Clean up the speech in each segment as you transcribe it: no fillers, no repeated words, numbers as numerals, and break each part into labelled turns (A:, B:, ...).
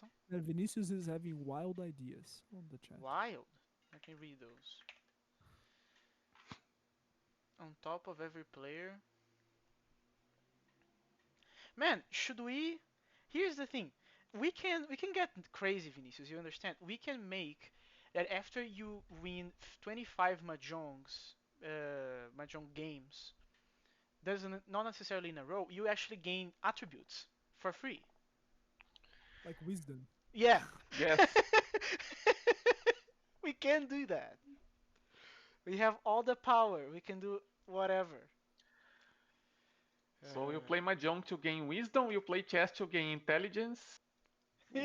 A: bottom.
B: And Vinicius is having wild ideas on the chat.
A: Wild. Let me read those. On top of every player. Man, should we? Here's the thing. We can get crazy, Vinicius. You understand? We can make that after you win 25 mahjong games, doesn't not necessarily in a row. You actually gain attributes for free.
B: Like wisdom.
A: Yeah.
C: Yes.
A: We can do that. We have all the power. We can do whatever.
C: So you play Mahjong to gain wisdom, you play chess to gain intelligence.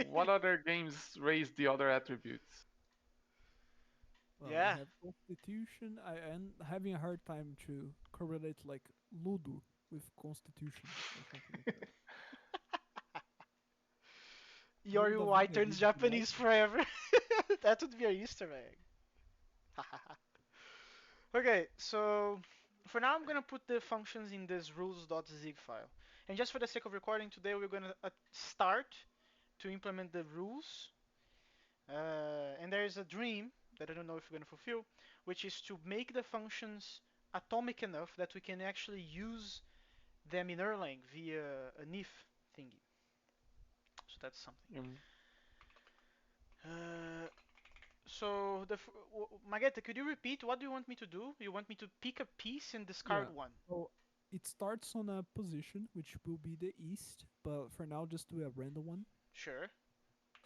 C: What other games raise the other attributes?
B: Well, we
A: Yeah.
B: have constitution. I am having a hard time to correlate like Ludo with constitution or something like that. How
A: Your
B: would
A: UI
B: Davi
A: turns
B: read the light?
A: Japanese forever. That would be a Easter egg. Okay, so for now I'm gonna put the functions in this rules.zig file. And just for the sake of recording today, we're gonna start to implement the rules. And there is a dream that I don't know if we're gonna fulfill, which is to make the functions atomic enough that we can actually use them in Erlang via an if thingy. So that's something.
C: Mm.
A: Uh, so Magetta, could you repeat what do you want me to do? You want me to pick a piece and discard
B: Yeah.
A: one?
B: So it starts on a position which will be the east, but for now just do a random one.
A: Sure.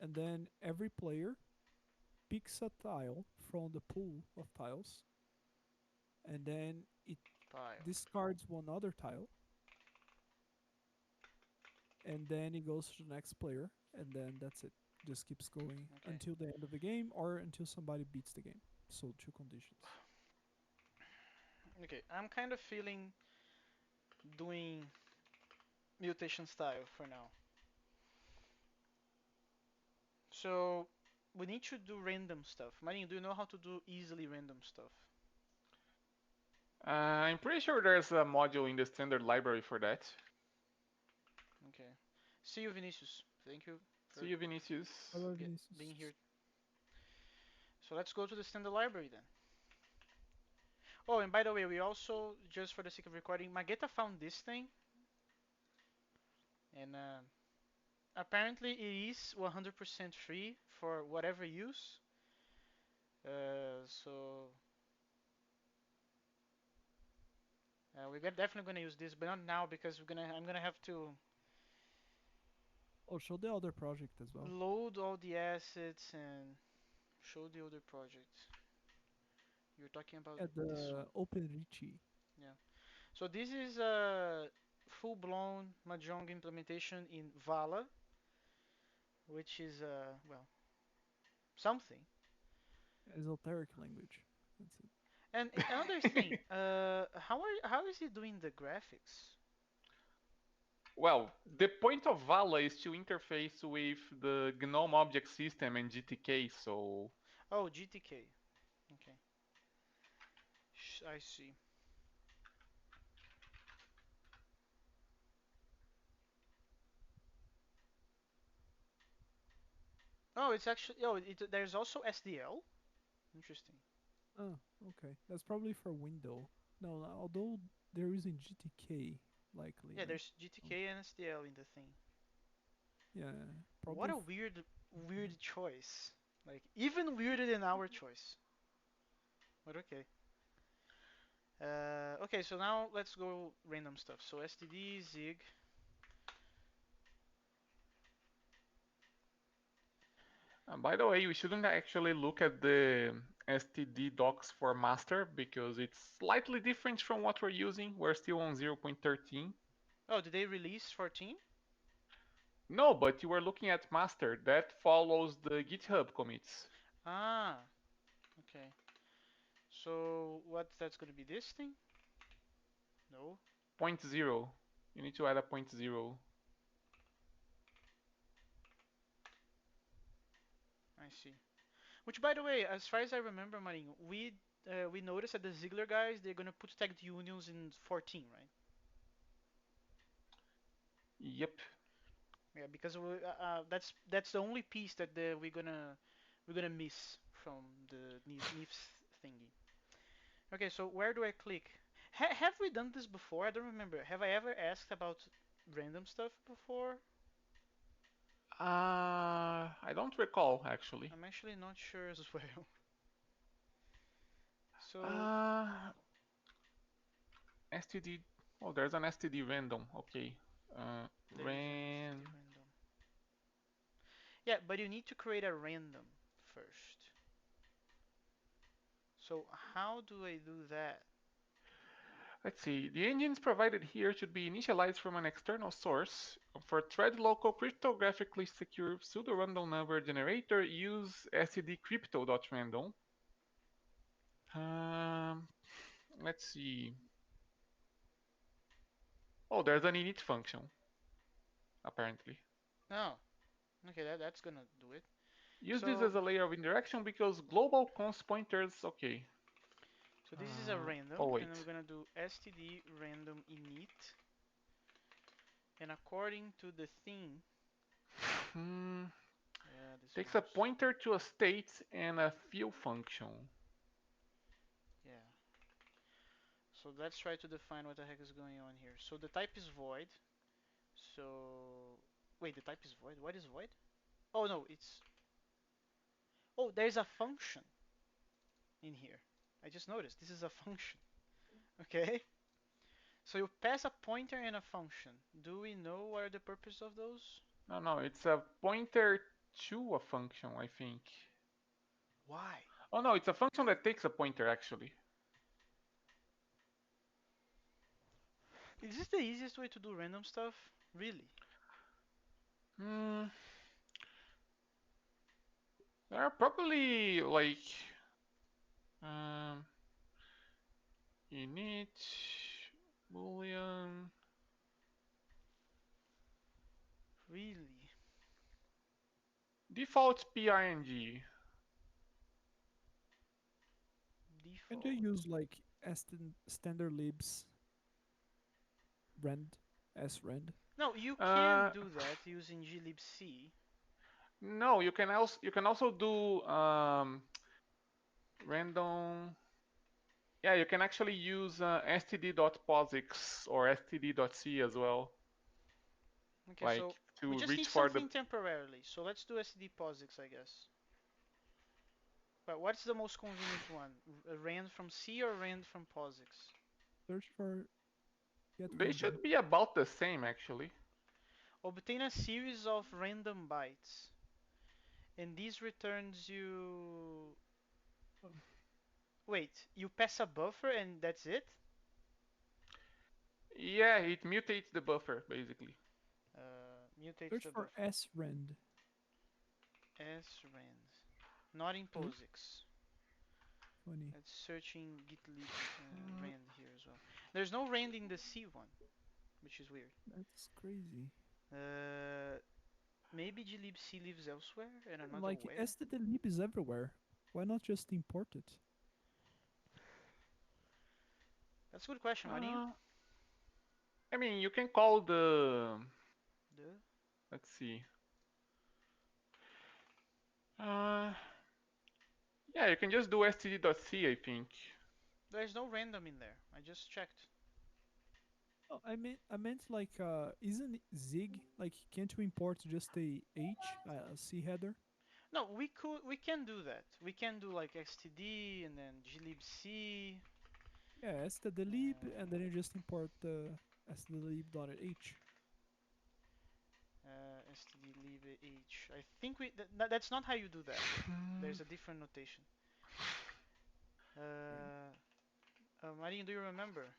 B: And then every player picks a tile from the pool of tiles, and then it
A: Tile.
B: discards one other tile, and then it goes to the next player, and then that's it. Just keeps going
A: Okay.
B: until the end of the game or until somebody beats the game. So two conditions.
A: Okay. I'm kind of feeling doing mutation style for now. So we need to do random stuff. Marinho, do you know how to do easily random stuff?
C: I'm pretty sure there's a module in the standard library for that.
A: Okay. See you, Vinicius. Thank you
C: See
A: for
C: you, Vinicius.
B: Hello,
A: being
B: Vinicius.
A: here. So let's go to the standard library then. Oh, and by the way, we also, just for the sake of recording, Magetta found this thing, and apparently it is 100% free for whatever use. So we're definitely gonna use this, but not now because I'm gonna have to
B: Oh, show the other project as well.
A: load all the assets and show the other project. You're talking about
B: At
A: this
B: the
A: one.
B: OpenRichi.
A: Yeah. So this is a full-blown Mahjong implementation in Vala, which is well, something.
B: Esoteric language. That's it.
A: And another thing, how is he doing the graphics?
C: Well, the point of Vala is to interface with the GNOME object system and GTK, so
A: Oh, GTK. Okay, I see. Oh, it's actually there's also SDL. Interesting.
B: Oh, okay. That's probably for window. No, although they're using GTK likely,
A: Yeah,
B: right?
A: there's
B: Oh,
A: GTK and SDL in the thing.
B: yeah,
A: What
B: probably.
A: a weird choice. Like even weirder than our choice. But okay. Okay, so now let's go random stuff. So STD, Zig.
C: By the way, we shouldn't actually look at the STD docs for master because it's slightly different from what we're using. We're still on 0.13.
A: Oh, did they release 14?
C: No, but you were looking at master. That follows the GitHub commits.
A: Ah, okay. So what that's gonna be this thing? No,
C: Point zero. You need to add a point zero.
A: I see. Which, by the way, as far as I remember, Marinho, we noticed that the Ziegler guys they're gonna put tagged unions in 14, right?
C: Yep.
A: Yeah, because that's the only piece that we're gonna miss from the nifs thingy. Okay, so where do I click? Have we done this before? I don't remember. Have I ever asked about random stuff before?
C: I don't recall actually.
A: I'm actually not sure as well. So
C: Uh, STD. Oh, there's an STD random. Okay.
A: there is an STD
C: Ran.
A: random. Yeah, but you need to create a random first. So how do I do that?
C: Let's see. The engines provided here should be initialized from an external source. For thread local cryptographically secure pseudo-random number generator, use std crypto.random. Um, let's see. Oh, there's an init function, apparently.
A: Oh, okay, that's gonna do it.
C: Use this
A: So
C: as a layer of indirection because global const pointers. Okay.
A: so this is a
C: Oh
A: random, and then we're
C: wait.
A: gonna do std random init, and according to the theme,
C: Hmm.
A: yeah, this
C: Takes a
A: mouse,
C: pointer to a state and a fill function.
A: yeah. So let's try to define what the heck is going on here. So the type is void. So wait, the type is void. What is void? Oh no, it's oh there's a function in here. I just noticed this is a function. Okay. So you pass a pointer and a function. Do we know what are the purpose of those?
C: No, no, it's a pointer to a function, I think.
A: Why?
C: Oh no, it's a function that takes a pointer actually.
A: Is this the easiest way to do random stuff? Really?
C: Hmm. There are probably like um, init boolean.
A: Really?
C: Default PING.
B: Can you
A: Default.
B: use like standard libs rand as rand?
A: No, you can
C: Uh,
A: do that using glibc.
C: no, you can also do random. Yeah, you can actually use std.posix or std.c as well,
A: Okay,
C: like
A: so we
C: to
A: just need
C: reach for the.
A: something temporarily. So let's do std posix, I guess. But what's the most convenient one? Rand from C or rand from POSIX?
B: Search for get
C: They
B: random.
C: should be about the same actually.
A: Obtain a series of random bytes. And this returns you... Wait, you pass a buffer and that's it?
C: Yeah, it mutates the buffer basically.
A: Mutates
B: Search
A: the
B: for
A: buffer.
B: srand.
A: srand. Not in
B: Oh,
A: POSIX.
B: funny.
A: It's searching gitlib rand here as well. There's no rand in the C one, which is weird.
B: That's crazy.
A: Uh, maybe glibc lives elsewhere and I'm not
B: Like
A: aware.
B: stdlib is everywhere. Why not just import it?
A: That's a good question. Why do you?
C: Uh, I mean, you can call the.
A: The
C: Let's see. Uh, yeah, you can just do std.c, I think.
A: There's no random in there. I just checked.
B: Oh, I meant like isn't Zig like can't you import just a C header?
A: No, we can do that. We can do like std and then glibc.
B: Yeah, stdlib and then you just import the stdlib.h.
A: Std lib h. I think that's not how you do that. There's a different notation. Uh, Marinho, do you remember?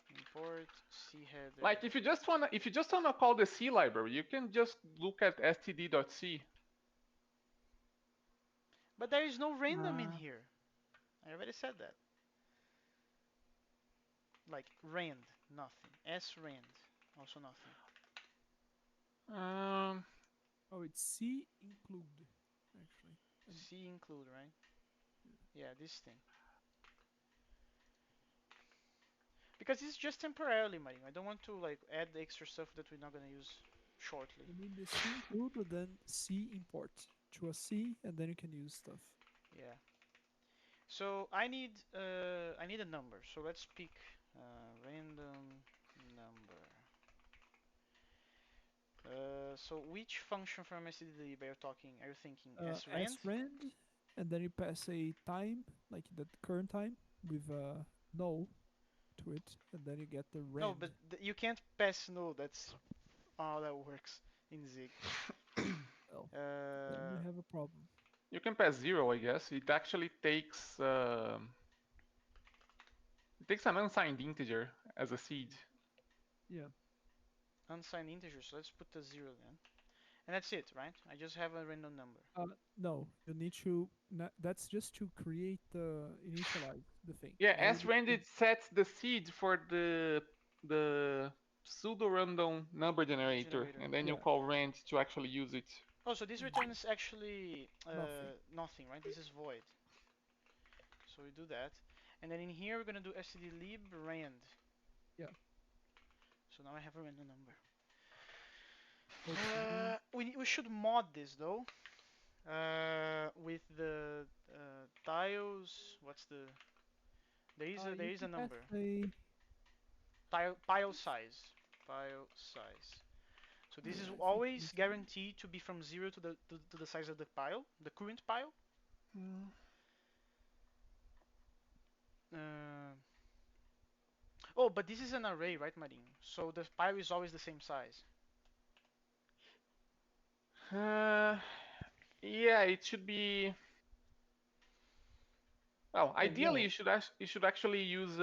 A: Import c header.
C: Like if you just wanna call the C library, you can just look at std.c.
A: But there is no random in
C: Uh,
A: here. I already said that. Like rand, nothing. srand, also nothing.
C: um,
B: Oh, it's C include actually. And
A: C include, right? Yeah, this thing. Because it's just temporarily, Marinho. I don't want to like add the extra stuff that we're not gonna use. shortly.
B: You mean the C include, but then C import to a C, and then you can use stuff.
A: Yeah. So I need a number. So let's pick random number. So which function from stdlib are you talking? Are you thinking srand?
B: srand, and then you pass a time, like the current time, with a null to it, and then you get the
A: No, but
B: rand.
A: you can't pass null. That's how that works in Zig.
B: Well, then we
A: Uh,
B: have a problem.
C: You can pass 0, I guess. It takes an unsigned integer as a seed.
B: Yeah.
A: unsigned integer. So let's put the zero then, and that's it, right? I just have a random number.
B: No, you need to. That's just to create the initialize the thing.
C: Yeah,
B: Now you need
C: srand
B: to.
C: it sets the seed for the pseudo random number generator,
A: Generator.
C: and then you
B: Yeah,
C: call rand to actually use it.
A: Oh, so this
B: mhm,
A: returns actually
B: nothing.
A: nothing, right? This is void. So we do that, and then in here we're gonna do stdlib rand.
B: Yeah.
A: So now I have a random number.
B: Okay.
A: We should mod this though. With the tiles. What's the? There
B: You
A: is a
B: can pass
A: number.
B: a.
A: Pile size. Pile size. So this is
B: Yeah, I think
A: always
B: this.
A: guaranteed to be from zero to the size of the pile, the current pile.
C: Mm.
A: Uh, oh, but this is an array, right, Marin? So the pile is always the same size.
C: Uh, yeah, it should be. Well,
B: Oh
C: ideally
B: well,
C: you should actually use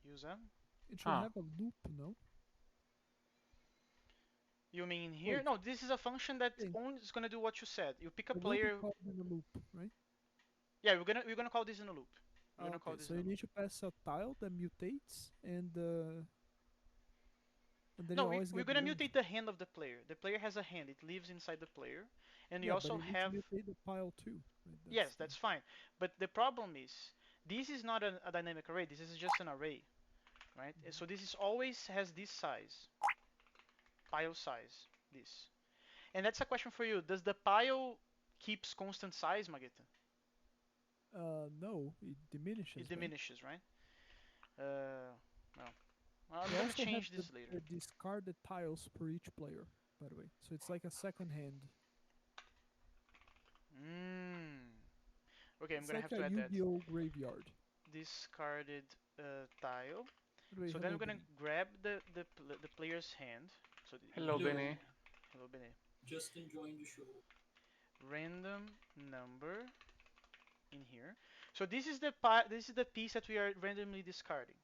A: Use them.
B: it should
C: huh.
B: have a loop, no?
A: You mean here?
B: Wait,
A: No, this is a function that
B: okay.
A: only is gonna do what you said. You pick a
B: The loop is
A: player.
B: called in a loop, right?
A: Yeah, we're gonna call this in a loop. We're gonna call
B: Okay,
A: this
B: so
A: in a
B: you
A: loop.
B: need to pass a tile that mutates, and then
A: No,
B: you
A: we,
B: always
A: we're
B: get
A: gonna
B: rand.
A: mutate the hand of the player. The player has a hand. It lives inside the player, and we
B: Yeah, but
A: also
B: you need to
A: have.
B: mutate the pile too, right?
A: Yes, that's fine. But the problem is, this is not a dynamic array. This is just an array, right? So this is always has this size, pile size, this. And that's a question for you. Does the pile keeps constant size, Mageta?
B: No, it
A: It
B: diminishes, right?
A: diminishes, right? Uh, well, I'm
B: You
A: gonna
B: also have
A: change this later.
B: the discarded tiles per each player, by the way. So it's like a second hand.
A: Mm. Okay, I'm
B: It's
A: gonna
B: like
A: have
B: a
A: to add that.
B: Yu-Gi-Oh graveyard.
A: Discarded tile.
B: By the way,
A: So then
B: hello,
A: we're gonna
B: Benny.
A: grab the player's hand. So in
C: Hello,
A: here,
D: Hello,
C: Benny.
A: hello Bene,
D: just enjoying the show.
A: random number in here. So this is the piece that we are randomly discarding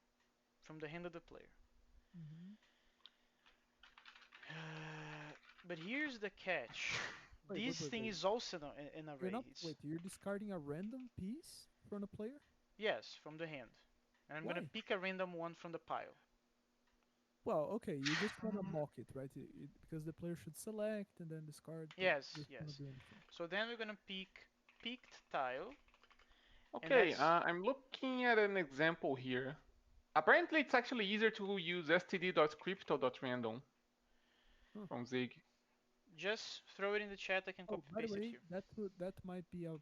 A: from the hand of the player.
B: Hmm.
A: But here's the catch. This thing
B: Wait.
A: is also an
B: You're
A: array.
B: not.
A: It's
B: Wait, you're discarding a random piece from the player?
A: yes, from the hand. And I'm gonna
B: Why?
A: pick a random one from the pile.
B: Well, okay, you just wanna mock it, right? Because the player should select and then discard, but
A: Yes,
B: just wanna
A: yes.
B: do anything.
A: So then we're gonna pick picked tile, and
C: Okay,
A: that's
C: I'm looking at an example here. Apparently, it's actually easier to use std.crypto.random
B: Huh.
C: from Zig.
A: just throw it in the chat. I can
B: Oh,
A: copy
B: by the
A: paste it
B: way,
A: here.
B: that might be a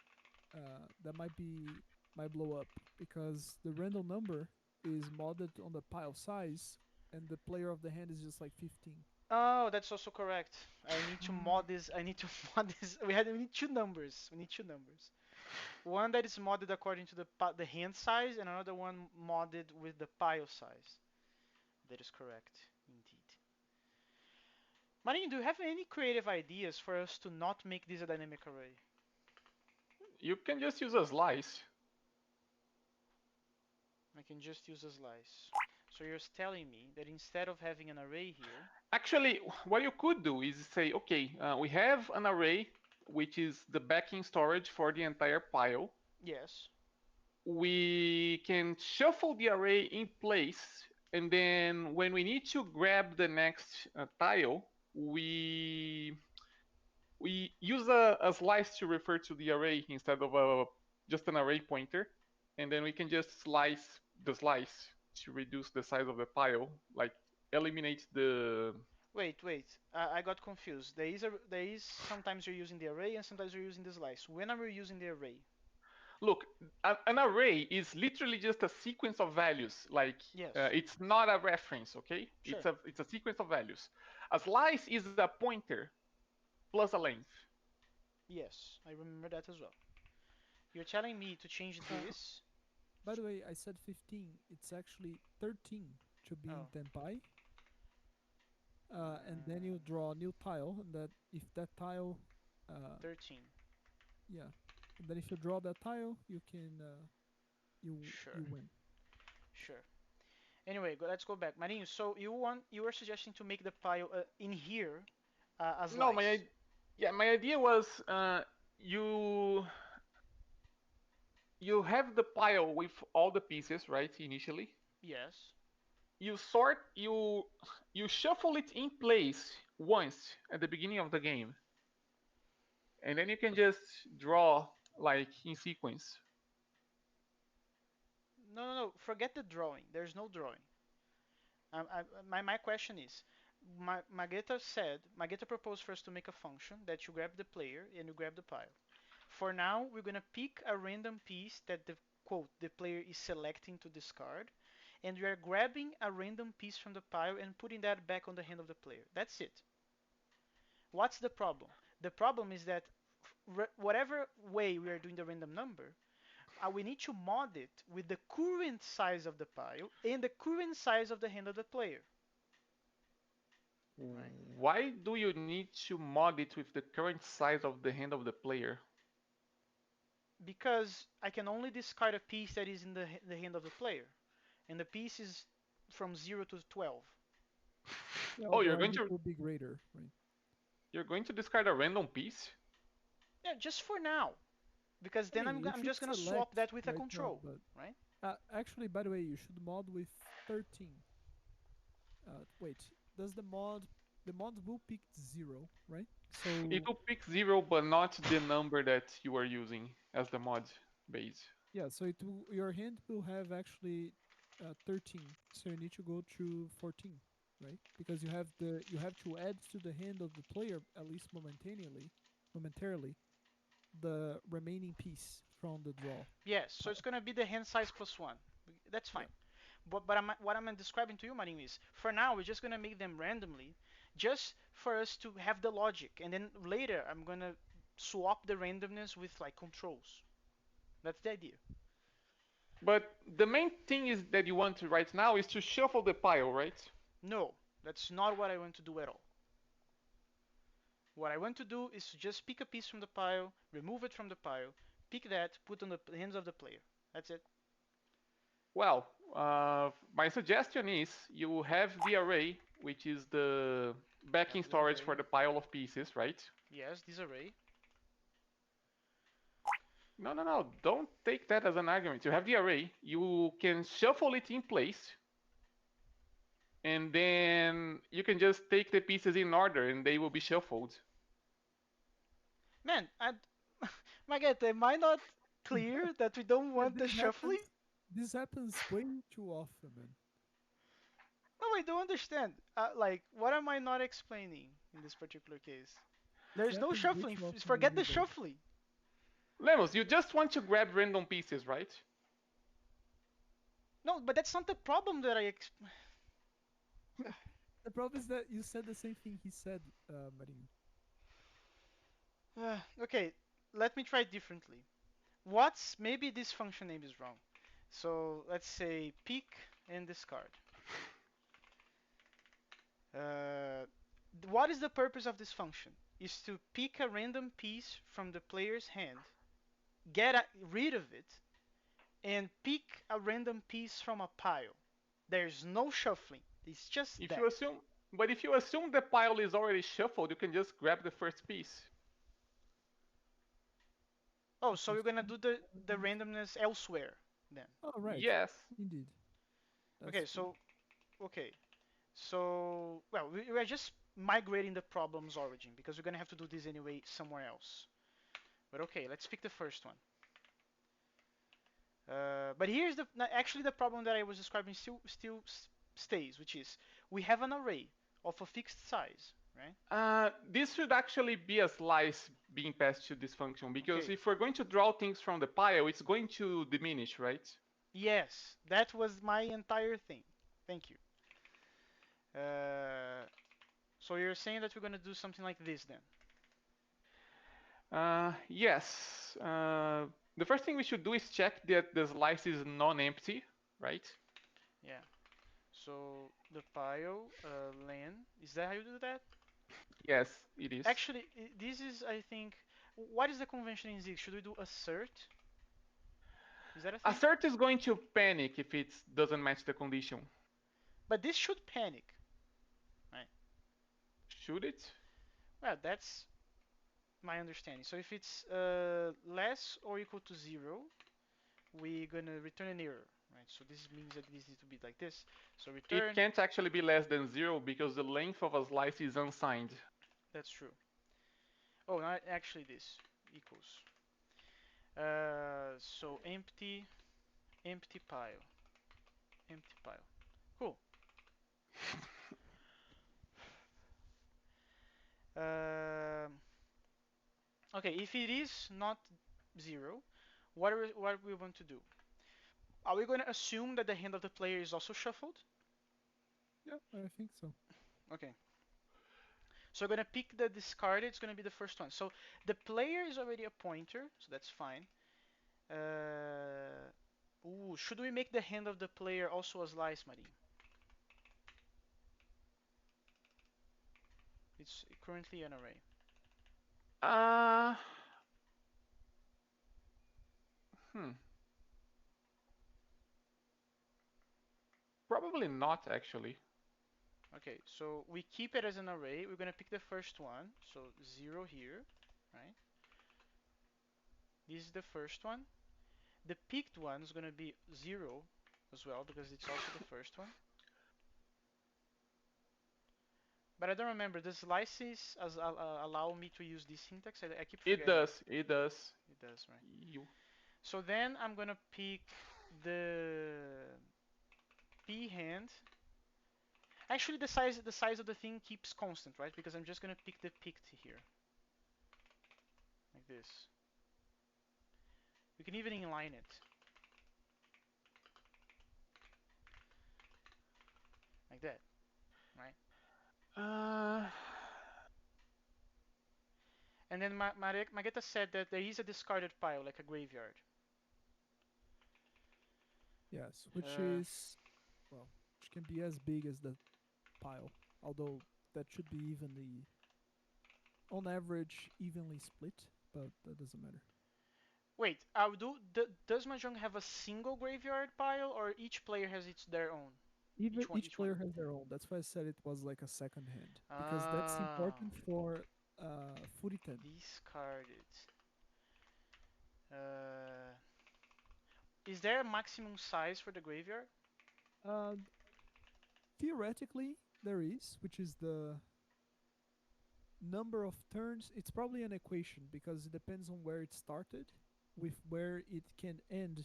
B: that might be might blow up because the random number is modded on the pile size, and the player of the hand is just like 15.
A: Oh, that's also correct. I need to mod this. I need to mod this. We need two numbers. We need two numbers. One that is modded according to the hand size, and another one modded with the pile size. That is correct, indeed. Marin, do you have any creative ideas for us to not make this a dynamic array?
C: You can just use a slice.
A: I can just use a slice. So you're telling me that instead of having an array here,
C: Actually, what you could do is say, okay, we have an array, which is the backing storage for the entire pile.
A: yes.
C: We can shuffle the array in place, and then when we need to grab the next tile, we use a slice to refer to the array instead of just an array pointer, and then we can just slice the slice to reduce the size of the pile, like eliminate the
A: Wait. I got confused. There is sometimes you're using the array and sometimes you're using the slice. When are we using the array?
C: Look, an array is literally just a sequence of values. Like
A: Yes.
C: it's not a reference, okay?
A: Sure.
C: It's a sequence of values. A slice is a pointer plus a length.
A: Yes, I remember that as well. You're telling me to change
B: Uh,
A: this?
B: by the way, I said 15. It's actually 13 to be in
A: Oh,
B: 10 pi. And then you
A: mm,
B: draw a new tile, and that if that tile, uh,
A: 13.
B: yeah, and then if you draw that tile, you can
A: Sure,
B: you win.
A: sure. Anyway, let's go back. Marinho, so you were suggesting to make the pile in here a
C: No,
A: slice.
C: yeah, my idea was you you have the pile with all the pieces, right? Initially,
A: Yes.
C: you sort you shuffle it in place once at the beginning of the game, and then you can just draw like in sequence.
A: No. Forget the drawing. There's no drawing. My question is, Mageta proposed for us to make a function that you grab the player and you grab the pile. For now, we're gonna pick a random piece that the player is selecting to discard, and we are grabbing a random piece from the pile and putting that back on the hand of the player. That's it. What's the problem? The problem is that whatever way we are doing the random number, we need to mod it with the current size of the pile and the current size of the hand of the player, right?
C: Why do you need to mod it with the current size of the hand of the player?
A: Because I can only discard a piece that is in the hand of the player, and the piece is from 0 to 12.
B: Yeah,
C: Oh,
B: otherwise it will be greater, right?
C: you're going to discard a random piece?
A: Yeah, just for now, because
B: I
A: then
B: mean,
A: I'm
B: if you
A: just gonna swap
B: select
A: that with a
B: right now,
A: control,
B: but
A: right?
B: actually, by the way, you should mod with 13. Wait, does the mod will pick 0, right?
C: It
B: So
C: will pick 0, but not the number that you are using as the mod base.
B: yeah, so your hand will have actually 13. So you need to go to 14, right? Because you have to add to the hand of the player at least momentarily the remaining piece from the draw
A: Yes, so it's
B: pile.
A: gonna be the hand size plus one. That's
B: Yeah.
A: fine. But what I'm describing to you, Marinho, is for now we're just gonna make them randomly, just for us to have the logic, and then later I'm gonna swap the randomness with like controls. That's the idea.
C: But the main thing is that you want to right now is to shuffle the pile, right?
A: No, that's not what I want to do at all. What I want to do is to just pick a piece from the pile, remove it from the pile, pick that, put on the hands of the player. That's it.
C: Well, my suggestion is you have the array, which is the backing
A: Have the
C: storage for
A: array.
C: the pile of pieces, right?
A: Yes, this array.
C: No. Don't take that as an argument. You have the array. You can shuffle it in place, and then you can just take the pieces in order, and they will be shuffled.
A: Man, Magetta, am I not clear that we don't
B: Yeah,
A: want the shuffling?
B: this happens way too often, man.
A: No, I don't understand. Like, what am I not explaining in this particular case?
B: This
A: There's no
B: happens way
A: shuffling.
B: too often when
A: Forget
B: you
A: the
B: bet.
A: shuffling.
C: Lemos, you just want to grab random pieces, right?
A: No, but that's not the problem that I.
B: The problem is that you said the same thing he said, Marinho.
A: Okay, let me try it differently. What's maybe this function name is wrong. So let's say pick and discard. Uh, what is the purpose of this function? Is to pick a random piece from the player's hand, rid of it, and pick a random piece from a pile. There's no shuffling. It's just
C: If you
A: that.
C: assume, but if you assume the pile is already shuffled, you can just grab the first piece.
A: Oh,
B: If
A: so
B: you
A: we're gonna do the
B: assume-
A: randomness elsewhere then.
B: Oh, right.
C: Yes.
B: Indeed. That's
A: Okay,
B: true.
A: so well, we are just migrating the problem's origin because we're gonna have to do this anyway somewhere else. But okay, let's pick the first one. But here's actually the problem that I was describing still stays, which is we have an array of a fixed size, right?
C: This should actually be a slice being passed to this function, because
A: Okay.
C: if we're going to draw things from the pile, it's going to diminish, right?
A: Yes, that was my entire thing. Thank you. Uh, so you're saying that we're gonna do something like this then?
C: Yes. The first thing we should do is check that the slice is non-empty, right?
A: Yeah. So the pile len, is that how you do that?
C: Yes, it is.
A: Actually, this is, I think, what is the convention in Zig? Should we do assert? Is that a thing?
C: Assert is going to panic if it doesn't match the condition.
A: But this should panic, right?
C: Should it?
A: Well, that's my understanding. So if it's less or equal to 0, we're gonna return an error, right? So this means that this needs to be like this. So
C: It
A: return,
C: can't actually be less than 0 because the length of a slice is unsigned.
A: that's true. Oh, not actually this equals. So empty pile, empty pile. Cool. Um, okay, if it is not 0, what we want to do? Are we going to assume that the hand of the player is also shuffled?
B: Yeah, I think so.
A: Okay. So we're going to pick the discarded. It's going to be the first one. So the player is already a pointer, so that's fine. Should we make the hand of the player also a slice, Marie? It's currently an array.
C: Uh, hmm. Probably not, actually.
A: Okay, so we keep it as an array. We're going to pick the first one. So 0 here, right? This is the first one. The picked one is going to be 0 as well because it's also the first one. But I don't remember. Does slices allow me to use this syntax? I keep
C: It
A: forgetting.
C: does. It does.
A: It does, right?
C: You.
A: So then I'm gonna pick the p hand. Actually, the size of the thing keeps constant, right? Because I'm just gonna pick the picked here, like this. We can even inline it, like that, right?
C: Uh,
A: And then Mageta said that there is a discarded pile, like a graveyard.
B: Yes, which
A: Uh,
B: is, well, which can be as big as the pile, although that should be evenly, on average, evenly split, but that doesn't matter.
A: Wait, does Mahjong have a single graveyard pile, or each player has their own?
B: Even each
A: Each one.
B: player has their own. That's why I said it was like a second hand, because that's
A: Ah,
B: important for Furitan.
A: discarded. Uh, is there a maximum size for the graveyard?
B: Uh, Theoretically, there is, which is the number of turns. It's probably an equation because it depends on where it started, with where it can end,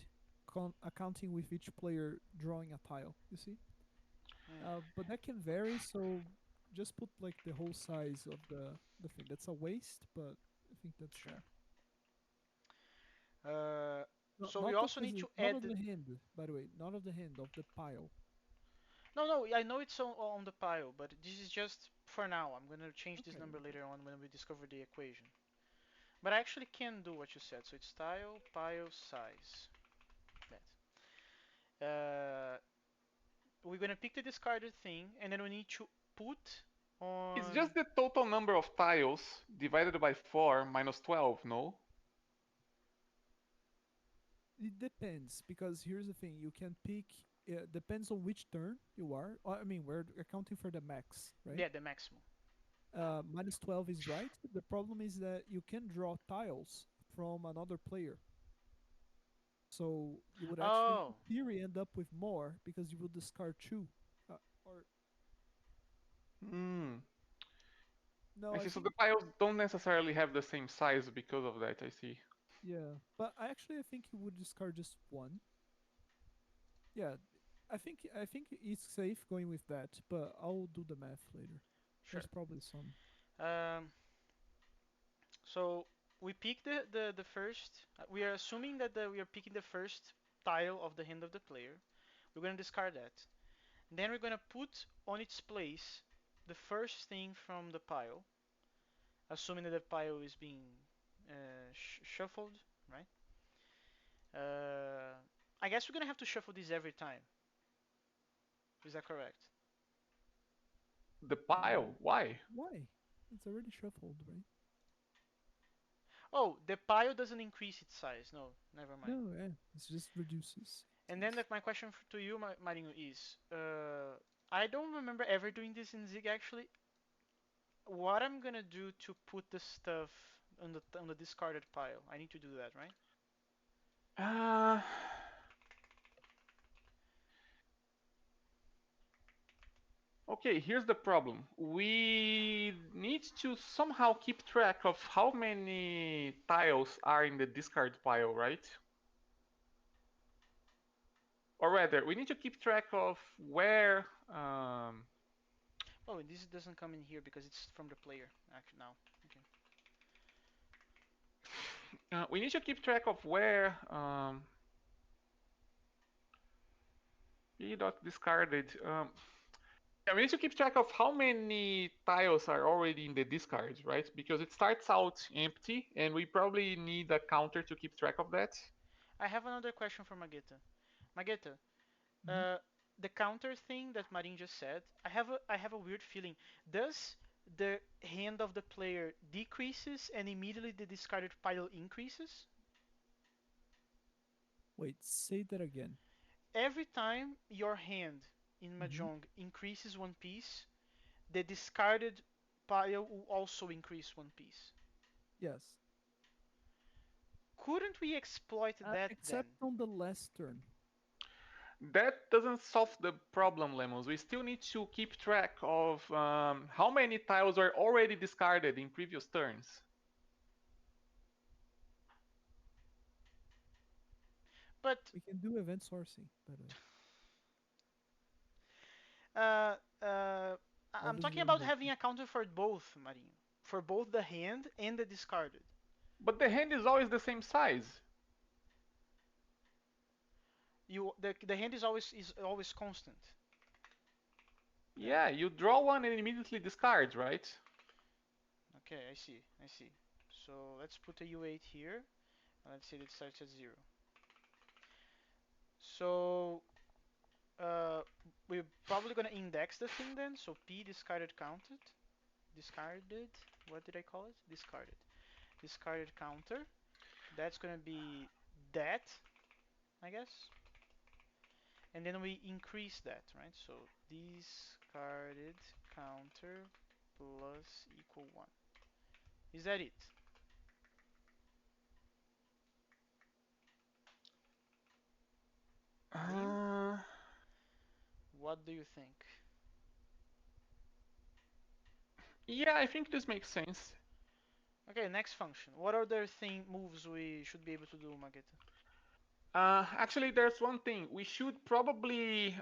B: accounting with each player drawing a tile. You see,
A: Hmm,
B: but that can vary. So just put like the whole size of the thing. That's a waste, but I think that's
A: sure.
B: fine.
A: Uh,
B: No,
A: so we
B: not of
A: also need
B: the
A: to
B: not
A: add
B: of the hand, by the way, not of the hand of the pile.
A: No, no, I know it's on the pile, but this is just for now. I'm gonna change this
B: Okay,
A: number
B: okay.
A: later on when we discover the equation. But I actually can do what you said. So it's tile, pile, size. That. We're gonna pick the discarded thing, and then we need to put
C: it's
A: on.
C: just the total number of tiles divided by 4 minus 12, no?
B: It depends because here's the thing: you can pick. Depends on which turn you are. I mean, we're accounting for the max, right?
A: Yeah, the maximum.
B: Minus 12 is right. The problem is that you can draw tiles from another player. So you would actually, in
A: Oh,
B: theory, end up with more because you would discard two. Or
C: Hmm.
B: no,
C: I
B: I
C: see. So
B: think
C: the tiles don't necessarily have the same size because of that, I see.
B: yeah. But I think you would discard just one. Yeah, I think it's safe going with that, but I'll do the math later.
A: Sure.
B: There's probably some.
A: Um, so we pick the first. We are assuming that we are picking the first tile of the hand of the player. We're gonna discard that. Then we're gonna put on its place the first thing from the pile, assuming that the pile is being shuffled, right? Uh, I guess we're gonna have to shuffle this every time. Is that correct?
C: The pile? Why?
B: Why? It's already shuffled, right?
A: Oh, the pile doesn't increase its size. No, never mind.
B: No, yeah, it just reduces
A: And then
B: size.
A: my question to you, Marinho, is I don't remember ever doing this in Zig actually. What I'm gonna do to put the stuff on the discarded pile? I need to do that, right?
C: Uh, okay, here's the problem. We need to somehow keep track of how many tiles are in the discard pile, right? Or rather, we need to keep track of where.
A: Oh, and this doesn't come in here because it's from the player actually now. Okay.
C: We need to keep track of where p dot discarded. Yeah, we need to keep track of how many tiles are already in the discard, right? Because it starts out empty, and we probably need a counter to keep track of that.
A: I have another question for Mageta. Mageta,
B: Hmm.
A: uh, the counter thing that Marin just said, I have a weird feeling. Does the hand of the player decreases and immediately the discarded pile increases?
B: Wait, say that again.
A: Every time your hand in
B: Hmm.
A: Mahjong increases one piece, the discarded pile will also increase one piece.
B: Yes,
A: Couldn't we exploit that
B: except
A: then?
B: on the last turn.
C: That doesn't solve the problem, Lemons. We still need to keep track of how many tiles are already discarded in previous turns.
A: But
B: We can do event sourcing, by the way.
A: uh, uh, I'm
B: Always
A: talking
B: run
A: about
B: both.
A: having a counter for both, Marinho. For both the hand and the discarded.
C: But the hand is always the same size.
A: The hand is always constant.
C: Yeah, you draw one and immediately discard, right?
A: Okay, I see. I see. So let's put a U8 here. And let's say it starts at 0. So uh, we're probably gonna index the thing then. So P discarded counted. Discarded. What did I call it? Discarded. Discarded counter. That's gonna be that, I guess. And then we increase that, right? So discarded counter plus equal 1. Is that it? Marinho?
C: Uh,
A: What do you think?
C: yeah, I think this makes sense.
A: Okay, next function. What other thing moves we should be able to do, Mageta?
C: Actually, there's one thing. We should probably.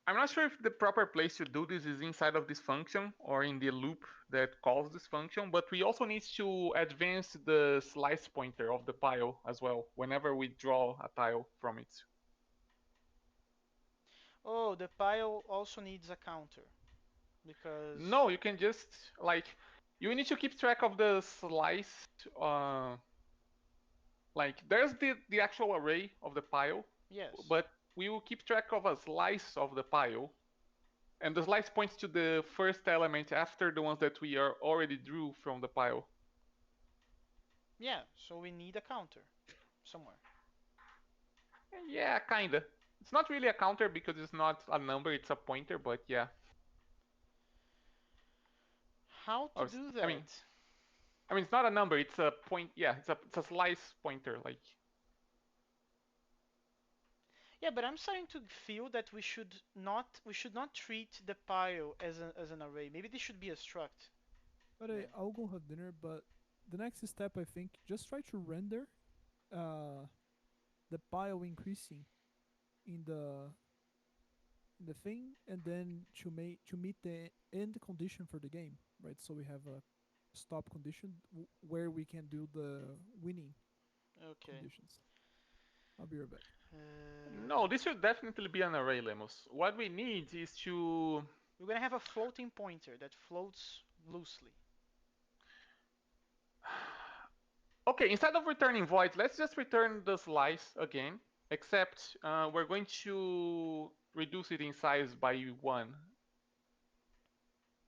C: I'm not sure if the proper place to do this is inside of this function or in the loop that calls this function, but we also need to advance the slice pointer of the pile as well whenever we draw a tile from it.
A: Oh, the pile also needs a counter because
C: No, you can just like you need to keep track of the slice. Uh, like there's the actual array of the pile,
A: yes.
C: but we will keep track of a slice of the pile, and the slice points to the first element after the ones that we are already drew from the pile.
A: Yeah, so we need a counter somewhere.
C: Yeah, kinda. It's not really a counter because it's not a number; it's a pointer. But yeah,
A: How to
C: or
A: do
C: I mean,
A: that?
C: it's not a number; it's a point. Yeah, it's a slice pointer. Like
A: Yeah, but I'm starting to feel that we should not treat the pile as an array. Maybe this should be a struct
B: But
A: then.
B: I'll go have dinner. But the next step, I think, just try to render uh, the pile increasing in the in the thing, and then to meet the end condition for the game, right? So we have a stop condition where we can do the winning
A: Okay.
B: conditions. I'll be right back.
C: No,
A: Uh,
C: this should definitely be an array, Lemus. What we need is to.
A: we're gonna have a floating pointer that floats loosely.
C: Okay, instead of returning void, let's just return the slice again. Except we're going to reduce it in size by 1.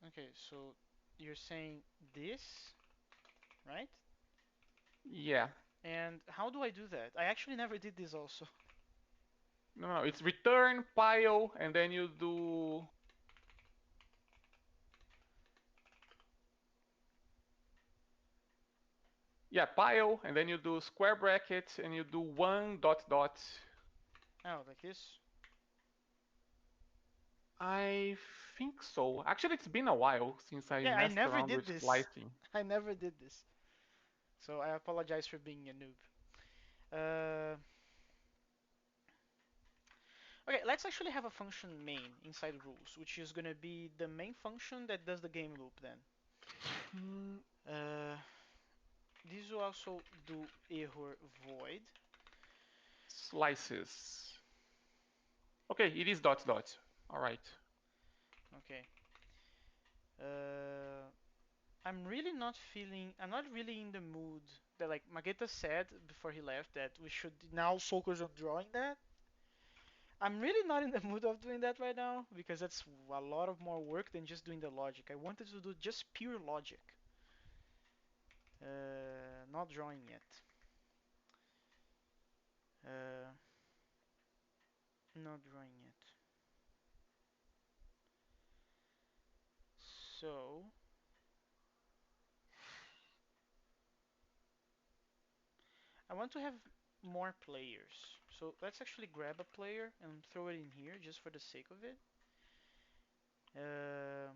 A: Okay, so you're saying this, right?
C: Yeah.
A: And how do I do that? I actually never did this also.
C: No, no, it's return pile, and then you do. Yeah, pile, and then you do square bracket, and you do 1 dot dot.
A: Oh, like this?
C: I think so. Actually, it's been a while since I
A: Yeah, I
C: messed
A: never
C: around
A: did
C: with
A: this.
C: splicing.
A: I never did this. So I apologize for being a noob. Uh, okay, let's actually have a function main inside rules, which is gonna be the main function that does the game loop then.
C: Hmm,
A: Uh, this will also do error void.
C: slices. Okay, it is dot dot. All right.
A: Okay. Uh, I'm really not feeling. I'm not really in the mood that like Mageta said before he left that we should now focus on drawing that. I'm really not in the mood of doing that right now because that's a lot of more work than just doing the logic. I wanted to do just pure logic. Not drawing yet. Uh, not drawing yet. So I want to have more players. So let's actually grab a player and throw it in here just for the sake of it. Uh,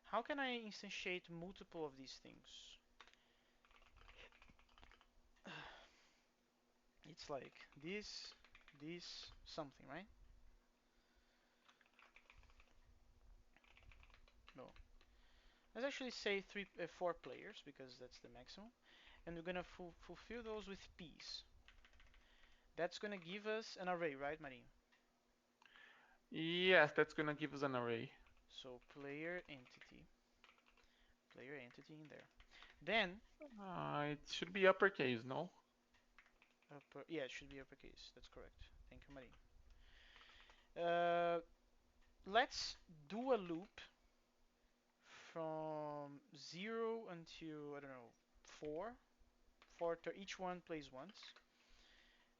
A: how can I instantiate multiple of these things? It's like this, something, right? No. Let's actually say four players because that's the maximum, and we're gonna fulfill those with p's. That's gonna give us an array, right, Marinho?
C: Yes, that's gonna give us an array.
A: So player entity in there. Then
C: It should be uppercase, no?
A: yeah, it should be uppercase. That's correct. Thank you, Marinho. Uh, let's do a loop from 0 until I don't know 4. Each one plays once.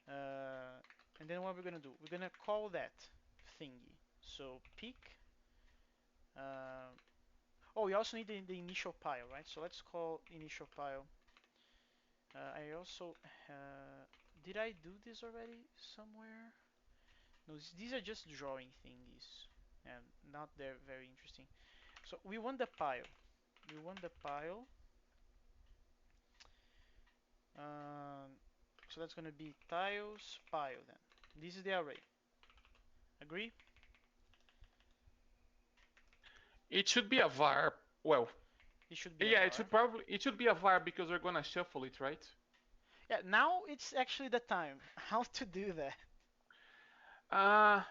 A: Uh, and then what we're gonna do? We're gonna call that thingy. So pick. Uh, oh, we also need the initial pile, right? So let's call initial pile. I also did I do this already somewhere? No, these are just drawing thingies, and not very interesting. So we want the pile. We want the pile. Um, so that's gonna be tiles pile then. This is the array. Agree?
C: It should be a var. Well,
A: It should be a
C: yeah,
A: var.
C: it should be a var because we're gonna shuffle it, right?
A: Yeah, now it's actually the time. How to do that?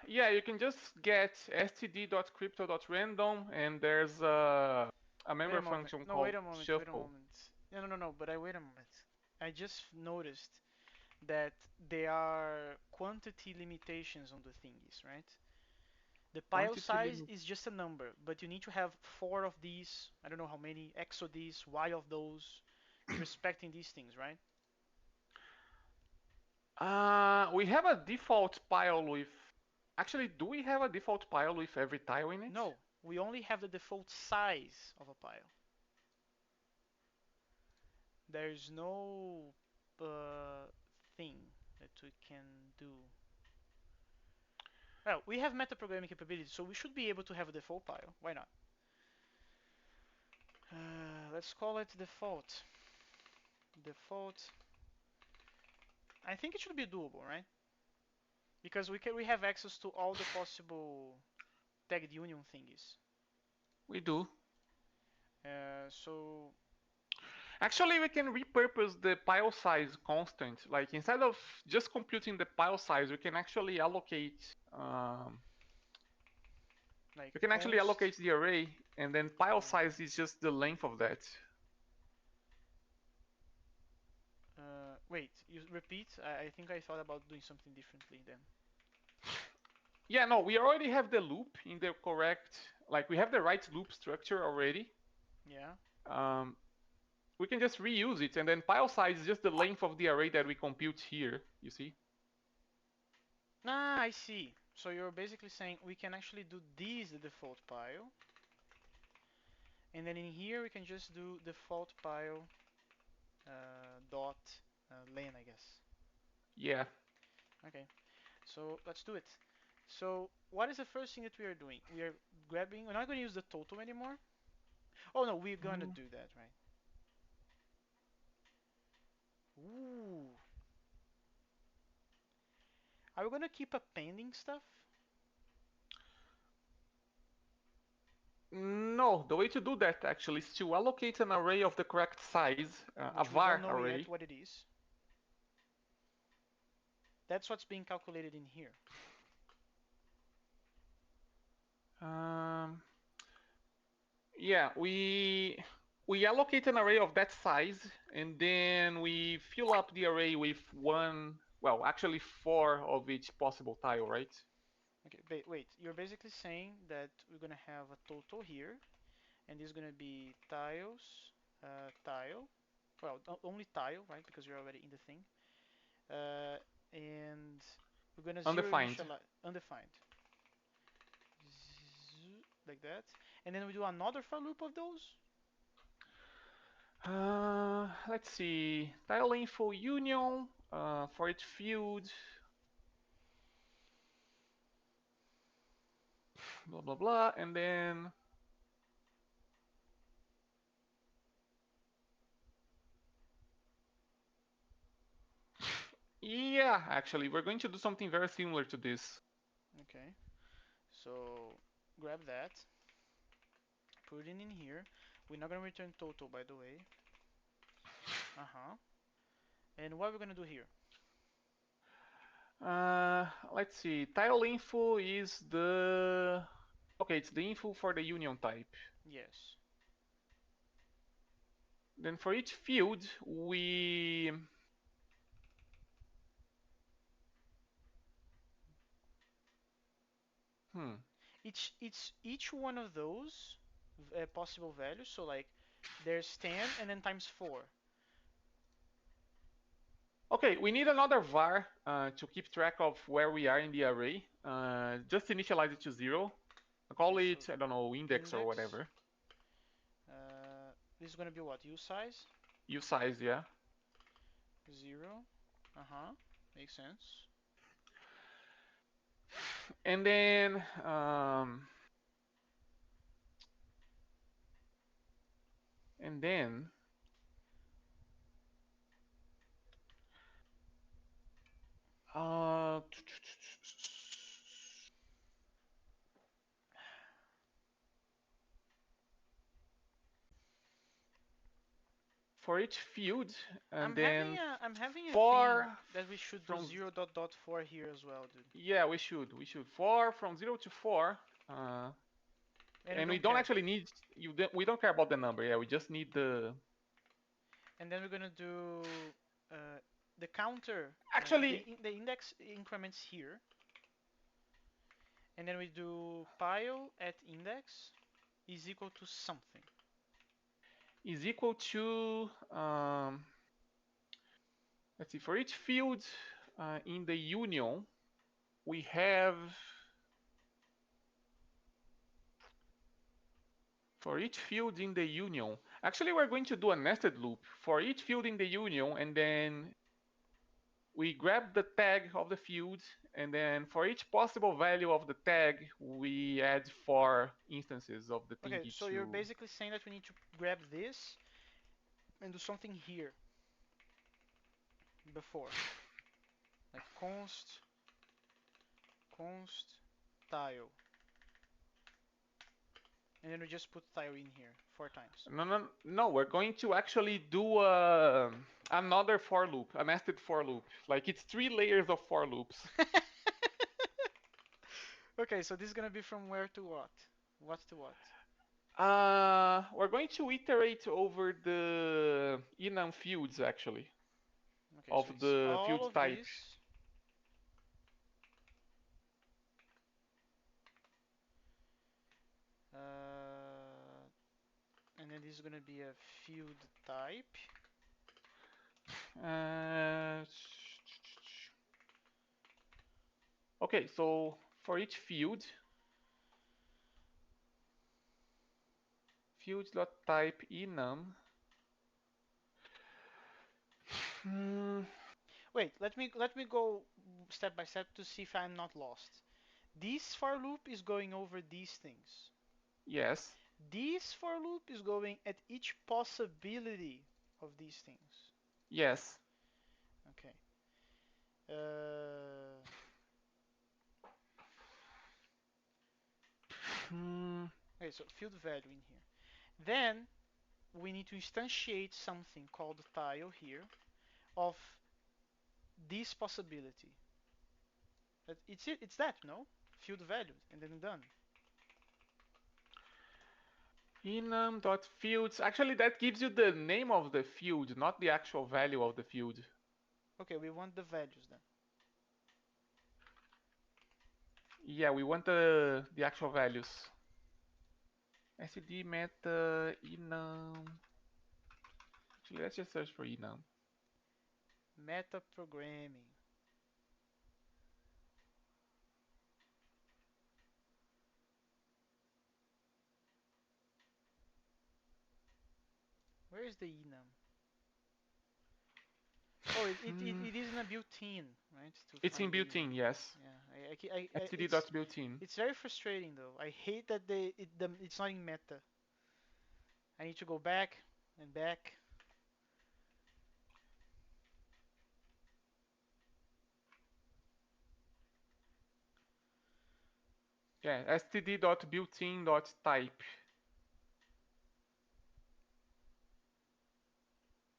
C: Yeah, you can just get std.crypto.random and there's a
A: Wait a
C: member
A: moment.
C: function
A: No, wait
C: called
A: a moment. Wait a
C: shuffle.
A: moment. No. But I wait a moment. I just noticed that there are quantity limitations on the thingies, right? The pile
C: Quantity
A: size
C: limit.
A: is just a number, but you need to have four of these. I don't know how many X of these, Y of those, respecting these things, right?
C: We have a default pile with. Actually, do we have a default pile with every tile in it?
A: No, we only have the default size of a pile. There is no thing that we can do. Well, we have metaprogramming capabilities, so we should be able to have a default pile. Why not? Let's call it default. Default. I think it should be doable, right? Because we have access to all the possible tagged union thingies.
C: We do.
A: So
C: Actually, we can repurpose the pile size constant. Like instead of just computing the pile size, we can actually allocate.
A: like
C: We can actually
A: const.
C: allocate the array, and then pile size is just the length of that.
A: Wait, you repeat? I think I thought about doing something differently then.
C: Yeah, no, we already have the loop in the correct. Like we have the right loop structure already.
A: Yeah.
C: Um, we can just reuse it, and then pile size is just the length of the array that we compute here. You see?
A: Ah, I see. So you're basically saying we can actually do this the default pile, and then in here we can just do default pile dot len, I guess.
C: Yeah.
A: Okay. So let's do it. So what is the first thing that we are doing? We are grabbing. We're not going to use the total anymore. Oh no, we're going to
C: Mm.
A: do that, right? Ooh. Are we going to keep appending stuff?
C: No, the way to do that actually is to allocate an array of the correct size, a
A: Which we don't
C: var
A: know yet
C: array.
A: what it is. That's what's being calculated in here.
C: Um, yeah, we allocate an array of that size, and then we fill up the array with one, well, actually four of each possible tile, right?
A: Okay, wait. You're basically saying that we're going to have a total here, and this is going to be tiles, tile. Well, only tile, right? Because you're already in the thing. And we're gonna zero
C: Undefined.
A: initialize undefined, like that, and then we do another for loop of those.
C: Let's see. Tile info union for each field. Blah blah blah, and then yeah, actually, we're going to do something very similar to this.
A: Okay, so grab that, put it in here. We're not gonna return total, by the way. Uh-huh. And what we're gonna do here?
C: Let's see. Tile info is the okay. It's the info for the union type.
A: Yes.
C: Then for each field, we hmm.
A: Each one of those possible values. So like, there's 10 and then times 4.
C: Okay, we need another var to keep track of where we are in the array. Just initialize it to 0. Call
A: Okay, so
C: it, I don't know, index or
A: index.
C: whatever.
A: This is gonna be what? U size
C: U size, yeah.
A: 0. Uh-huh. Makes sense.
C: And then and then uh, for each field, and then
A: I'm having a thing
C: for
A: that we should do
C: from
A: 0 dot dot 4 here as well, dude.
C: yeah, we should for from 0 to 4.
A: And we
C: And we
A: don't
C: don't
A: care.
C: actually need we don't care about the number. Yeah, we just need the
A: And then we're gonna do the counter,
C: actually
A: the index increments here, and then we do pile at index is equal to something.
C: is equal to let's see, for each field in the union, we have for each field in the union. Actually, we're going to do a nested loop for each field in the union, and then we grab the tag of the field, and then for each possible value of the tag, we add 4 instances of the
A: Okay,
C: thingy
A: so you're
C: to.
A: basically saying that we need to grab this and do something here before, like const const tile, and then we just put tile in here 4 times.
C: No, no, no. We're going to actually do another for loop, a nested for loop. Like it's 3 layers of for loops.
A: Okay, so this is gonna be from where to what? What to what?
C: We're going to iterate over the enum fields actually
A: Okay, so
C: of
A: it's
C: the
A: all
C: field
A: of
C: type.
A: this. And then this is gonna be a field type.
C: Uh, okay, so for each field, field.type enum.
A: Wait, let me go step by step to see if I'm not lost. This for loop is going over these things.
C: Yes,
A: This for loop is going at each possibility of these things.
C: yes.
A: Okay. Uh,
C: Hmm,
A: okay, so field value in here. Then we need to instantiate something called tile here of this possibility. It's that, no? Field value, and then done.
C: enum.fields. Actually, that gives you the name of the field, not the actual value of the field.
A: Okay, we want the values then.
C: Yeah, we want the actual values. SCD meta enum. Actually, let's just search for enum.
A: Meta programming. Where is the enum? Oh, it is in a built-in, right? To
C: It's in
A: find the enum.
C: built-in, yes.
A: Yeah,
C: std.built-in.
A: it's very frustrating though. I hate that it's not in meta. I need to go back and back.
C: Yeah, std.builtin.type.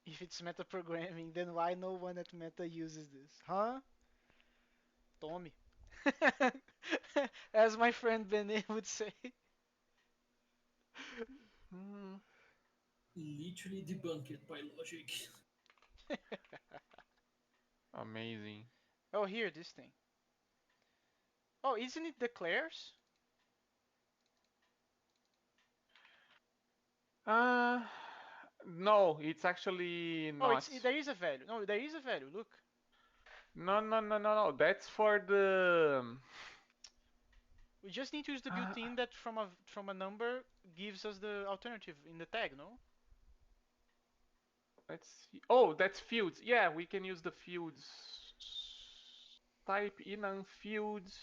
A: If it's meta programming, then why no one at Meta uses this? Huh? Tome. As my friend Benet would say.
C: Hmm,
D: Literally debunked by logic.
C: amazing.
A: Oh, here, this thing. Oh, isn't it declares?
C: Uh, no, it's actually
A: Oh,
C: not.
A: there is a value. No, there is a value. Look.
C: No, no, no, no, no. That's for the.
A: We just need to use the
C: Uh,
A: built-in that from a number gives us the alternative in the tag, no?
C: let's see. Oh, that's fields. Yeah, we can use the fields. Type enum fields.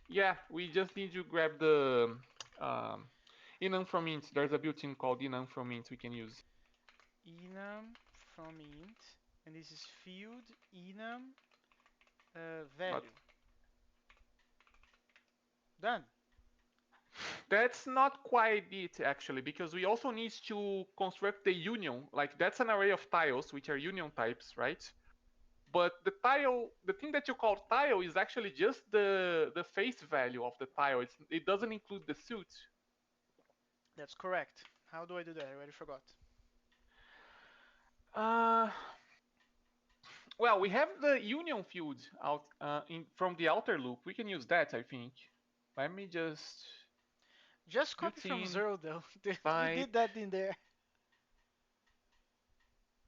C: Yeah, we just need to grab the um, enum from int. There's a built-in called enum from int we can use.
A: Enum from int, and this is field enum
C: But
A: value. Done.
C: that's not quite it actually, because we also need to construct the union. Like that's an array of tiles, which are union types, right? But the thing that you call tile is actually just the face value of the tile. It doesn't include the suit.
A: That's correct. How do I do that? I already forgot.
C: Uh, well, we have the union field out from the outer loop. We can use that, I think. Let me just
A: Just copy from
C: built-in
A: zero though. We did
C: type
A: that in there.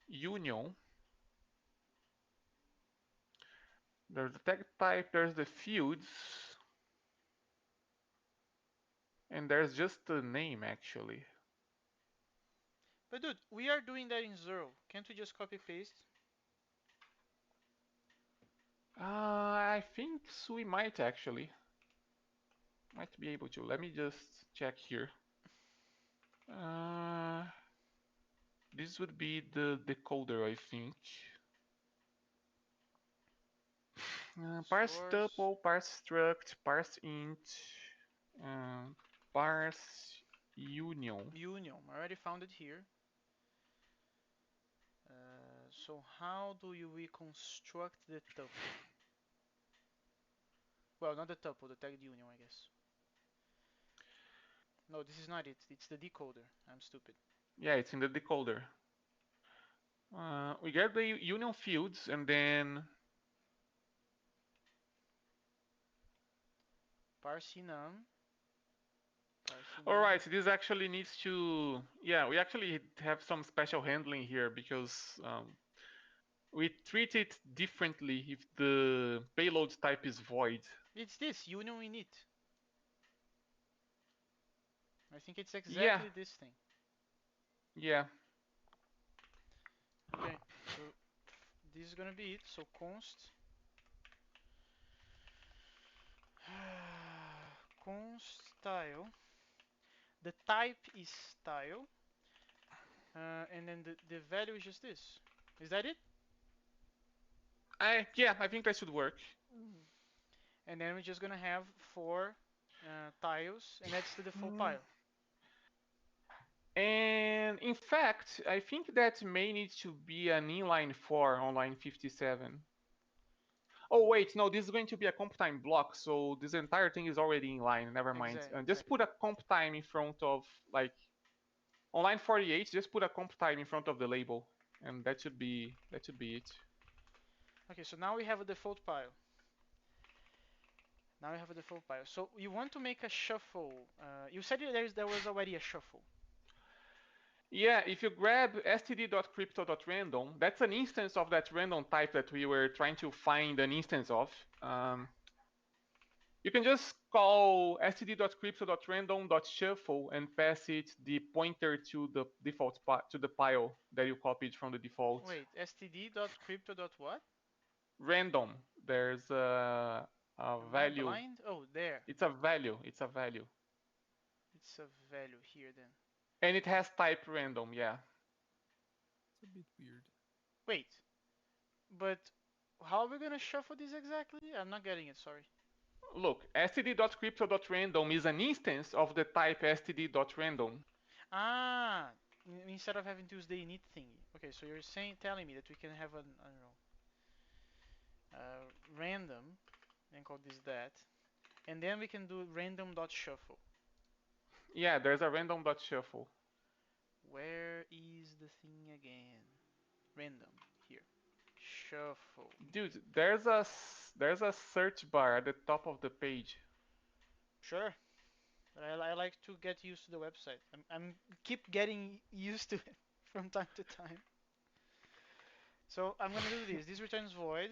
C: union. There's the tag type, there's the fields, and there's just the name actually.
A: But dude, we are doing that in zero. Can't we just copy paste?
C: I think we might actually. Might be able to. Let me just check here. Uh, this would be the decoder, I think. Parse
A: Source
C: tuple, parse struct, parse int, uh, parse union.
A: union. I already found it here. So how do you reconstruct the tuple? Well, not the tuple, the tagged union, I guess. No, this is not it. It's the decoder. I'm stupid.
C: Yeah, it's in the decoder. We get the union fields and then.
A: Parse num. Parse
C: All
A: num.
C: right, this actually needs to. Yeah, we actually have some special handling here because we treat it differently if the payload type is void.
A: It's this union init. I think it's
C: Yeah,
A: exactly this thing.
C: yeah.
A: Okay, so this is gonna be it. So const const style. The type is style, and then the value is just this. Is that it?
C: I think that should work.
A: And then we're just gonna have four tiles, and that's the default
C: Mm,
A: pile.
C: And in fact, I think that may need to be an inline 4 on line 57. Oh wait, no, this is going to be a comp time block, so this entire thing is already in line. Never mind. Just
A: Exactly.
C: put a comp time in front of, like, on line 48. Just put a comp time in front of the label, and that should be it.
A: Okay, so now we have a default pile. Now we have a default pile. So you want to make a shuffle. You said there was already a shuffle.
C: Yeah, if you grab std.crypto.random, that's an instance of that random type that we were trying to find an instance of. You can just call std.crypto.random.shuffle and pass it the pointer to the default to the pile that you copied from the default.
A: Wait, std.crypto.what?
C: Random. There's a
A: Am I
C: value.
A: blind? Oh, there.
C: It's a value. It's a value.
A: It's a value here then.
C: And it has type random. Yeah.
B: It's a bit weird.
A: Wait, but how are we gonna shuffle this exactly? I'm not getting it, sorry.
C: Look, std.crypto.random is an instance of the type std.random.
A: Ah, instead of having to use the init thingy. Okay, so you're telling me that we can have an, I don't know, random, and call this that, and then we can do random.shuffle.
C: Yeah, there's a random.shuffle.
A: Where is the thing again? Random, here. Shuffle.
C: Dude, there's a search bar at the top of the page.
A: Sure, but I like to get used to the website. I'm keep getting used to it from time to time. So I'm gonna do this. This returns void.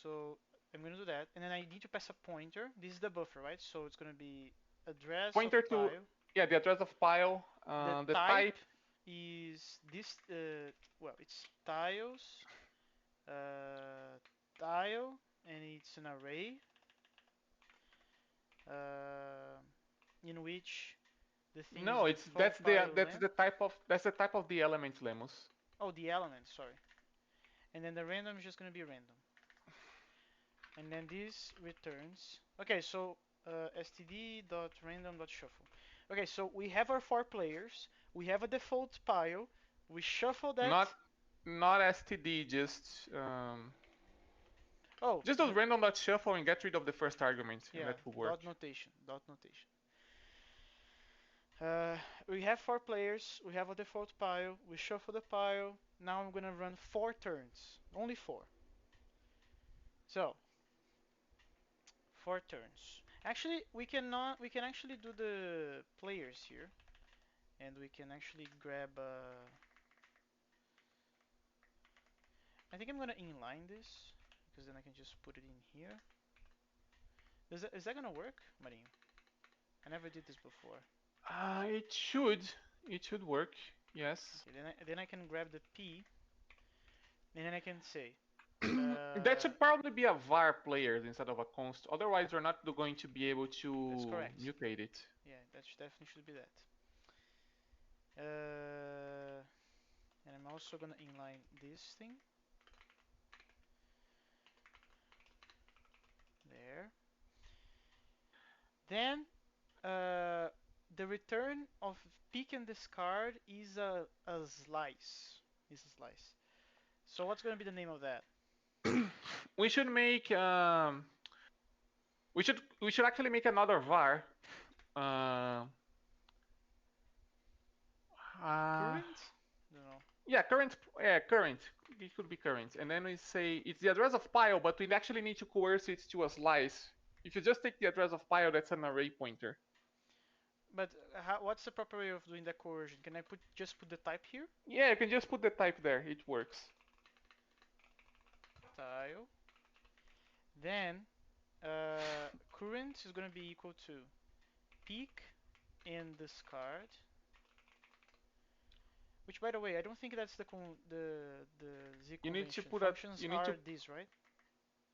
A: So I'm gonna do that, and then I need to pass a pointer. This is the buffer, right? So it's gonna be address of
C: Pointer to,
A: pile.
C: yeah, the address of pile.
A: The
C: The
A: type
C: type.
A: is this. Well, it's tiles. Uh, tile, and it's an array. Uh, in which the thing is
C: No, it's
A: default pile length.
C: that's the type of the element, Lemus.
A: Oh, the element. Sorry. And then the random is just gonna be random. And then this returns. Okay, so std.random.shuffle. Okay, so we have our four players. We have a default pile. We shuffle that.
C: Not not std,
A: Oh,
C: just do random.shuffle and get rid of the first argument, and
A: yeah.
C: that will work.
A: Dot notation. Dot notation. We have four players. We have a default pile. We shuffle the pile. Now I'm gonna run 4 turns. Only 4. So 4 turns. Actually, we cannot. We can actually do the players here, and we can actually grab. I think I'm gonna inline this because then I can just put it in here. Is that gonna work, Marinho? I never did this before.
C: It should work. Yes.
A: Okay, then I can grab the P, and then I can say.
C: That should probably be a var player instead of a const. Otherwise, we're not going to be able
A: That's
C: to
A: correct.
C: mutate it.
A: Yeah, that definitely should be that. And I'm also gonna inline this thing. There. Then the return of pick and discard is a slice. Is a slice. So what's going to be the name of that?
C: We should make we should actually make another var. Uh, uh,
A: Current? No.
C: yeah, current. Yeah, current. It could be current, and then we say it's the address of pile, but we actually need to coerce it to a slice. If you just take the address of pile, that's an array pointer.
A: But what's the proper way of doing the coercion? Can I just put the type here?
C: Yeah, you can just put the type there. It works.
A: Tile. Then current is going to be equal to peak and discard. Which, by the way, I don't think that's the Z
C: You need to
A: convention.
C: put a
A: Functions
C: you need
A: are
C: to
A: these, right?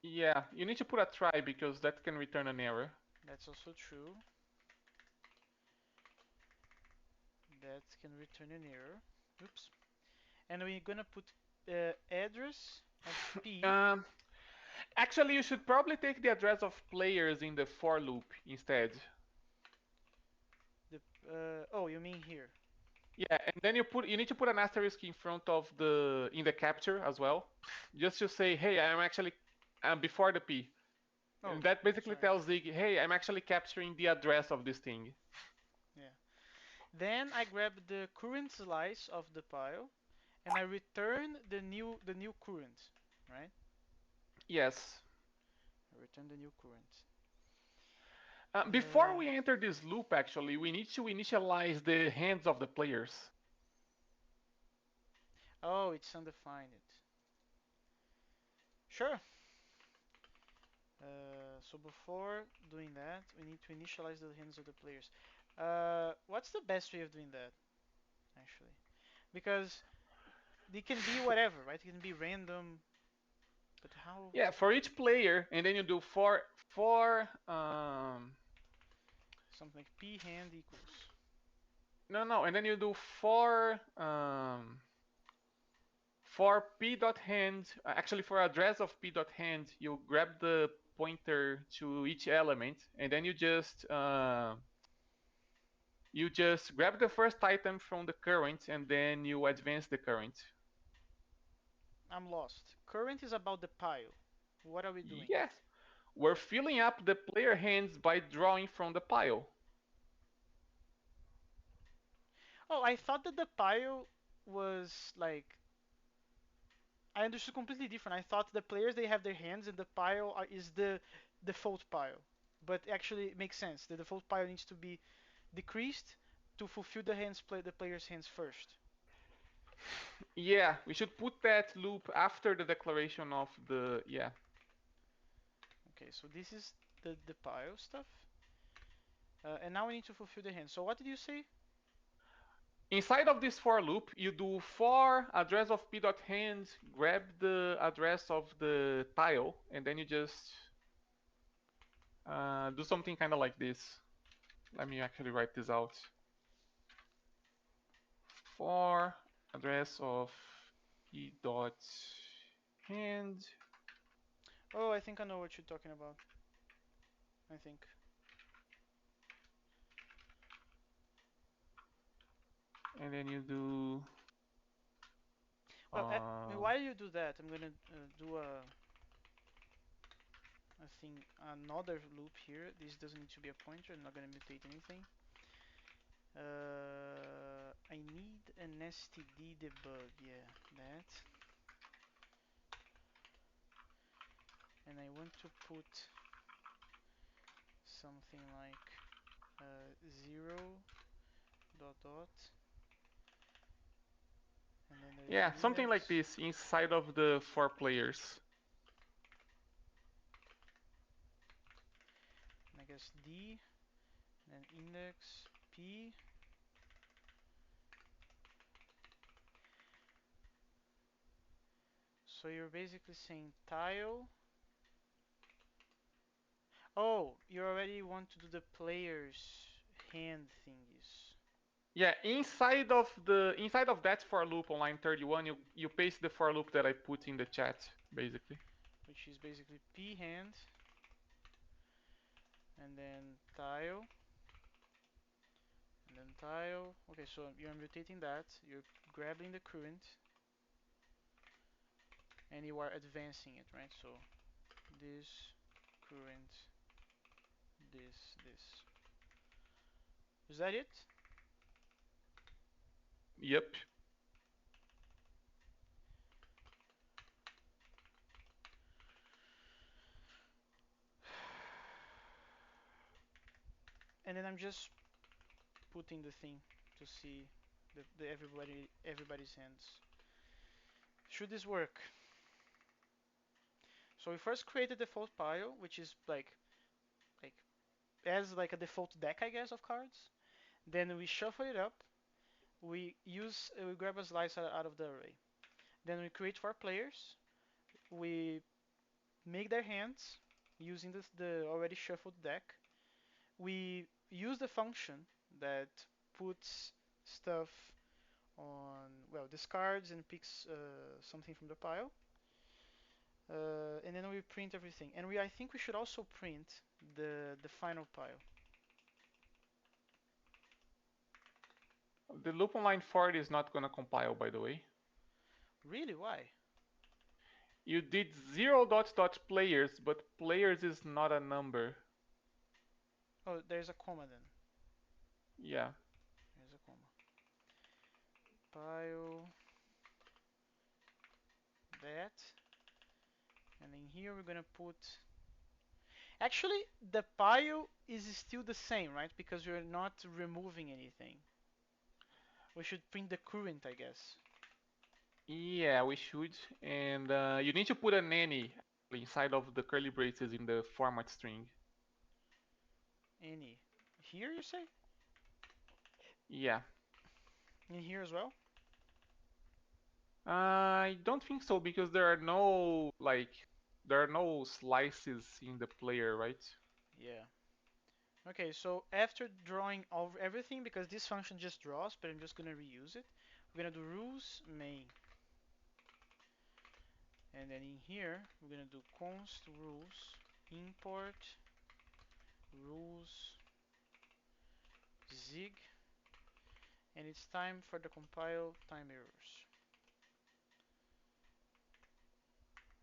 C: yeah, you need to put a try because that can return an error.
A: That's also true. That can return an error. Oops. And we're gonna put address of P.
C: Um, Actually, you should probably take the address of players in the for loop instead.
A: The oh, you mean here?
C: Yeah, and then you need to put an asterisk in front of the in the capture as well, just to say, hey, I'm actually before the P.
A: Oh,
C: And that basically
A: sorry.
C: tells Zig, hey, I'm actually capturing the address of this thing.
A: Yeah. Then I grab the current slice of the pile, and I return the new current, right?
C: Yes.
A: I return the new current.
C: Before we enter this loop, actually, we need to initialize the hands of the players.
A: Oh, it's undefined. Sure. So before doing that, we need to initialize the hands of the players. What's the best way of doing that, actually? Because it can be whatever, right? It can be random, but how?
C: Yeah, for each player, and then you do for
A: Something like p hand equals.
C: no, and then you do for p dot hand. Actually, for address of p dot hand, you grab the pointer to each element, and then you just grab the first item from the current, and then you advance the current.
A: I'm lost. Current is about the pile. What are we doing?
C: Yes, we're filling up the player hands by drawing from the pile.
A: Oh, I thought that the pile was like I understood completely different. I thought the players they have their hands and the pile is the default pile. But actually it makes sense. The default pile needs to be decreased to fulfill the player's hands first.
C: Yeah, we should put that loop after the declaration of the yeah.
A: Okay, so this is the pile stuff. And now we need to fulfill the hands. So what did you say?
C: Inside of this for loop, you do for address of p dot hand, grab the address of the tile, and then you just do something kind of like this. Let me actually write this out. For address of p dot hand.
A: Oh, I think I know what you're talking about. I think.
C: And then you do
A: Well, while you do that, I'm gonna do a thing, another loop here. This doesn't need to be a pointer. I'm not gonna mutate anything. I need an std debug. Yeah, that. And I want to put something like 0 dot dot, and then there's
C: yeah,
A: the
C: something like
A: index.
C: this inside of the for players.
A: And I guess D, then index P. So you're basically saying tile. Oh, you already want to do the player's hand thingies,
C: Yeah, inside of that for loop on line 31, you paste the for loop that I put in the chat, basically.
A: which is basically P hand and then tile, and then tile. Okay, so you're mutating that. You're grabbing the current, and you are advancing it, right? So this current, this. Is that it?
C: Yep.
A: And then I'm just putting the thing to see the everybody's hands. Should this work? So we first create a default pile, which is like as like a default deck, I guess, of cards. Then we shuffle it up. We grab a slice out of the array. Then we create four players. We make their hands using the already shuffled deck. We use the function that puts stuff on, well, discards and picks something from the pile. And then we print everything. And I think we should also print the final pile.
C: The loop on line 40 is not gonna compile, by the way.
A: Really? Why?
C: You did 0 dot dot players, but players is not a number.
A: Oh, there's a comma then.
C: Yeah.
A: There's a comma. Pile that. And in here we're gonna put. Actually, the pile is still the same, right? Because we're not removing anything. We should print the current, I guess.
C: Yeah, we should. And you need to put an any inside of the curly braces in the format string.
A: Any. Here you say?
C: Yeah.
A: In here as well?
C: I don't think so because there are no slices in the player, right?
A: Yeah. Okay, so after drawing over everything, because this function just draws, but I'm just gonna reuse it, we're gonna do rules main. And then in here, we're gonna do const rules import rules zig, and it's time for the compile time errors.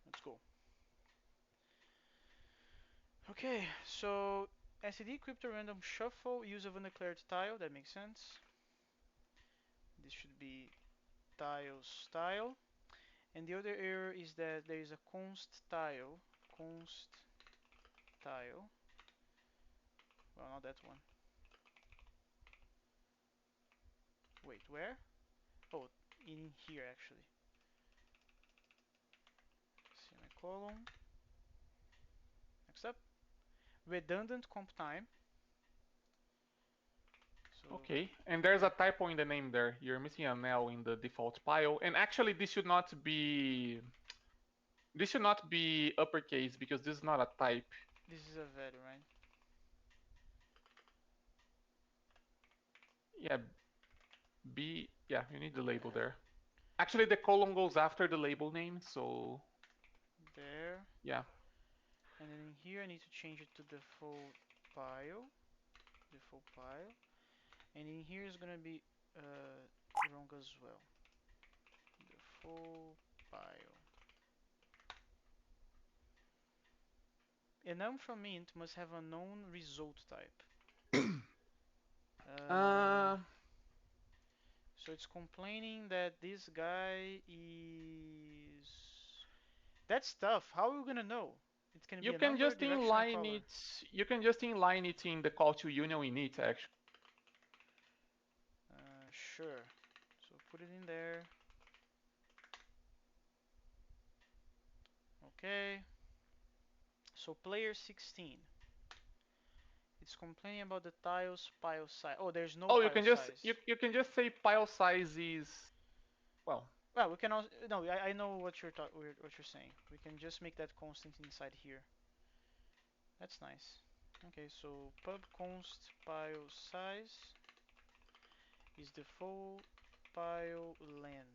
A: Let's go. Okay, so SED crypto random shuffle use of undeclared tile, that makes sense. This should be tile style. And the other error is that there is a const tile. Well, not that one. Wait, where? Oh, in here actually. Semicolon. Next up, redundant comp time. So
C: Okay, and there's a typo in the name there. You're missing an L in the default pile. And actually this should not be uppercase because this is not a type.
A: this is a value, right?
C: Yeah, yeah, you need the label there. Actually the colon goes after the label name, so
A: There.
C: yeah.
A: And then in here I need to change it to default pile. Default pile. And in here is gonna be wrong as well. Default pile. A num from int must have a known result type.
C: Uh,
A: So it's complaining that this guy is. That's tough. How are we gonna know? It can be
C: you
A: a
C: can
A: number,
C: just
A: direction, or
C: inline
A: color.
C: it. You can just inline it in the call to union init actually.
A: Sure. So put it in there. Okay. So player 16. It's complaining about the tiles pile size. Oh, there's no
C: Oh,
A: pile size.
C: you can just say pile size is well.
A: Well, we can also no. I know what what you're saying. We can just make that constant inside here. That's nice. Okay, so pub const pile size is the full pile len.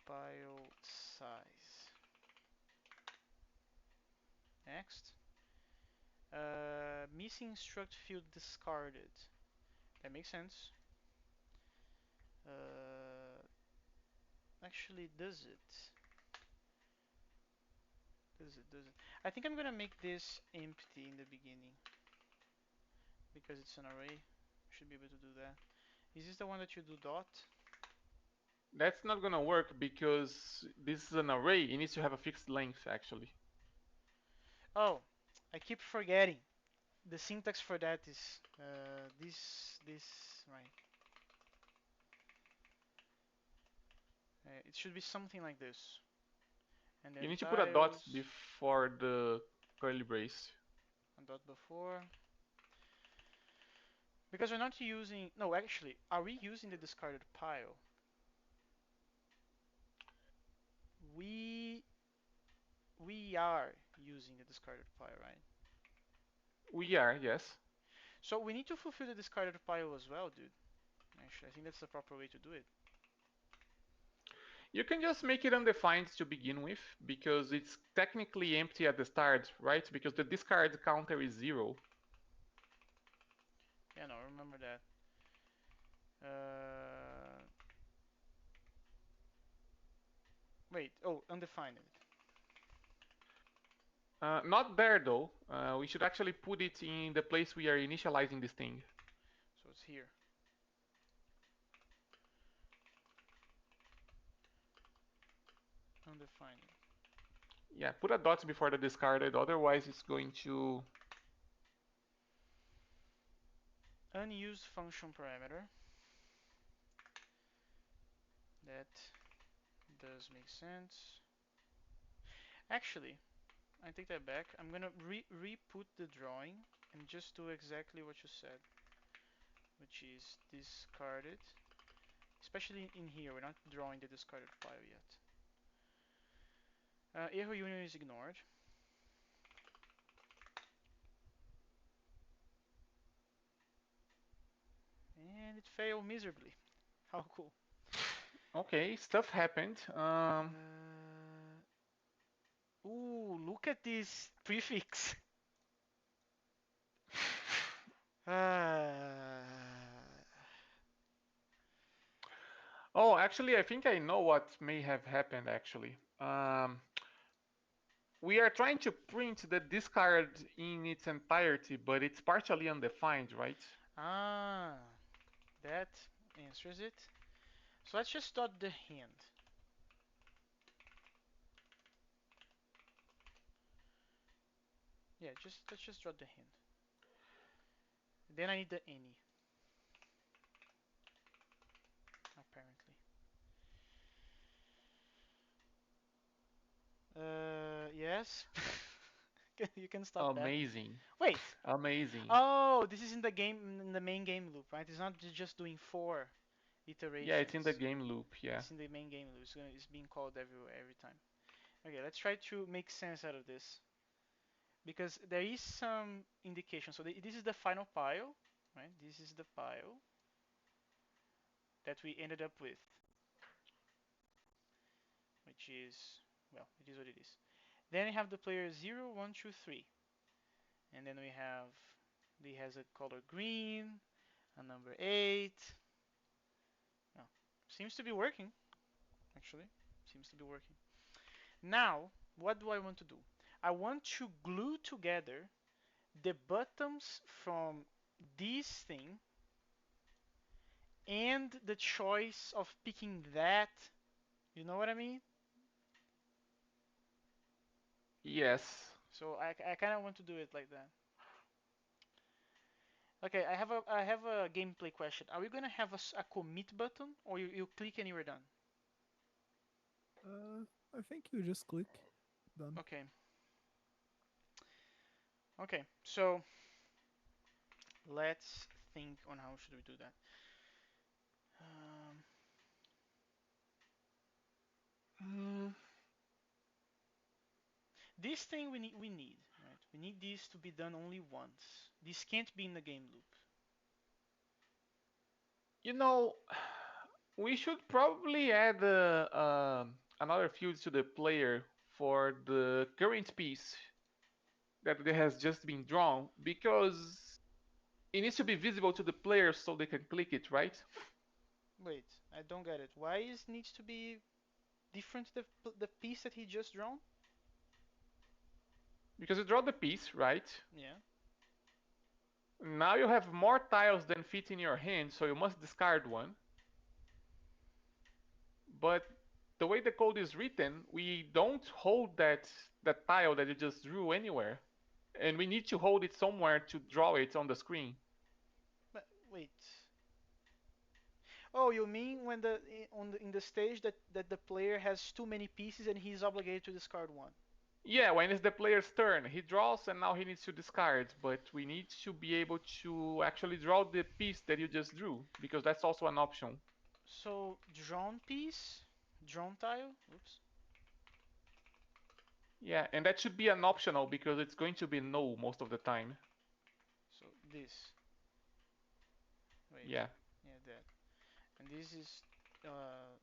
A: Pile size. Next. Missing struct field discarded. That makes sense. Uh, Actually, does it? Does it? Does it? I think I'm gonna make this empty in the beginning because it's an array. Should be able to do that. Is this the one that you do dot?
C: That's not gonna work because this is an array. It needs to have a fixed length, actually.
A: Oh, I keep forgetting. The syntax for that is this right. It should be something like this, and
C: You
A: then
C: need to put a dot
A: tiles
C: before the curly brace.
A: a dot before. Because we're not using. No, actually, are we using the discarded pile? We we are using the discarded pile, right?
C: We are, yes.
A: So we need to fulfill the discarded pile as well, dude. Actually, I think that's the proper way to do it.
C: You can just make it undefined to begin with, because it's technically empty at the start, right? Because the discard counter is 0.
A: Yeah, no, remember that. Uh, Wait. Oh, undefined.
C: Not there though. We should actually put it in the place we are initializing this thing.
A: So it's here. Undefined.
C: Yeah, put a dot before the discarded, otherwise it's going to...
A: Unused function parameter. That does make sense. Actually, I take that back. I'm gonna re-put the drawing and just do exactly what you said, which is discarded. Especially in here, we're not drawing the discarded file yet. Error union is ignored. And it failed miserably. How cool.
C: Okay, stuff happened.
A: Ooh, look at this prefix. Uh,
C: Oh, actually, I think I know what may have happened, actually. We are trying to print the discard in its entirety, but it's partially undefined, right?
A: ah, that answers it. So let's just dot the hand. Yeah, let's just dot the hand. Then I need the any, apparently. Yes. You can stop that.
C: Amazing.
A: Wait.
C: Amazing.
A: Oh, this is in the game, in the main game loop, right? It's not just doing 4
C: Yeah, it's in the
A: iterations.
C: game loop, yeah.
A: It's in the main game loop. It's being called everywhere every time. Okay, let's try to make sense out of this because there is some indication. So this is the final pile, right? This is the pile that we ended up with, which is, well, it is what it is. Then we have the player 0, 1, 2, 3. And then we have, he has a color green, a number 8. No, seems to be working, actually. Seems to be working. Now, what do I want to do? I want to glue together the buttons from this thing and the choice of picking that. You know what I mean?
C: Yes.
A: So I kind of want to do it like that. Okay, I have a gameplay question. Are we gonna have a commit button, or you click and you're done?
B: I think you just click done.
A: Okay. Okay. So let's think on how should we do that. Um,
C: Mm,
A: this thing we need, right? We need this to be done only once. This can't be in the game loop.
C: you know, we should probably add another field to the player for the current piece. that it has just been drawn because it needs to be visible to the players so they can click it, right?
A: Wait, I don't get it. Why is needs to be different the piece that he just drawn?
C: Because you draw the piece, right?
A: Yeah.
C: Now you have more tiles than fit in your hand, so you must discard one. But the way the code is written, we don't hold that tile that you just drew anywhere. And we need to hold it somewhere to draw it on the screen.
A: But wait. Oh, you mean when in the stage that the player has too many pieces and he's obligated to discard one?
C: Yeah, when it's the player's turn, he draws and now he needs to discard, but we need to be able to actually draw the piece that you just drew, because that's also an option.
A: So drawn piece, drawn tile. Oops.
C: Yeah, and that should be an optional because it's going to be no most of the time.
A: So this. Wait.
C: Yeah.
A: Yeah, that. And this is uh,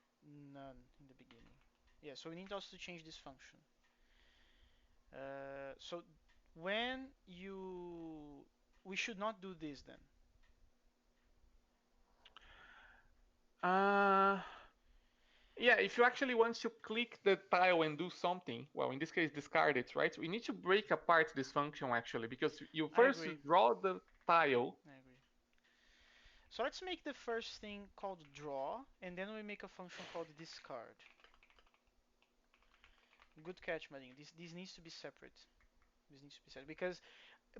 A: none in the beginning. Yeah. So we need also to change this function. So when you we should not do this then.
C: Uh, yeah, if you actually want to click the tile and do something, well, in this case, discard it, right? We need to break apart this function actually, because you
A: I
C: first
A: agree.
C: draw the tile.
A: I agree. So let's make the first thing called draw, and then we make a function called discard. Good catch, Marinho. This needs to be separate. This needs to be separate because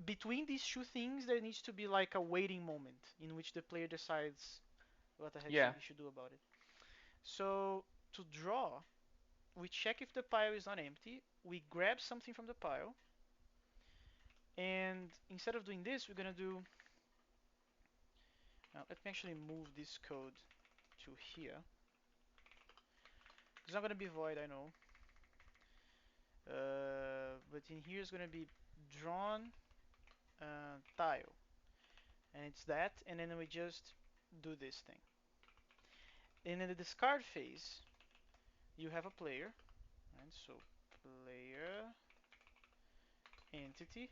A: between these two things there needs to be like a waiting moment in which the player decides what the heck
C: Yeah.
A: he should do about it. So to draw, we check if the pile is not empty. We grab something from the pile, and instead of doing this, we're gonna do. Let me actually move this code to here. It's not gonna be void, I know. But in here is gonna be drawn tile, and it's that, and then we just do this thing. And in the discard phase, you have a player, right? So player entity,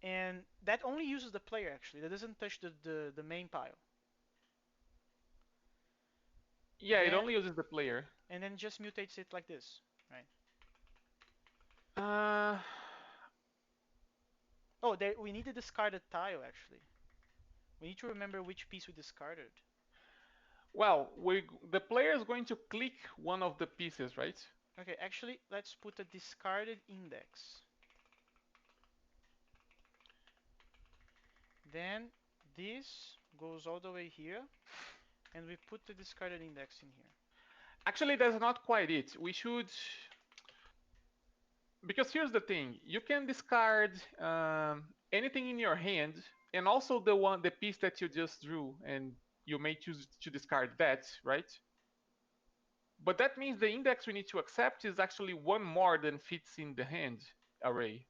A: and that only uses the player actually. That doesn't touch the main pile.
C: Yeah, it
A: Then
C: only uses the player.
A: and then just mutates it like this, right?
C: Uh,
A: Oh, there we need the discarded tile actually. We need to remember which piece we discarded.
C: well, the player is going to click one of the pieces, right?
A: Okay, actually, let's put a discarded index. Then this goes all the way here, and we put the discarded index in here.
C: Actually, that's not quite it. We should, because here's the thing: you can discard anything in your hand, and also the piece that you just drew, and you may choose to discard that, right? But that means the index we need to accept is actually one more than fits in the hand array.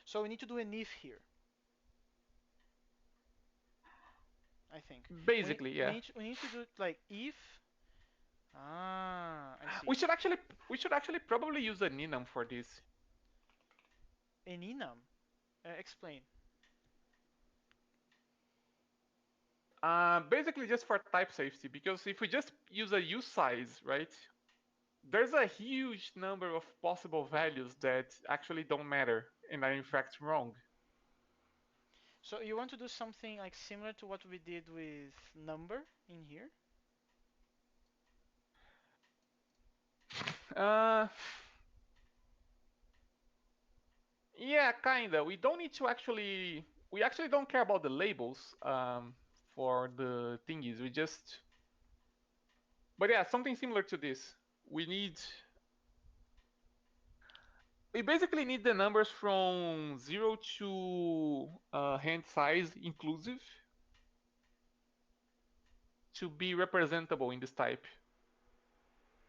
A: So we need to do an if here, I think.
C: Basically, yeah.
A: We need to do it like if. Ah, I see.
C: We should actually probably use an enum for this.
A: An enum. Explain.
C: Basically just for type safety, because if we just use a use size, right? There's a huge number of possible values that actually don't matter and are in fact wrong.
A: So you want to do something like similar to what we did with number in here?
C: Uh, yeah, kinda. We don't need to actually. We actually don't care about the labels for the thingies. We just. But yeah, something similar to this. We need. We basically need the numbers from 0 to hand size inclusive to be representable in this type.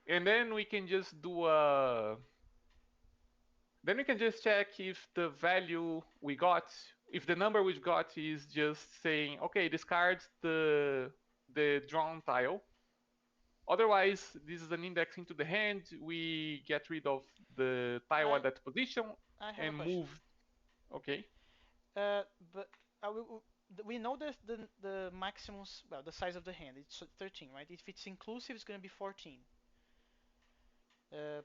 C: And then we can just do a. Then we can just check if the value we got, if the number we got is just saying, okay, discard the drawn tile, Otherwise, this is an index into the hand. We get rid of the tile
A: I
C: at that position
A: I have a
C: and
A: question.
C: move. Okay.
A: Uh, but we know the maximum, well, the size of the hand. It's 13, right? If it's inclusive, it's gonna be 14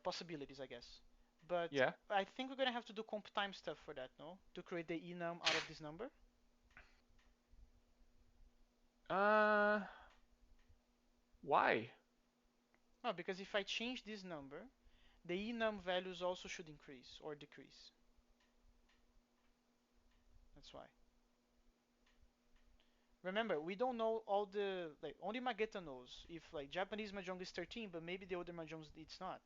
A: possibilities, I guess. But
C: Yeah.
A: I think we're gonna have to do comp time stuff for that, no? To create the enum out of this number.
C: Uh, why?
A: No, because if I change this number, the enum values also should increase or decrease. That's why. Remember, we don't know all the, like, only Magetta knows if like Japanese Mahjong is 13, but maybe the other Mahjongs it's not.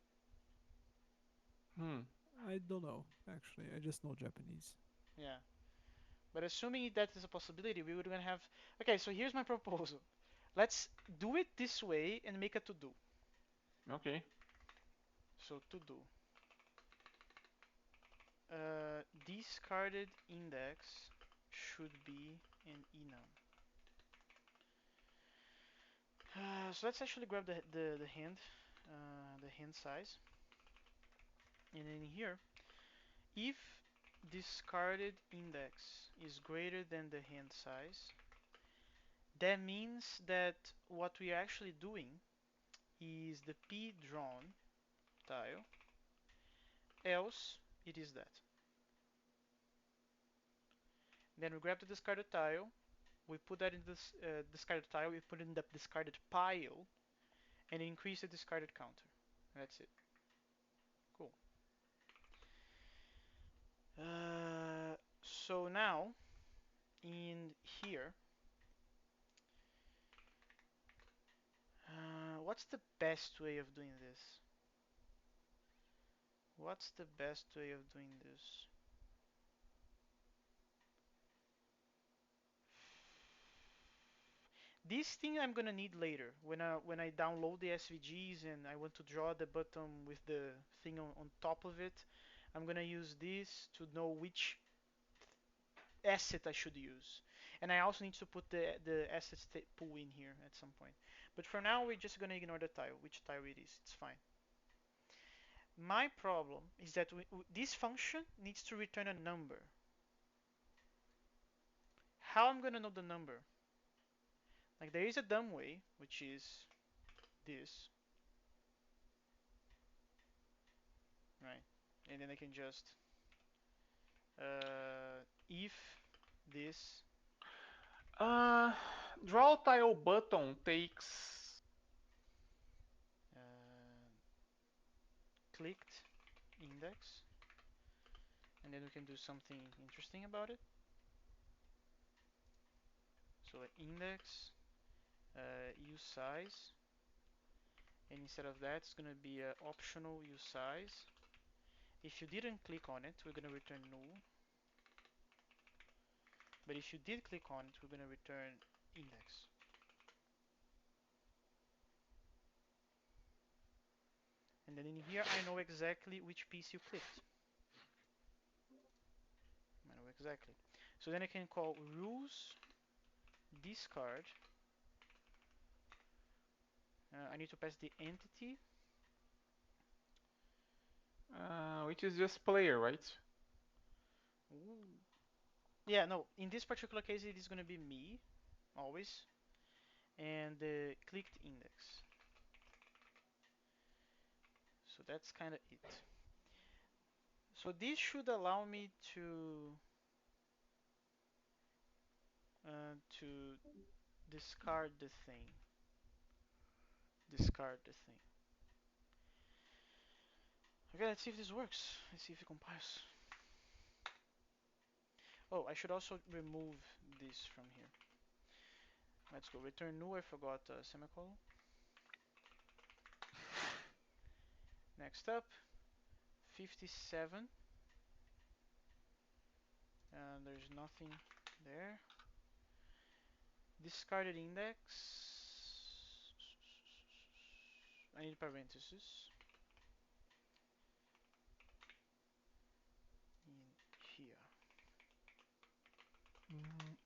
C: Hmm.
B: I don't know actually. I just know Japanese.
A: Yeah. But assuming that is a possibility, we would gonna have. Okay, so here's my proposal. Let's do it this way and make a to do.
C: Okay.
A: So to do. Discarded index should be an enum. So let's actually grab the hand size, and in here, if discarded index is greater than the hand size, that means that what we are actually doing is the p drawn tile, else it is that. Then we grab the discarded tile, we put that in this discarded tile, we put it in the discarded pile, and increase the discarded counter. That's it. Cool. So now, in here, what's the best way of doing this? What's the best way of doing this? This thing I'm gonna need later when I download the SVGs and I want to draw the button with the thing on top of it. I'm gonna use this to know which asset I should use. And I also need to put the assets pool in here at some point. But for now, we're just gonna ignore the tile, which tile it is. It's fine. My problem is that this function needs to return a number. How I'm gonna know the number? Like there is a dumb way, which is this, right? And then I can just if this
C: Uh, draw tile button takes.
A: uh, clicked index, and then we can do something interesting about it. So like index use size, and instead of that, it's gonna be optional use size. If you didn't click on it, we're gonna return null. But if you did click on it, we're gonna return index. And then in here, I know exactly which piece you clicked. I know exactly. So then I can call rules discard. I need to pass the entity.
C: Which is just player, right?
A: Ooh. Yeah, no, in this particular case, it is going to be me, always, and the clicked index. So that's kind of it. So this should allow me to discard the thing. Discard the thing. Okay, let's see if this works. Let's see if it compiles. Oh, I should also remove this from here. Let's go. Return new. I forgot semicolon. Next up, 57. And there's nothing there. Discarded index. I need parentheses in here.
C: Mm,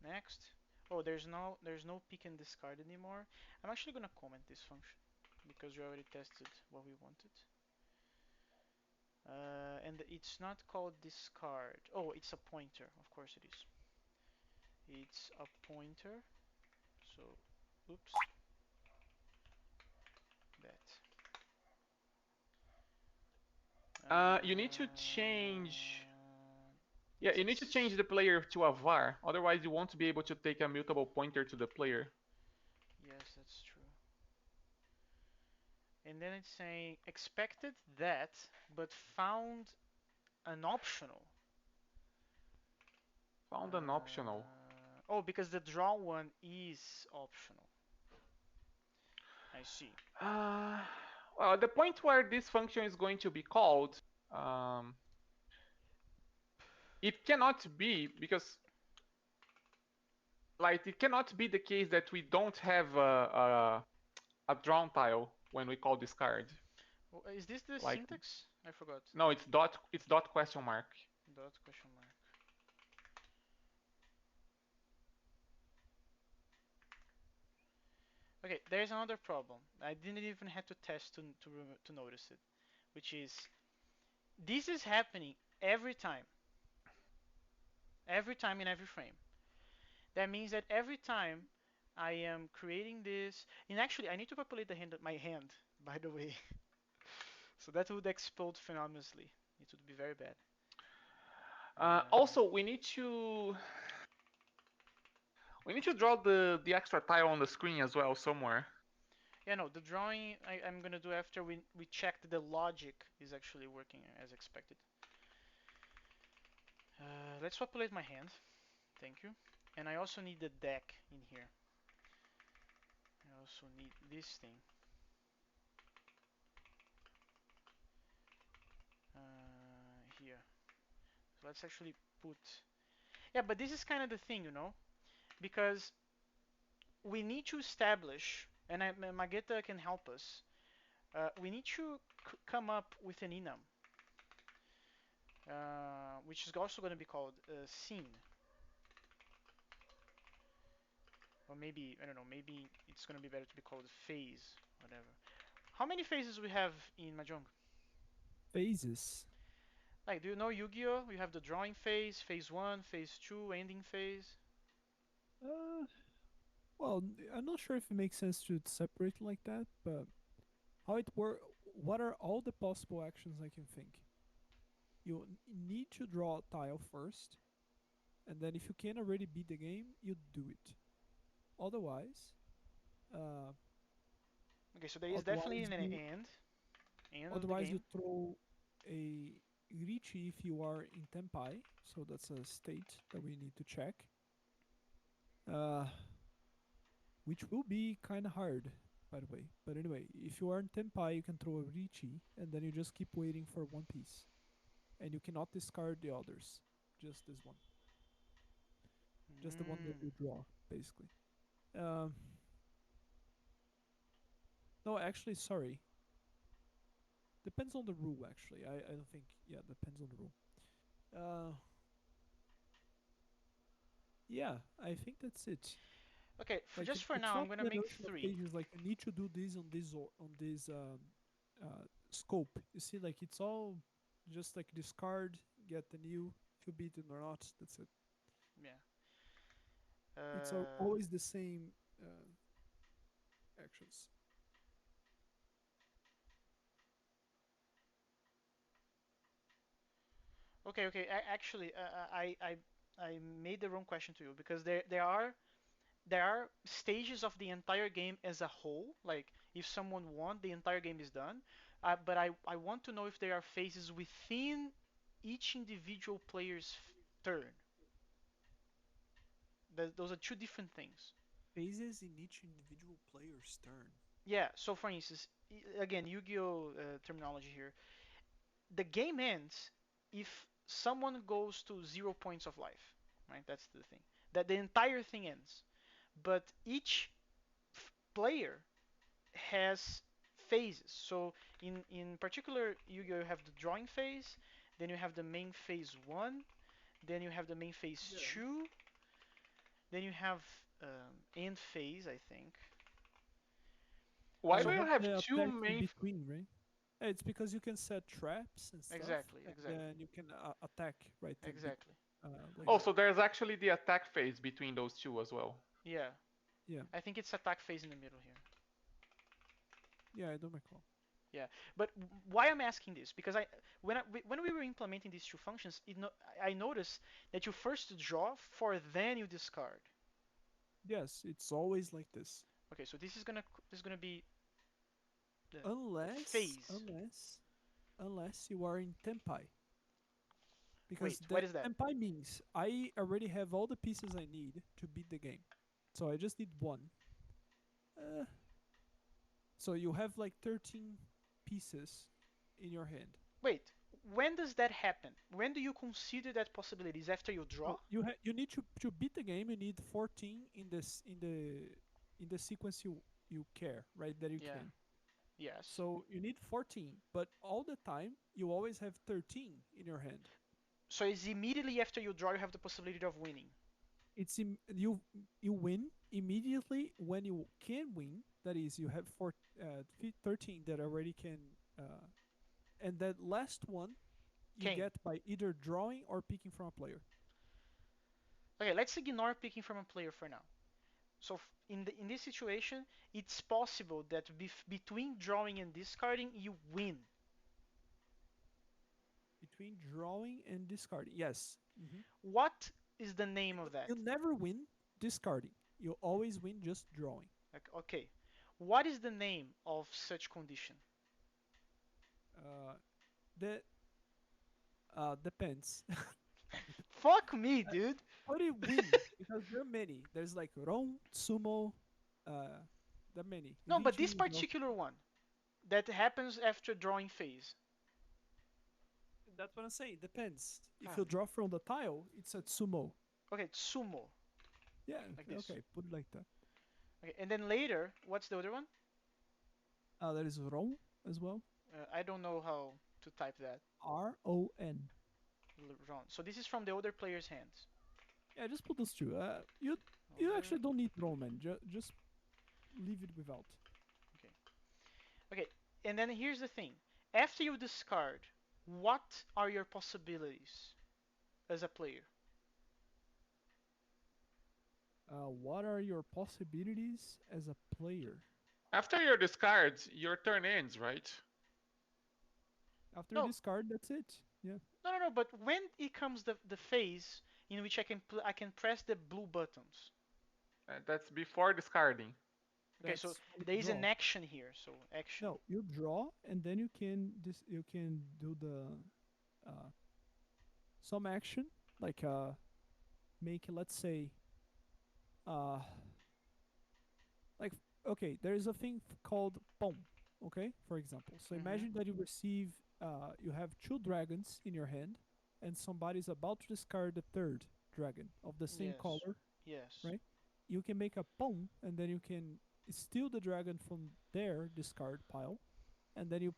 A: Next. Oh, there's no pick and discard anymore. I'm actually gonna comment this function because we already tested what we wanted. And it's not called discard. Oh, it's a pointer. Of course it is. It's a pointer. So, oops, that.
C: You need to change. Yeah,
A: Yes,
C: you need to change
A: it's
C: the player to a var. Otherwise, you won't be able to take a mutable pointer to the player.
A: yes, that's true. And then it's saying expected that, but found an optional.
C: Found an optional.
A: Oh, because the draw one is optional. I see.
C: Uh, well, the point where this function is going to be called, um, it cannot be because, like, it cannot be the case that we don't have a drawn tile when we call discard.
A: Is this the
C: Like,
A: syntax? I forgot.
C: no, it's dot question mark.
A: Dot question mark. Okay, there's another problem. I didn't even have to test to notice it, which is this is happening every time in every frame. That means that every time I am creating this, and actually I need to populate my hand, by the way, so that would explode phenomenally. It would be very bad.
C: Also, we need to draw the extra tile on the screen as well somewhere.
A: Yeah, no, the drawing I'm gonna do after we check that the logic is actually working as expected. Let's populate my hand. Thank you. And I also need the deck in here. I also need this thing. Here. So let's actually put. Yeah, but this is kind of the thing, because we need to establish, and Mageta can help us. We need to come up with an enum, which is also going to be called scene, or maybe I don't know. Maybe it's going to be better to be called phase, whatever. How many phases we have in Mahjong?
B: Phases.
A: Like, do you know Yu-Gi-Oh? You have the drawing phase, phase one, phase two, ending phase.
B: Uh, well, I'm not sure if it makes sense to separate like that, but how it work? What are all the possible actions I can think? You need to draw a tile first, and then if you can already beat the game, you do it. Otherwise, uh,
A: Okay, so there is definitely
B: otherwise
A: an
B: you
A: end of the
B: otherwise you
A: game.
B: throw a Richi if you are in Tenpai, so that's a state that we need to check. Uh, which will be kind of hard, by the way. But anyway, if you are in Tenpai, you can throw a Richi, and then you just keep waiting for one piece, and you cannot discard the others. Just this one, just the one that
A: Mm.
B: you draw, basically. Um, no, actually, sorry. Depends on the rule. Actually, I don't think. Yeah, depends on the rule. Uh, yeah, I think that's it.
A: Okay,
B: Like
A: just for
B: it's
A: now, I'm
B: not
A: gonna
B: the
A: make
B: notion of
A: three.
B: phases like you need to do this on this scope. You see, like it's all just like discard, get the new, if you beat it or not. That's it.
A: Yeah.
B: It's
A: Uh,
B: always the same actions.
A: okay. Actually, I made the wrong question to you because there are stages of the entire game as a whole. Like if someone won, the entire game is done. But I want to know if there are phases within each individual player's turn. Those are two different things.
B: Phases in each individual player's turn.
A: Yeah. So for instance, again, Yu-Gi-Oh terminology here. The game ends if someone goes to 0 points of life. Right. That's the thing. That the entire thing ends. But each player has phases. So in particular, you have the drawing phase, then you have the main phase one, then you have the main phase
D: Yeah.
A: two, then you have end phase, I think.
C: Why
B: You
C: do you
B: have
C: have
B: the
C: two
B: attacks in
C: main?
B: between, right? It's because you can set traps and stuff,
A: Exactly,
B: and
A: exactly,
B: then you can attack right
A: exactly.
B: like
C: Oh,
B: that.
C: so there's actually the attack phase between those two as well.
A: Yeah,
B: Yeah,
A: I think it's attack phase in the middle here.
B: yeah, I don't recall.
A: Yeah, but why I'm asking this? Because when we were implementing these two functions, I noticed that you first draw for then you discard.
B: Yes, it's always like this.
A: Okay, so this is gonna be the
B: Unless,
A: phase.
B: unless, unless you are in Tempai. Because
A: Wait, what
B: the
A: is that?
B: Tempai means I already have all the pieces I need to beat the game. So I just need one. Uh, so you have like 13 pieces in your hand.
A: Wait, when does that happen? When do you consider that possibility? Is after you draw?
B: So you need to beat the game. You need 14 in this in the sequence you care, right? That you
A: Yeah.
B: can.
A: Yes.
B: So you need 14, but all the time you always have 13 in your hand.
A: So it's immediately after you draw you have the possibility of winning.
B: You win immediately when you can win. That is, you have 13 that already can, and that last one you
A: Okay.
B: get by either drawing or picking from a player.
A: Okay, let's ignore picking from a player for now. So in this situation, it's possible that between drawing and discarding you win.
B: Between drawing and discarding, yes.
A: What is the name of that?
B: You never win discarding. You always win just drawing.
A: Like, okay. What is the name of such condition?
B: Uh, that depends.
A: Fuck me, dude.
B: How do you win? Because there are many. There's like Ron, Sumo, uh, there are many.
A: No, but this
B: Vinci is also.
A: particular one that happens after drawing phase.
B: That's what I'm saying. Depends. If
A: Ah,
B: you draw from the tile, it's a Sumo.
A: okay, sumo,
B: Yeah.
A: like this.
B: Okay. Put it like that.
A: Okay, and then later, what's the other one?
B: There is Ron as well.
A: I don't know how to type that.
B: Ron.
A: Ron. So this is from the other player's hands.
B: Yeah, just put those two. You
A: Other.
B: actually don't need Ron, man. Just leave it without.
A: Okay. Okay. And then here's the thing. After you discard, what are your possibilities as a player?
B: What are your possibilities as a player?
C: After your discards, your turn ends, right?
B: After you
A: No,
B: discard, that's it. Yeah.
A: no. But when it comes the phase in which I can press the blue buttons.
C: That's before discarding.
A: Okay, so
B: That's when
A: there
B: you
A: is an
B: draw.
A: action here. So action.
B: No, you draw, and then you can do the uh, some action like make, let's say, uh like, okay, there is a thing called pom. Okay, for example, so
A: Mm-hmm.
B: imagine that you have two dragons in your hand, and somebody's about to discard the third dragon of the same
A: Yes.
B: color,
A: Yes.
B: right? You can make a pom, and then you can steal the dragon from their discard pile, and then you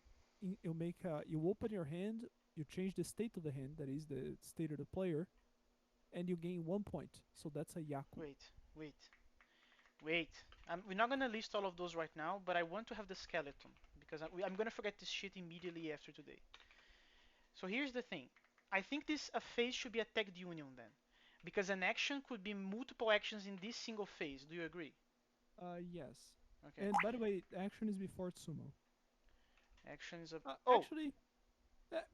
B: open your hand, you change the state of the hand, that is the state of the player, and you gain 1 point. So that's a yaku.
A: Wait. Wait. Wait. We're not gonna list all of those right now, but I want to have the skeleton because I'm gonna forget this shit immediately after today. So here's the thing. I think this a phase should be a tagged union then, because an action could be multiple actions in this single phase. Do you agree?
B: Yes.
A: Okay.
B: And by the way, action is before sumo.
A: Action is a. Oh,
B: Actually,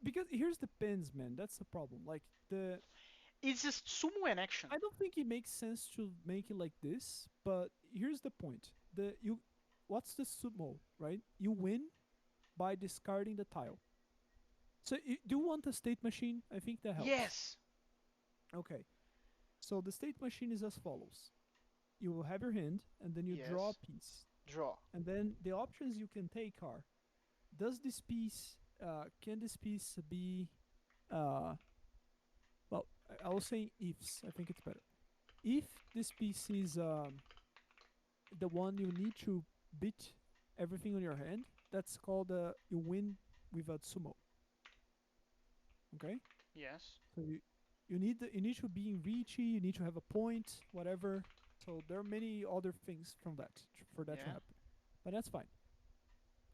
B: because here's the pins, man. That's the problem. Like
A: it's just sumo and action.
B: I don't think it makes sense to make it like this. But here's the point. What's the sumo, right? You win by discarding the tile. So do you want a state machine? I think that helps.
A: Yes.
B: Okay. So the state machine is as follows. You will have your hand, and then you draw a
A: Yes.
B: piece.
A: Draw.
B: And then the options you can take are: does this piece, can this piece be, uh, well, I will say ifs. I think it's better. If this piece is the one you need to beat everything on your hand, that's called you win with a sumo. Okay.
A: Yes.
B: So you need to be in reachy. You need to have a point, whatever. So there are many other things from that for that to
A: Yeah.
B: happen, but that's fine.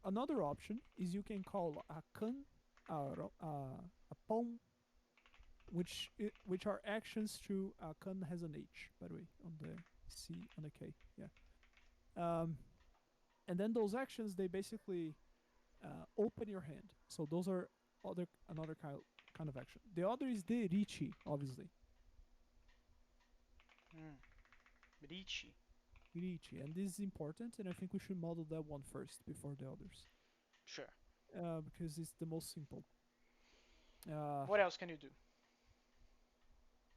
B: Another option is you can call a can, a pom, which are actions through can has an H, by the way, on the C, on the K. Yeah. Um, and then those actions, they basically open your hand. So those are another kind of action. The other is the Richi, obviously.
A: Hmm. Ricci.
B: Richi. And this is important, and I think we should model that one first before the others.
A: Sure.
B: Because it's the most simple. Uh,
A: What else can you do?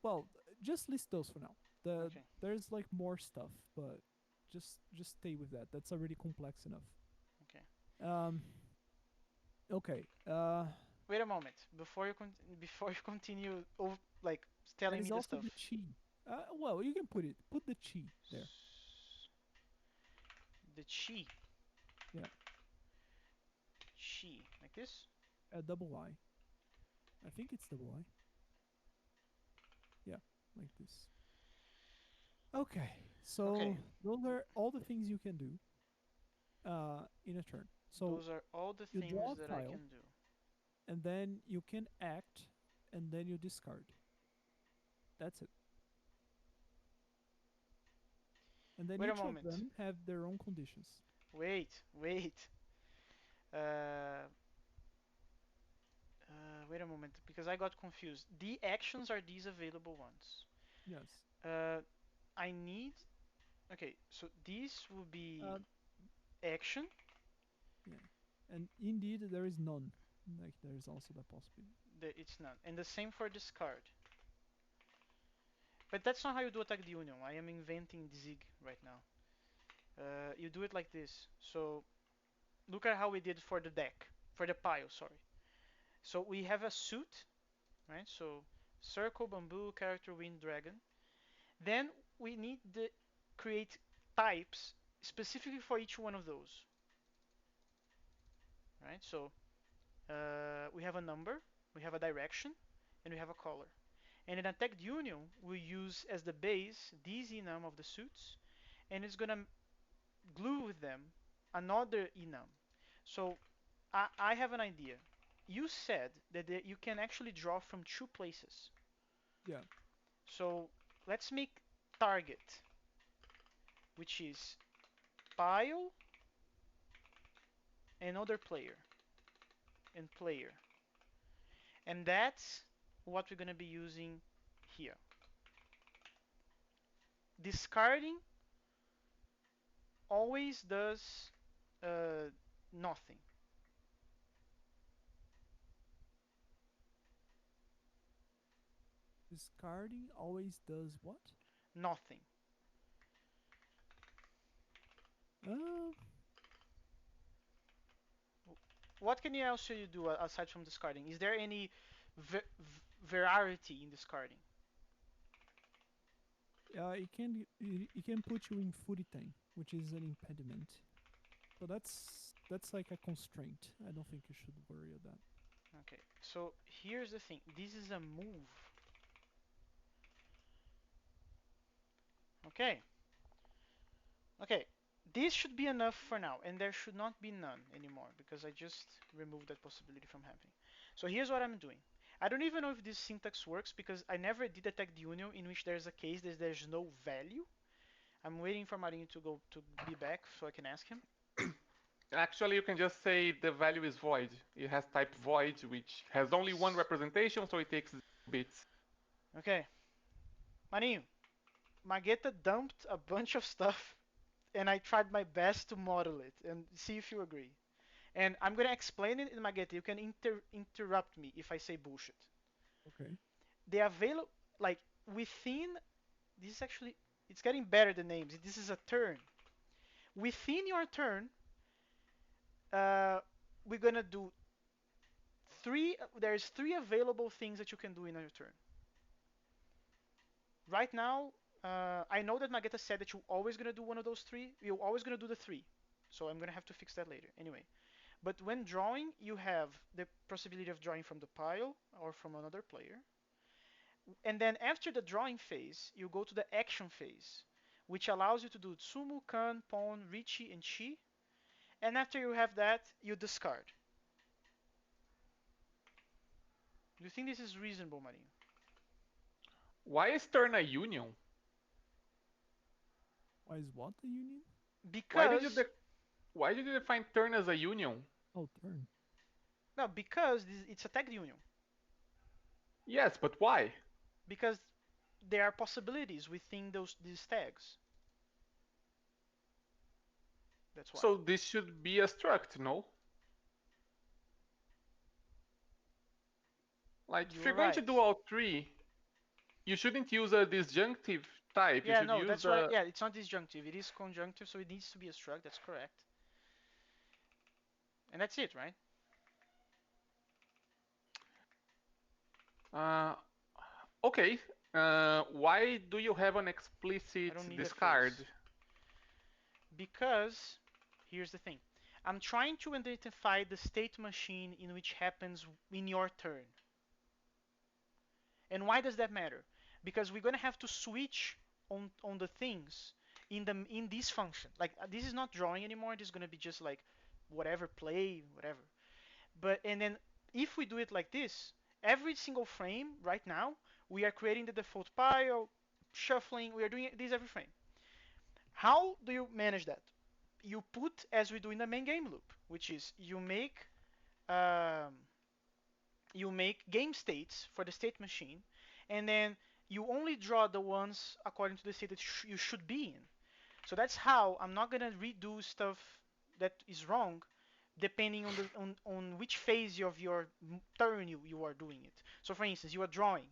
B: well, just list those for now.
A: Okay.
B: There's like more stuff, but just stay with that. That's already complex enough.
A: Okay.
B: Um, okay.
A: Wait a moment. Before you continue, like
B: That
A: telling
B: is
A: me the
B: also the
A: stuff.
B: chi. Well, you can put the chi there.
A: The chi.
B: Yeah,
A: Chi. Like this.
B: a double I. I think it's double I. Yeah, like this. Okay, so
A: Okay.
B: those are all the things you can do in a turn. So
A: Those are all the
B: you draw
A: things
B: a
A: that I
B: file,
A: can do.
B: and then you can act, and then you discard. That's it. And then
A: Wait a
B: each of
A: moment.
B: them have their own conditions.
A: Wait. Uh, Wait a moment, because I got confused. The actions are these available ones.
B: Yes.
A: Uh, I need. Okay, so these will be
B: Uh,
A: action.
B: yeah. And indeed, there is none. Like there is also that possibility.
A: It's none, and the same for discard. But that's not how you do attack the union. I am inventing Zig right now. You do it like this. So look at how we did for the deck, for the pile. Sorry. So we have a suit, right? So circle, bamboo, character, wind, dragon. Then we need to create types specifically for each one of those, right? So we have a number, we have a direction, and we have a color. And in attack union, we use as the base these enum of the suits, and it's gonna glue with them another enum. So I have an idea. You said that you can actually draw from two places.
B: Yeah.
A: So let's make target, which is pile and other player and player. And that's what we're going to be using here. Discarding always does uh, nothing.
B: Discarding always does what?
A: Nothing.
B: Uh,
A: What can you also do aside from discarding? Is there any variety in discarding?
B: it can put you in furitain, which is an impediment. So that's like a constraint. I don't think you should worry about that.
A: Okay, so here's the thing. This is a move. Okay, okay. This should be enough for now, and there should not be none anymore because I just removed that possibility from happening. So here's what I'm doing. I don't even know if this syntax works because I never did detect the union in which there's a case that there's no value. I'm waiting for Marinho to go to be back so I can ask him.
C: Actually, you can just say the value is void. It has type void, which has only one representation, so it takes 0 bits.
A: Okay, Marinho, Mageta dumped a bunch of stuff and I tried my best to model it and see if you agree. And I'm gonna explain it in Mageta. You can interrupt me if I say bullshit.
B: Okay.
A: The available, like within, this is actually, it's getting better the names. This is a turn. Within your turn, uh, we're gonna do three. There's three available things that you can do in your turn. Right now, I know that Mageta said that you're always gonna do one of those three. You're always gonna do the three. So I'm gonna have to fix that later. Anyway, but when drawing, you have the possibility of drawing from the pile or from another player. And then after the drawing phase, you go to the action phase, which allows you to do Tsumu, Kan, Pon, Richi, and Chi. And after you have that, you discard. Do you think this is reasonable, Marinho?
C: Why is turn a union?
B: Why is what the union?
C: Why did you
A: Because
C: why did you define turn as a union?
B: Oh, turn.
A: no, because it's a tagged union.
C: Yes, but why?
A: Because there are possibilities within these tags. That's why.
C: So this should be a struct, no? Like if
A: You
C: you're
A: are
C: going to
A: right.
C: do all three, you shouldn't use a disjunctive type. You
A: Yeah,
C: should
A: no,
C: use
A: that's what.
C: the.
A: Yeah, it's not disjunctive. It is conjunctive, so it needs to be a struct. That's correct. And that's it, right?
C: Uh, okay. Why do you have an
A: I
C: explicit
A: don't need a
C: discard?
A: face. Because here's the thing. I'm trying to identify the state machine in which happens in your turn. And why does that matter? Because we're gonna have to switch on the things in this function. Like this is not drawing anymore. This is gonna be just like whatever play, whatever. But and then if we do it like this, every single frame right now, we are creating the default pile, shuffling. We are doing this every frame. How do you manage that? You put as we do in the main game loop, which is um, you make game states for the state machine, and then you only draw the ones according to the state that you should be in. So that's how I'm not gonna redo stuff that is wrong depending on which phase of your turn you are doing it. So for instance, you are drawing.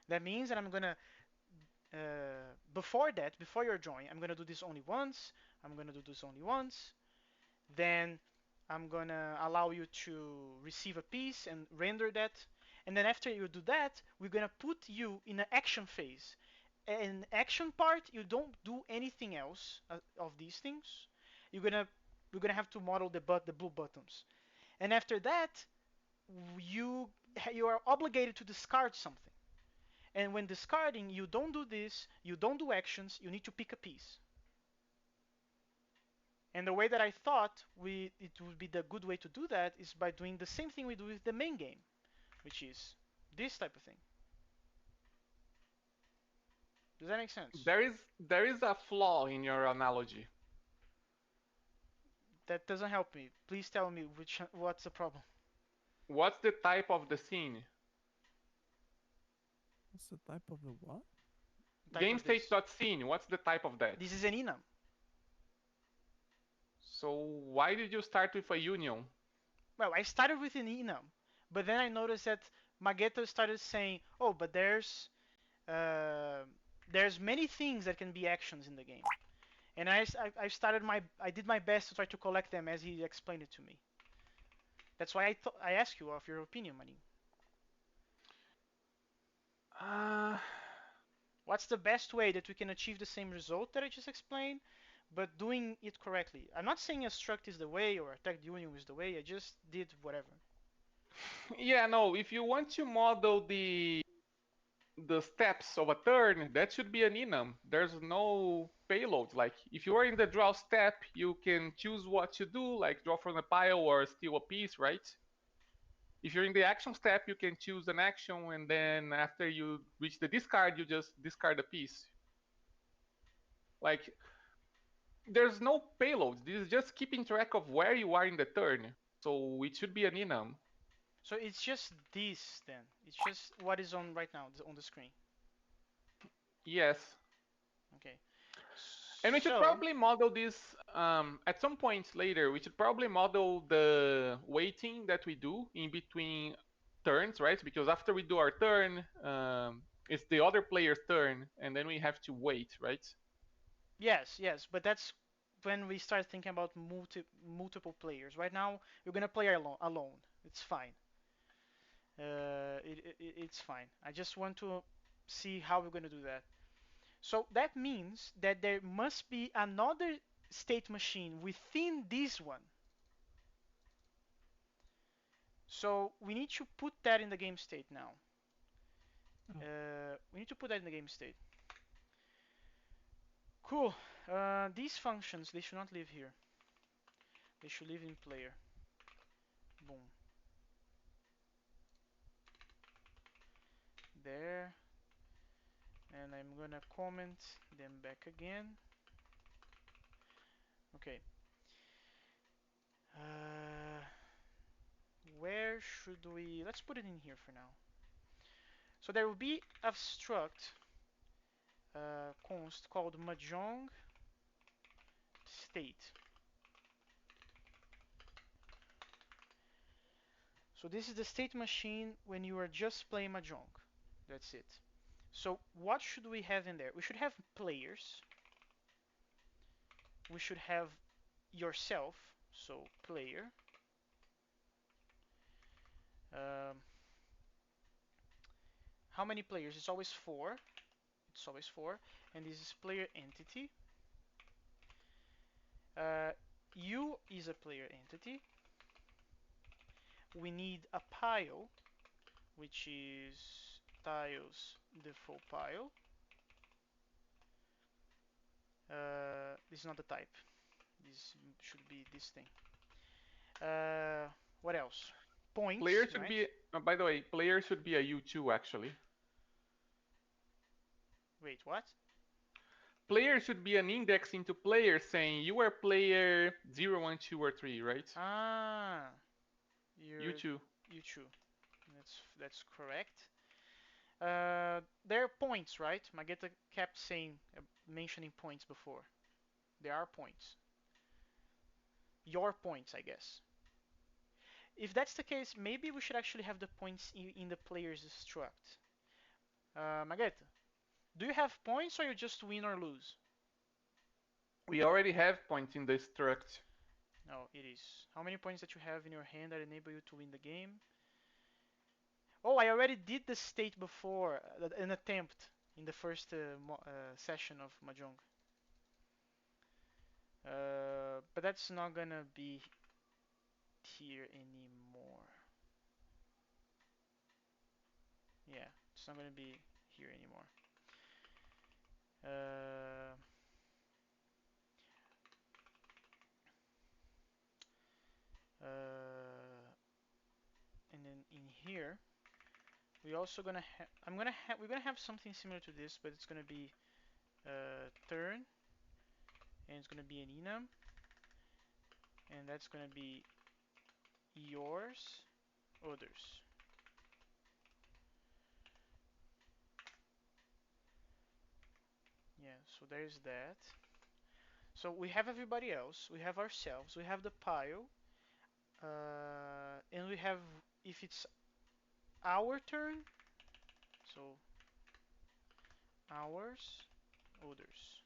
A: That means that I'm gonna before that, before you're drawing, I'm gonna do this only once. I'm gonna do this only once. Then I'm gonna allow you to receive a piece and render that. And then after you do that, we're gonna put you in an action phase. In action part, you don't do anything else of these things. You're gonna we're gonna have to model the blue buttons. And after that, you you are obligated to discard something. And when discarding, you don't do this, you don't do actions, you need to pick a piece. And the way that I thought it would be the good way to do that is by doing the same thing we do with the main game, which is this type of thing. Does that make sense?
C: There is a flaw in your analogy.
A: That doesn't help me. Please tell me what's the problem.
C: What's the type of the scene?
B: What's the type of the what?
A: Type
C: Game
A: of this.
C: state.scene. What's the type of that?
A: This is an enum.
C: So why did you start with a union?
A: Well, I started with an enum, but then I noticed that Magneto started saying, "Oh, but uh, there's many things that can be actions in the game." And I did my best to try to collect them as he explained it to me. That's why I asked you of your opinion, Manin.
C: Uh,
A: What's the best way that we can achieve the same result that I just explained, but doing it correctly? I'm not saying a struct is the way or a tagged union is the way. I just did whatever.
C: yeah, no. If you want to model the steps of a turn, that should be an enum. There's no payload. Like if you are in the draw step, you can choose what to do, like draw from a pile or steal a piece, right? If you're in the action step, you can choose an action, and then after you reach the discard, you just discard a piece. Like there's no payload. This is just keeping track of where you are in the turn. So it should be an enum.
A: So it's just this then. It's just what is on right now on the screen.
C: Yes.
A: Okay.
C: And we should
A: So
C: probably model this at some point later. We should probably model the waiting that we do in between turns, right? Because after we do our turn, it's the other player's turn, and then we have to wait, right?
A: yes, but that's when we start thinking about multiple players. Right now, we're gonna play alone. It's fine. It's fine. I just want to see how we're gonna do that. So that means that there must be another state machine within this one. So we need to put that in the game state now. We need to put that in the game state. Cool. These functions, they should not live here. They should live in player. Boom. There. And I'm gonna comment them back again. Okay. Uh, where should we? Let's put it in here for now. So there will be a struct const called Mahjong state. So this is the state machine when you are just playing Mahjong. That's it. So what should we have in there? We should have players. We should have yourself. So player. Um, how many players? It's always four. It's always four. And this is player entity. Uh, U is a player entity. We need a pile, which is tiles default pile. This is not the type. This should be this thing. What else?
C: Player
A: Points,
C: should
A: right?
C: be, by the way, player should be a U2 actually.
A: Wait, what?
C: Player should be an index into player saying you are player 0, 1, 2, or 3, right?
A: Ah, you're
C: U2.
A: you true. That's correct. There are points, right? Magetta kept saying, mentioning points before. There are points. Your points, I guess. If that's the case, maybe we should actually have the points in the player's struct. Magetta, do you have points or you just win or lose?
C: We already have points in the struct.
A: No, it is. How many points that you have in your hand that enable you to win the game? Oh, I already did the state before, an attempt in the first session of Mahjong. But that's not gonna be here anymore. Yeah, it's not gonna be here anymore. Uh, and then in here, we also gonna have. We're gonna have something similar to this, but it's gonna be turn, and it's gonna be an enum, and that's gonna be yours, others. Yeah, so there's that. So we have everybody else, we have ourselves, we have the pile, and we have, if it's our turn, so ours, others.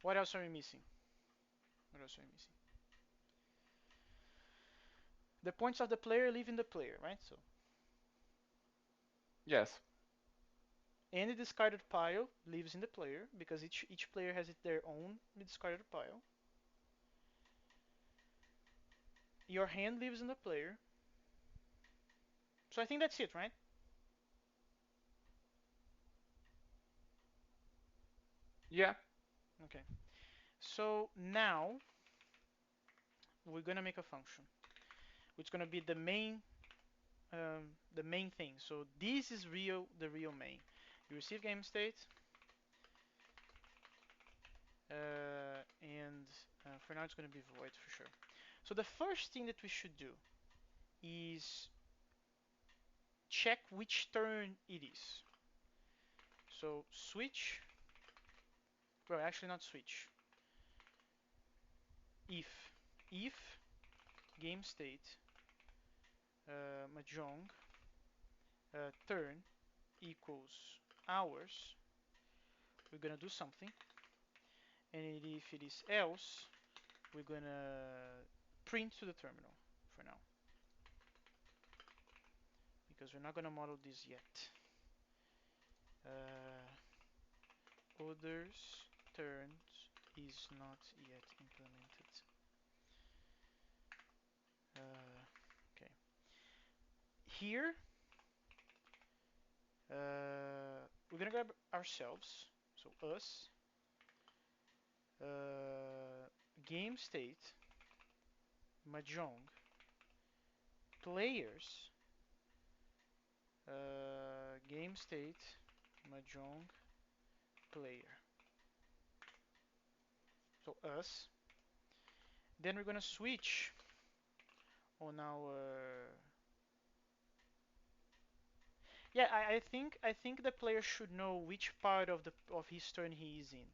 A: What else are we missing? What else are we missing? The points of the player live in the player, right? So
C: Yes.
A: any discarded pile lives in the player because each player has their own discarded pile. Your hand lives in the player. So I think that's it, right?
C: Yeah.
A: Okay. So now we're gonna make a function, which is gonna be the main thing. So this is the real main. You receive game state, and for now it's gonna be void for sure. So the first thing that we should do is check which turn it is. So switch, well actually not switch, if game state Mahjong turn equals hours, we're gonna do something, and if it is else, we're gonna print to the terminal for now because we're not gonna model this yet. Others turns is not yet implemented. Okay. Here, we're gonna grab ourselves, so us, Uh, game state, Mahjong, players, game state, Mahjong, player. So us. Then we're gonna switch on our. Yeah, I think the player should know which part of his turn he is in.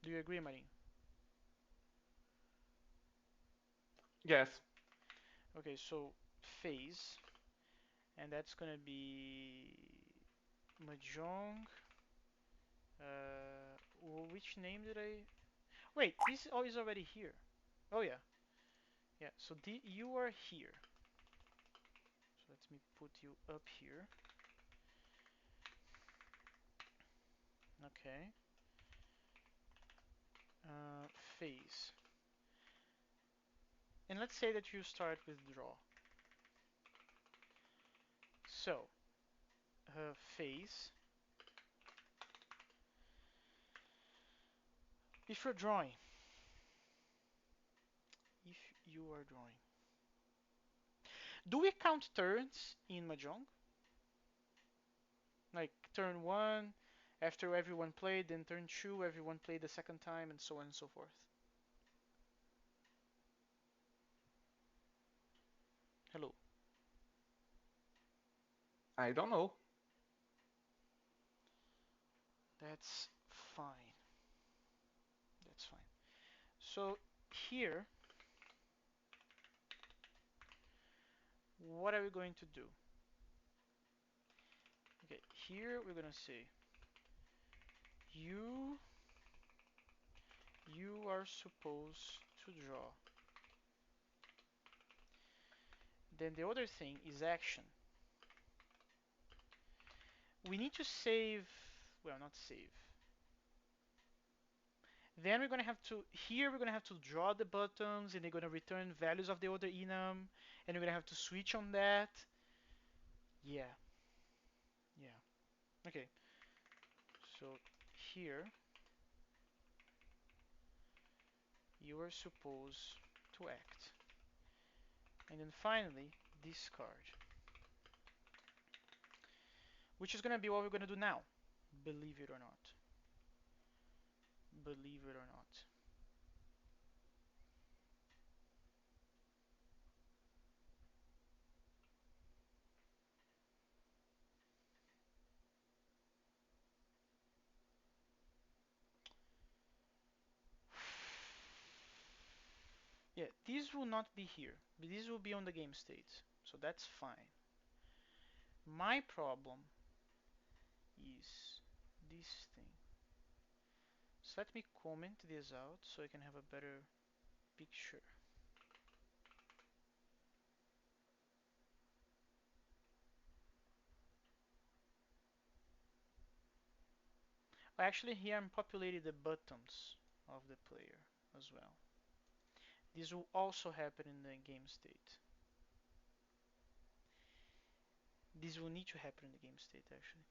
A: Do you agree, Marin?
C: Yes.
A: Okay, so phase, and that's gonna be Mahjong. Which name did I? Wait, this is already here. Oh yeah, yeah. So you are here. So let me put you up here. Okay. Phase. And let's say that you start with draw. So phase. If you're drawing, if you are drawing, do we count turns in Mahjong? Like turn one, after everyone played, then turn two, everyone played the second time, and so on and so forth. Hello.
C: I don't know.
A: That's fine. That's fine. So here, what are we going to do? Okay, here we're gonna say you you are supposed to draw. Then the other thing is action. We need to save, well, not save. Then we're gonna have to, here we're gonna have to draw the buttons and they're gonna return values of the other enum and we're gonna have to switch on that. Yeah, yeah. Okay, so here you are supposed to act. And then finally, discard, which is gonna be what we're gonna do now. Believe it or not. Believe it or not. Yeah, these will not be here. These will be on the game state. So that's fine. My problem is this thing. So let me comment this out so I can have a better picture. Actually, here I'm populating the buttons of the player as well. This will also happen in the game state. This will need to happen in the game state actually.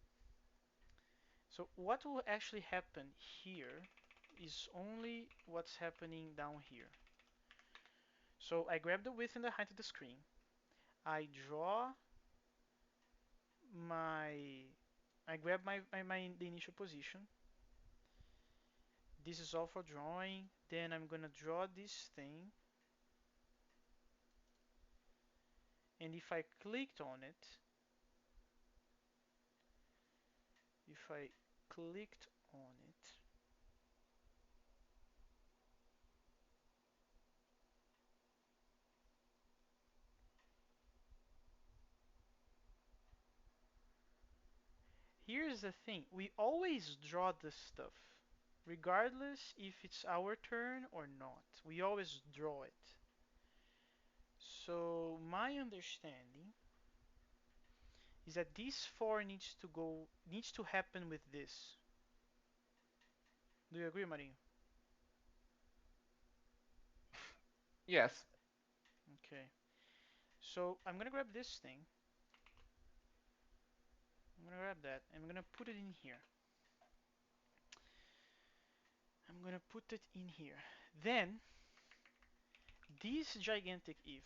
A: So what will actually happen here is only what's happening down here. So I grab the width and the height of the screen. I draw my, I grab the initial position. This is all for drawing. Then I'm gonna draw this thing. And if I clicked on it, if I clicked on it, here's the thing. We always draw this stuff, regardless if it's our turn or not. We always draw it. So my understanding is that this 4 needs to happen with this. Do you agree, Marinho?
C: Yes.
A: Okay. So I'm gonna grab this thing. I'm gonna grab that. And I'm gonna put it in here. I'm I'm gonna put it in here. Then this gigantic if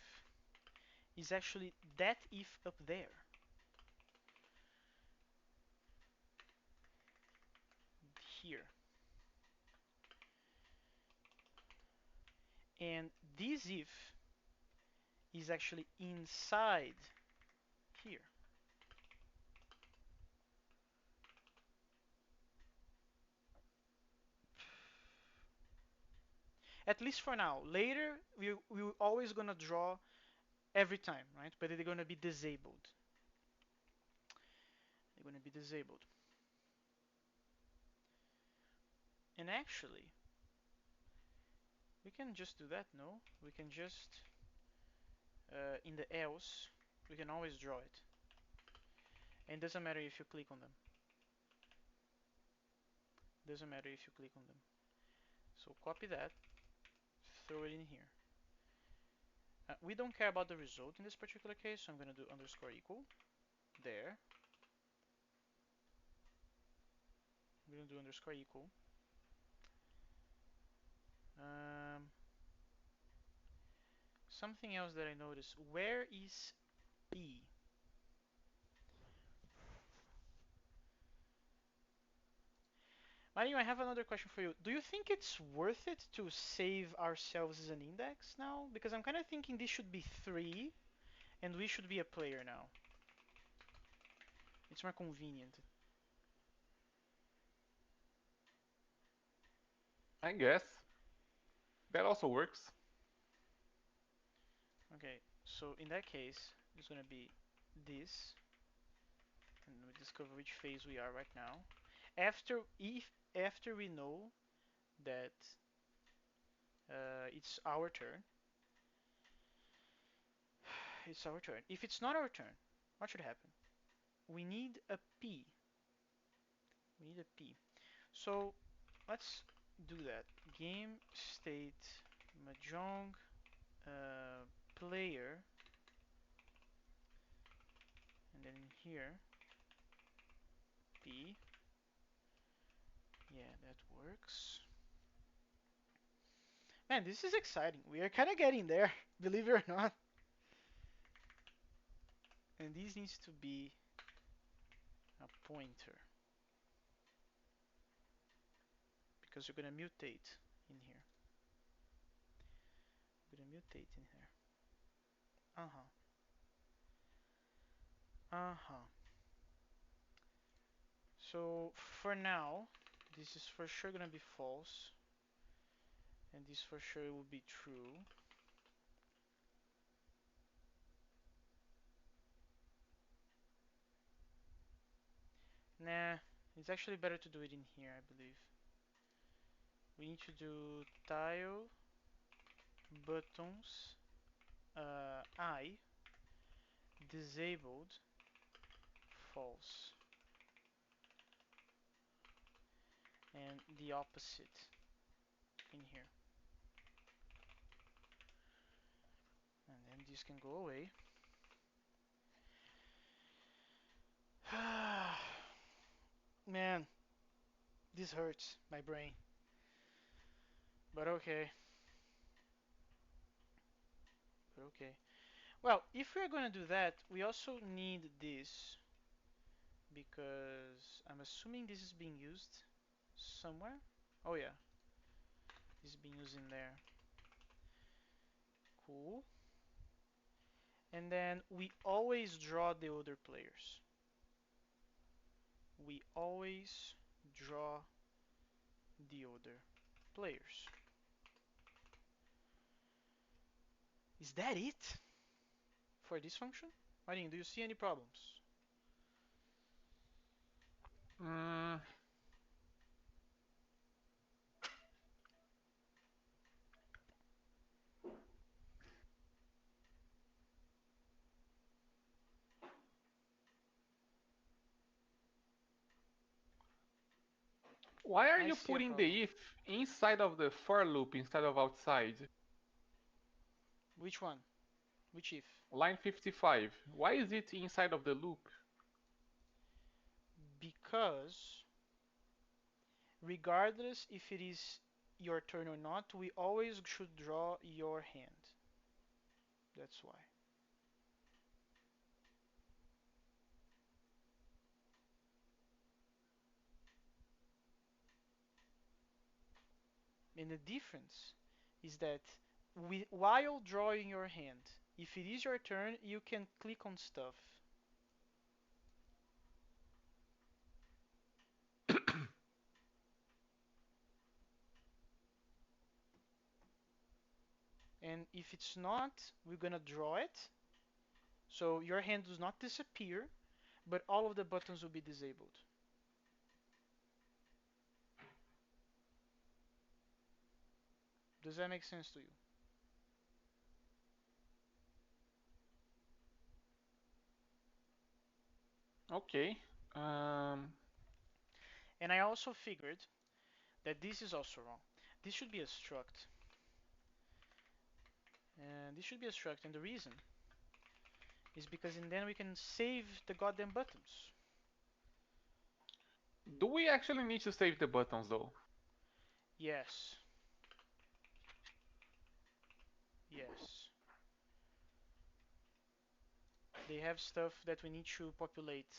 A: is actually that if up there here, and this if is actually inside here. At least for now. Later, we're always gonna draw every time, right? But they're gonna be disabled. They're gonna be disabled. And actually, we can just do that, no? We can just, in the else, we can always draw it. And it doesn't matter if you click on them. Doesn't matter if you click on them. So copy that, throw it in here. We don't care about the result in this particular case, so I'm gonna do underscore equal. There. I'm gonna do underscore equal. Um, Something else that I noticed. Where is P? Mario, I have another question for you. Do you think it's worth it to save ourselves as an index now? Because I'm kind of thinking this should be 3, and we should be a player now. It's more convenient.
C: I guess that also works.
A: Okay, so in that case, it's gonna be this, and we discover which phase we are right now. After we know that it's our turn, it's our turn. If it's not our turn, what should happen? We need a P. We need a P. So let's do that. Game state Mahjong player, and then here P. Yeah, that works. Man, this is exciting. We are kind of getting there, believe it or not. And this needs to be a pointer because you're gonna mutate in here. We're gonna mutate in here. Uh-huh. Uh-huh. So for now, this is for sure gonna be false, and this for sure will be true. Nah, it's actually better to do it in here, I believe. We need to do tile buttons I disabled false, and the opposite in here. And then this can go away. Man, this hurts my brain. But okay. But okay. Well, if we're gonna do that, we also need this because I'm assuming this is being used somewhere. Oh yeah, this is being used in there. Cool. And then we always draw the other players. We always draw the other players. Is that it for this function? Marin, do you see any problems?
C: Mm, why are
A: I
C: you
A: see a
C: putting
A: problem.
C: the if inside of the for loop instead of outside?
A: Which one? Which if?
C: Line 55. Why is it inside of the loop?
A: Because regardless if it is your turn or not, we always should draw your hand. That's why. And the difference is that while drawing your hand, if it is your turn, you can click on stuff. And if it's not, we're gonna draw it. So your hand does not disappear, but all of the buttons will be disabled. Does that make sense to you?
C: Okay. Um,
A: And I also figured that this is also wrong. This should be a struct. And this should be a struct, and the reason is because then we can save the goddamn buttons.
C: do we actually need to save the buttons though?
A: Yes. Yes. They have stuff that we need to populate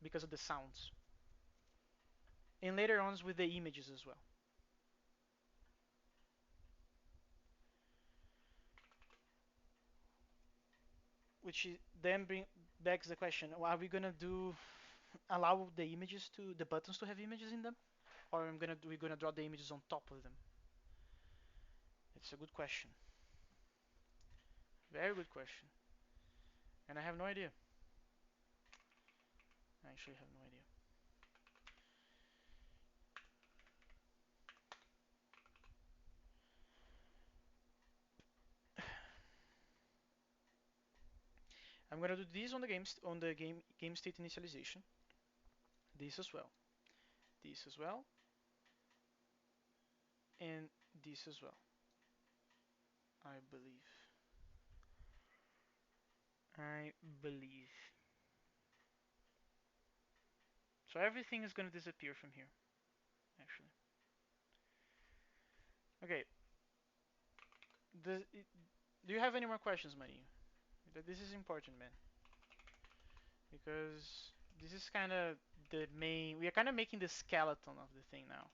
A: because of the sounds. And later on with the images as well. Which then begs the question: are we gonna allow the buttons to have images in them, or we're gonna draw the images on top of them? It's a good question. Very good question. And I have no idea. I actually have no idea. I'm gonna do this on the game state initialization. This as well. This as well. And this as well. I believe. I believe. So everything is gonna disappear from here, actually. Okay. Do you have any more questions, Maria? This is important, man, because this is kind of the main. We are kind of making the skeleton of the thing now.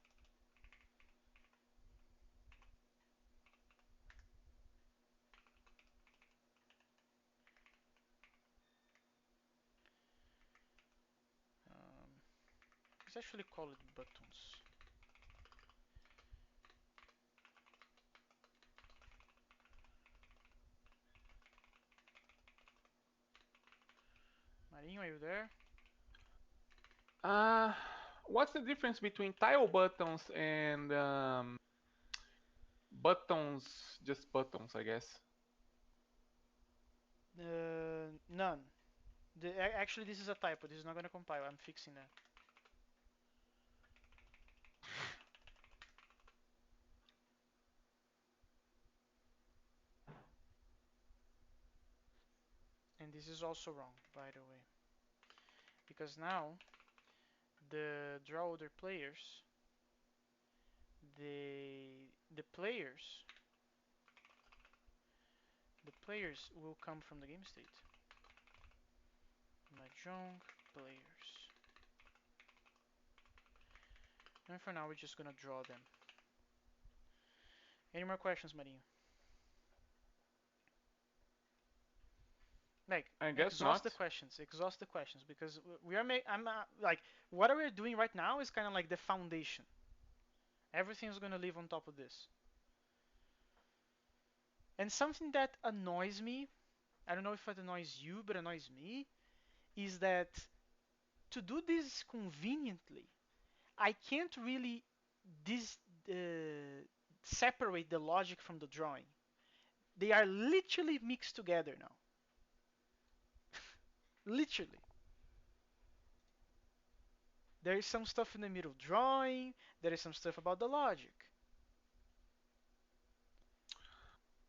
A: Um, let's actually call it buttons. Marinho, are you there?
C: Uh, what's the difference between tile buttons and buttons, just buttons, I guess?
A: None. Actually, this is a typo. This is not going to compile. I'm fixing that. And this is also wrong, by the way. Because now, the draw order players, the players, the players will come from the game state. Mahjong players. And for now, we're just gonna draw them. Any more questions, Marinho? Like,
C: I guess
A: exhaust the
C: not.
A: questions. Exhaust the questions, because we are I'm like what we're doing right now is kind of like the foundation. Everything is gonna live on top of this. And something that annoys me, I don't know if it annoys you, but annoys me, is that to do this conveniently, I can't really dis separate the logic from the drawing. They are literally mixed together now. Literally. There is some stuff in the middle drawing, there is some stuff about the logic.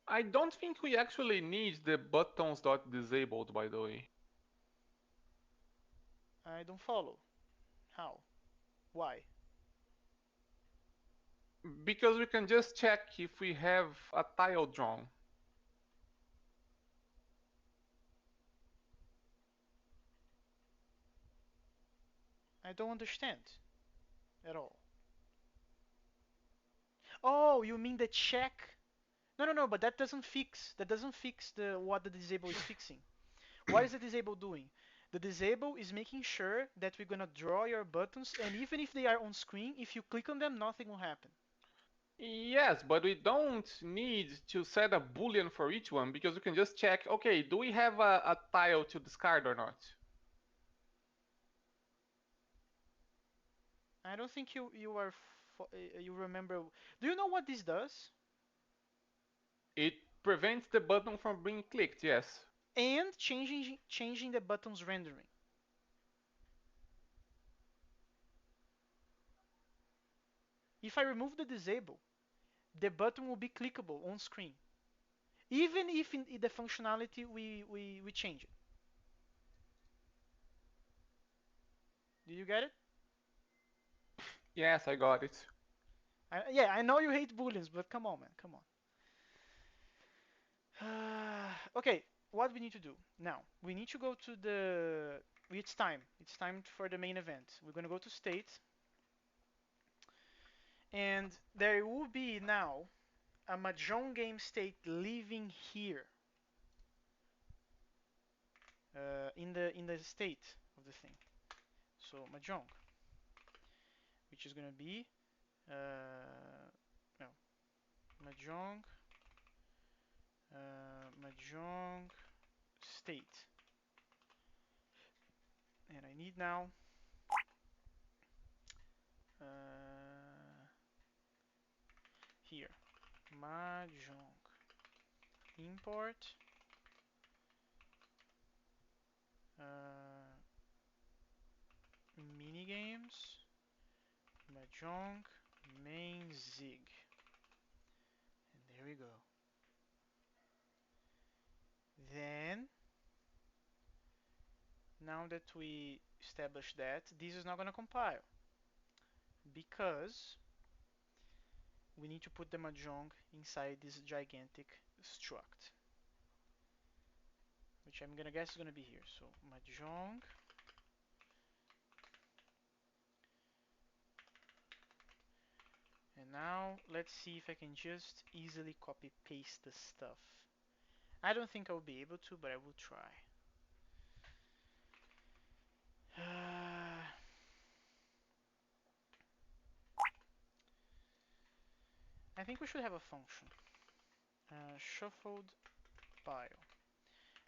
C: I don't think we actually need the buttons dot disabled, by the way.
A: I don't follow. How? Why?
C: Because we can just check if we have a tile drawn.
A: I don't understand at all. Oh, you mean the check? No, no, no, but that doesn't fix the what the disable is fixing. What is the disable doing? The disable is making sure that we're gonna draw your buttons, and even if they are on screen, if you click on them, nothing will happen.
C: Yes, but we don't need to set a boolean for each one because we can just check, okay, do we have a tile to discard or not?
A: I don't think you remember. Do you know what this does?
C: It prevents the button from being clicked, yes.
A: And changing the button's rendering. If I remove the disable, the button will be clickable on screen, even if in the functionality we change it. Do you get it?
C: Yes, I got it.
A: Yeah, I know you hate booleans, but come on, man, come on. Okay, what we need to do now? We need to go to the. It's time. It's time for the main event. We're gonna go to state, and there will be now a Mahjong game state living here in the state of the thing. So Mahjong, which is gonna be no Mahjong Mahjong state, and I need now here Mahjong import uh, minigames Mahjong main Zig, and there we go. Then now that we established that, this is not going to compile because we need to put the Mahjong inside this gigantic struct, which I'm gonna guess is gonna be here. So Mahjong, and now let's see if I can just easily copy paste the stuff. I don't think I'll be able to, but I will try. I think we should have a function. Shuffled pile.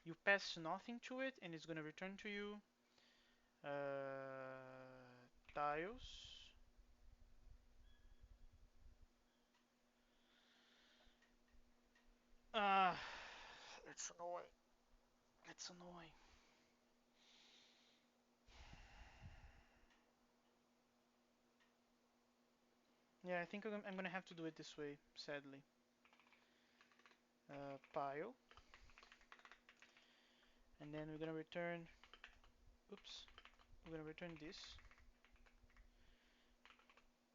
A: You pass nothing to it, and it's gonna return to you tiles. Ah, that's annoying. That's annoying. Yeah, I think I'm gonna have to do it this way, sadly. Pile, and then we're gonna return. Oops, we're gonna return this.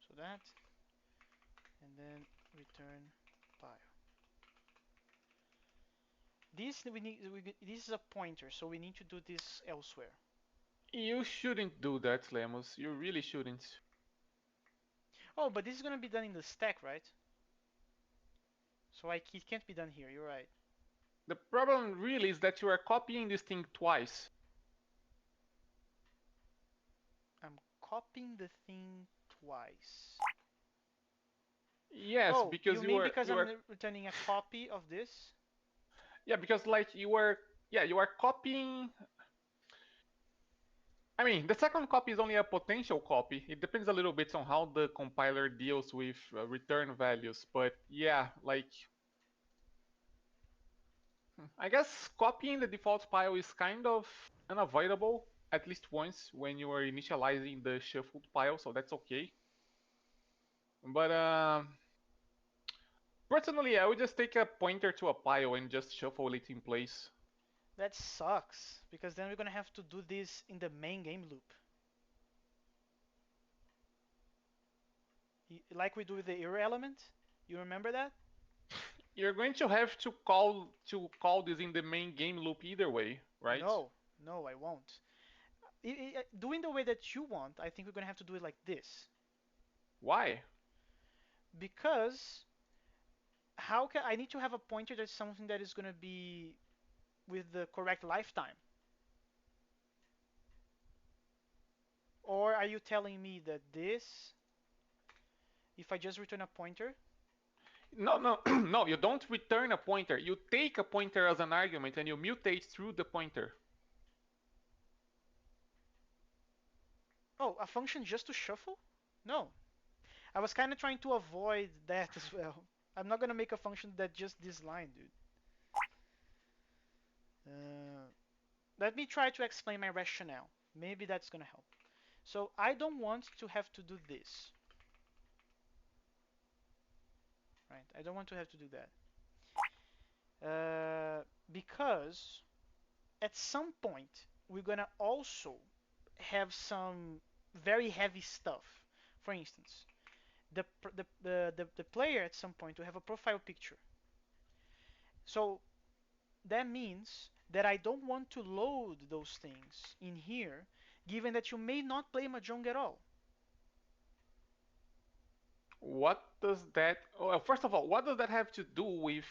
A: So that, and then return pile. This we need. This is a pointer, so we need to do this elsewhere.
C: You shouldn't do that, Lemus. You really shouldn't.
A: Oh, but this is gonna be done in the stack, right? So it can't be done here. You're right.
C: The problem really is that you are copying this thing twice.
A: I'm copying the thing twice.
C: Yes,
A: Oh,
C: because
A: you mean because
C: you
A: I'm
C: are
A: returning a copy of this?
C: yeah, because like you are copying. I mean, the second copy is only a potential copy. It depends a little bit on how the compiler deals with return values, but yeah, like I guess copying the default file is kind of unavoidable at least once when you are initializing the shuffled file, so that's okay. But personally, I would just take a pointer to a pile and just shuffle it in place.
A: That sucks, because then we're gonna have to do this in the main game loop. Like we do with the error element. You remember that?
C: You're going to have to call this in the main game loop either way, right?
A: No, no, I won't. Doing the way that you want, I think we're gonna have to do it like this.
C: Why?
A: Because how can I need to have a pointer that's something that is gonna be with the correct lifetime? Or are you telling me that this, if I just return a pointer?
C: No, no, no. You don't return a pointer. You take a pointer as an argument and you mutate through the pointer.
A: Oh, a function just to shuffle? No. I was kind of trying to avoid that as well. I'm not gonna make a function that just this line, dude. Uh, Let me try to explain my rationale. Maybe that's gonna help. So I don't want to have to do this, right? I don't want to have to do that. Because at some point we're gonna also have some very heavy stuff. For instance, the player at some point will have a profile picture. So that means that I don't want to load those things in here, given that you may not play Mahjong at all.
C: What does that? Well, first of all, what does that have to do with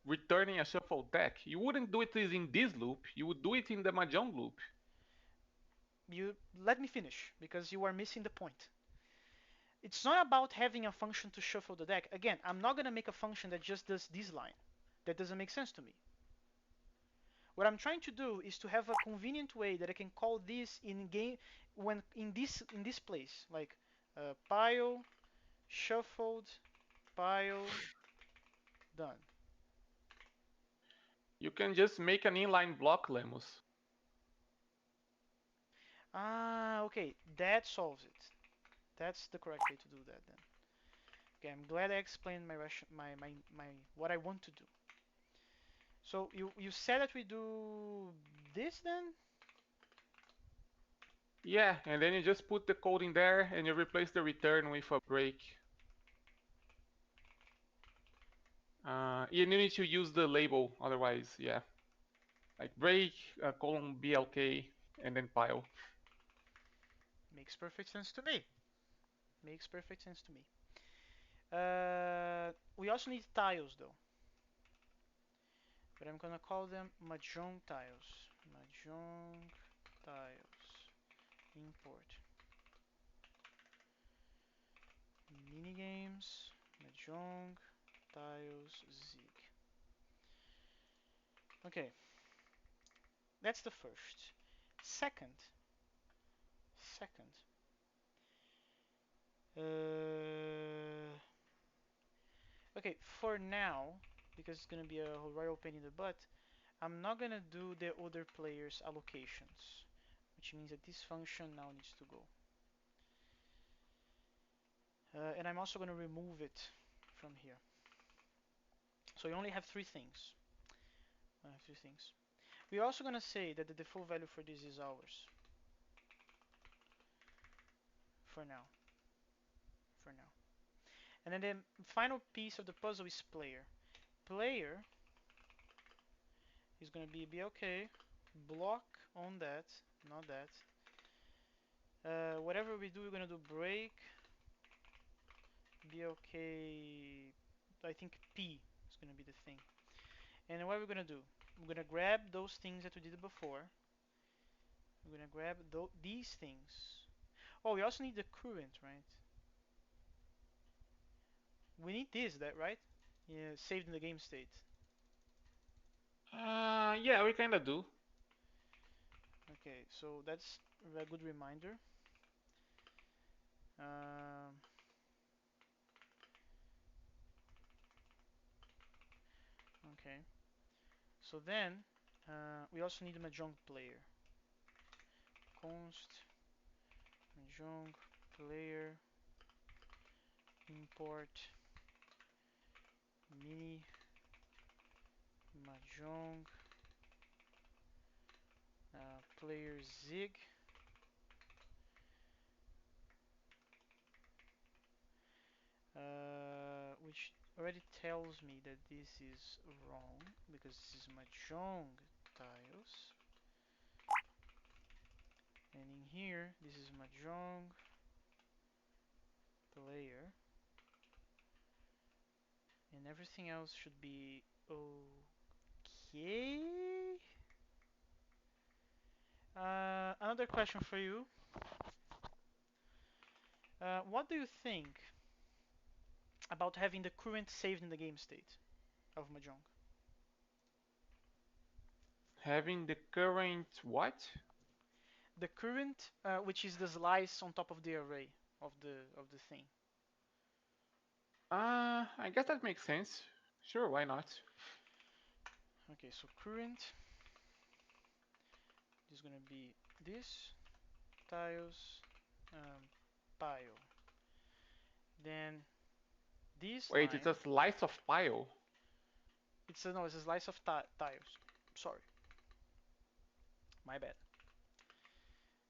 C: returning a shuffle deck? You wouldn't do it in this loop. You would do it in the Mahjong loop.
A: You let me finish because you are missing the point. It's not about having a function to shuffle the deck. Again, I'm not going to make a function that just does this line. That doesn't make sense to me. What I'm trying to do is to have a convenient way that I can call this in game when in this place, like pile, shuffled, pile, done.
C: You can just make an inline block, Lemus.
A: Ah, okay, that solves it. That's the correct way to do that then. Okay, I'm glad I explained my what I want to do. So you said that we do this then?
C: Yeah, and then you just put the code in there and you replace the return with a break. You need to use the label, otherwise, yeah. Like break, colon BLK, and then pile.
A: Makes perfect sense to me. Makes perfect sense to me. We also need tiles though, but I'm gonna call them Mahjong tiles. Mahjong tiles. Import. Minigames. Mahjong tiles Zig. Okay, that's the first. Second, second. Uh, okay, for now, because it's gonna be a royal pain in the butt, I'm not gonna do the other players' allocations, which means that this function now needs to go. And I'm also gonna remove it from here. So you only have three things. I have three things. We're also gonna say that the default value for this is ours. For now. For now. And then the final piece of the puzzle is player. Player is gonna be okay. Block on that, not that. Whatever we do, we're gonna do break. Be okay. I think P is gonna be the thing. And what we're gonna do? We're gonna grab those things that we did before. We're gonna grab these things. Oh, we also need the current, right? We need this, that right? Yeah, saved in the game state.
C: Yeah, we kinda do.
A: Okay, so that's a good reminder. Um, okay, so then we also need a Mahjong player. Const Mahjong player import mini Mahjong player Zig. which already tells me that this is wrong because this is Mahjong tiles. And in here, this is Mahjong player. And everything else should be okay. Another question for you. What do you think about having the current saved in the game state of Mahjong?
C: Having the current what?
A: The current, which is the slice on top of the array of the thing.
C: I guess that makes sense. Sure, why not?
A: Okay, so current is gonna be this tiles pile. Then this
C: Wait, it's a
A: line,
C: slice of pile.
A: it's a slice of tiles. Sorry, my bad,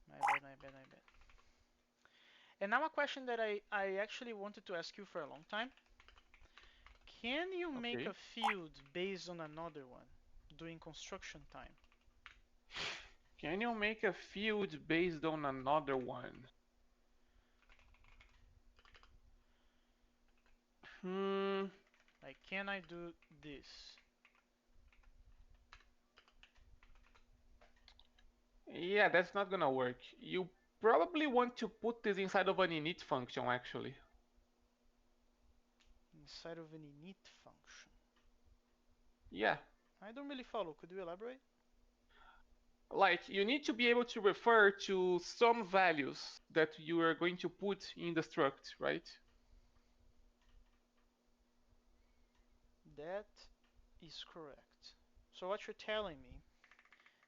A: my bad. And now a question that I actually wanted to ask you for a long time. Can you make
C: Okay.
A: a field based on another one during construction time?
C: Can you make a field based on another one? Hmm.
A: Like, can I do this?
C: Yeah, that's not gonna work. You probably want to put this inside of an init function, actually.
A: Inside of an init function.
C: Yeah.
A: I don't really follow. Could you elaborate?
C: Like, you need to be able to refer to some values that you are going to put in the struct, right?
A: That is correct. So what you're telling me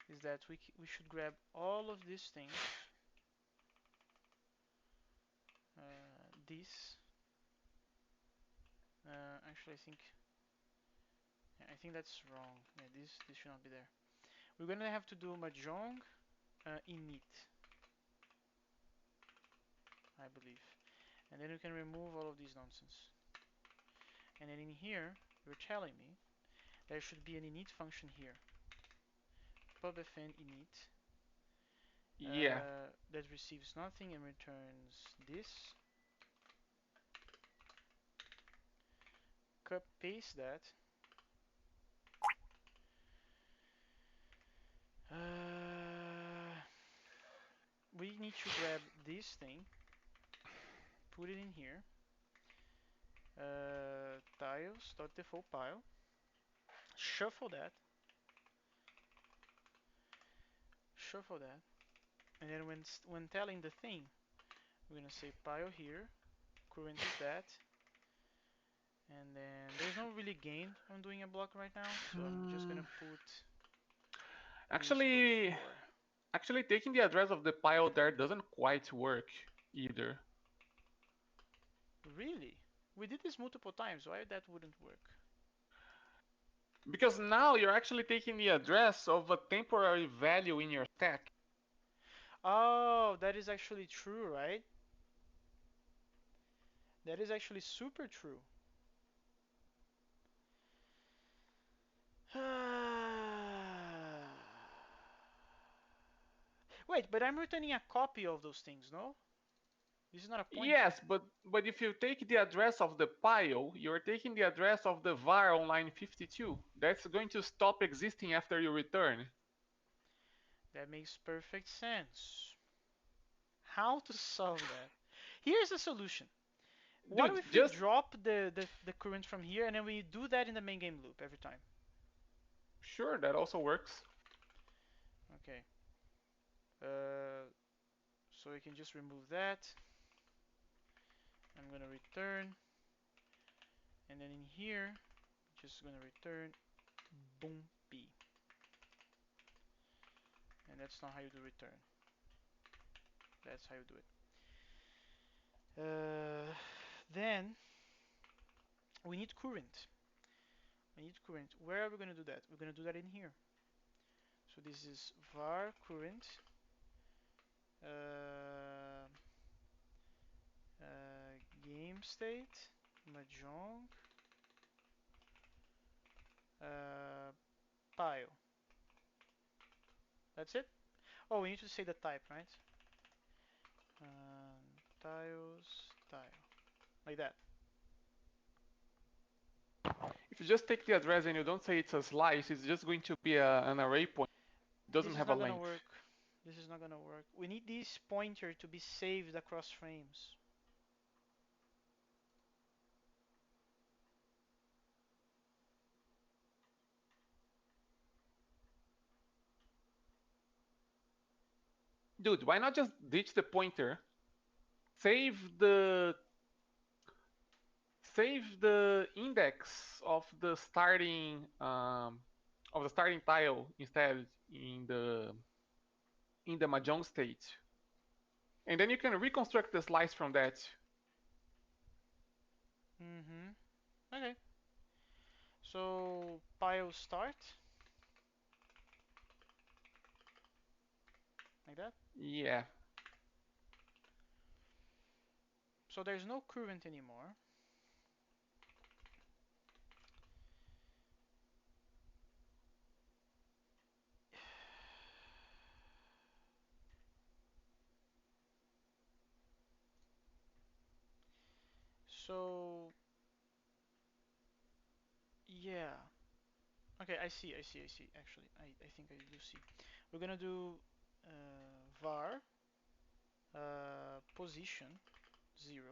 A: is that we should grab all of these things. This. Actually, I think that's wrong. Yeah, this should not be there. We're gonna have to do Mahjong init, I believe, and then we can remove all of this nonsense. And then in here, you're telling me there should be an init function here, pubfn init,
C: Yeah.
A: that receives nothing and returns this. Paste that. We need to grab this thing, put it in here. Tiles.default pile. Shuffle that. Shuffle that. And then when telling the thing, we're gonna say pile here. Current is that. And then there's no really gain on doing a block right now, so I'm just
C: Hmm.
A: gonna put this
C: Actually,
A: before.
C: actually, taking the address of the pile there doesn't quite work either.
A: Really? We did this multiple times. Why that wouldn't work?
C: Because now you're actually taking the address of a temporary value in your stack.
A: Oh, that is actually true, right? That is actually super true. Wait, but I'm returning a copy of those things, no? This is not a pointer.
C: Yes, but if you take the address of the pile, you're taking the address of the var on line 52. That's going to stop existing after you return.
A: That makes perfect sense. How to solve that? Here's the solution. What
C: Dude,
A: if we
C: just
A: drop the current from here and then we do that in the main game loop every time?
C: sure, that also works.
A: Okay. Uh, so we can just remove that. I'm gonna return, and then in here, just gonna return boom p, and that's not how you do return. That's how you do it. Then we need current. We need current. Where are we gonna do that? We're gonna do that in here. So this is var current uh, game state. Mahjong pile. That's it? Oh, we need to say the type, right? Tiles tile. Like that.
C: If you just take the address and you don't say it's a slice, it's just going to be an array point. It doesn't
A: This is
C: have a
A: not gonna
C: length.
A: work. This is not gonna work. We need this pointer to be saved across frames.
C: Dude, why not just ditch the pointer? Save the save the index of the starting tile instead in the Mahjong state. And then you can reconstruct the slice from that.
A: Mm-hmm. Okay. So pile start like that.
C: Yeah.
A: So there's no current anymore. So yeah. Okay, I see. Actually, I think I do see. We're gonna do var position 0.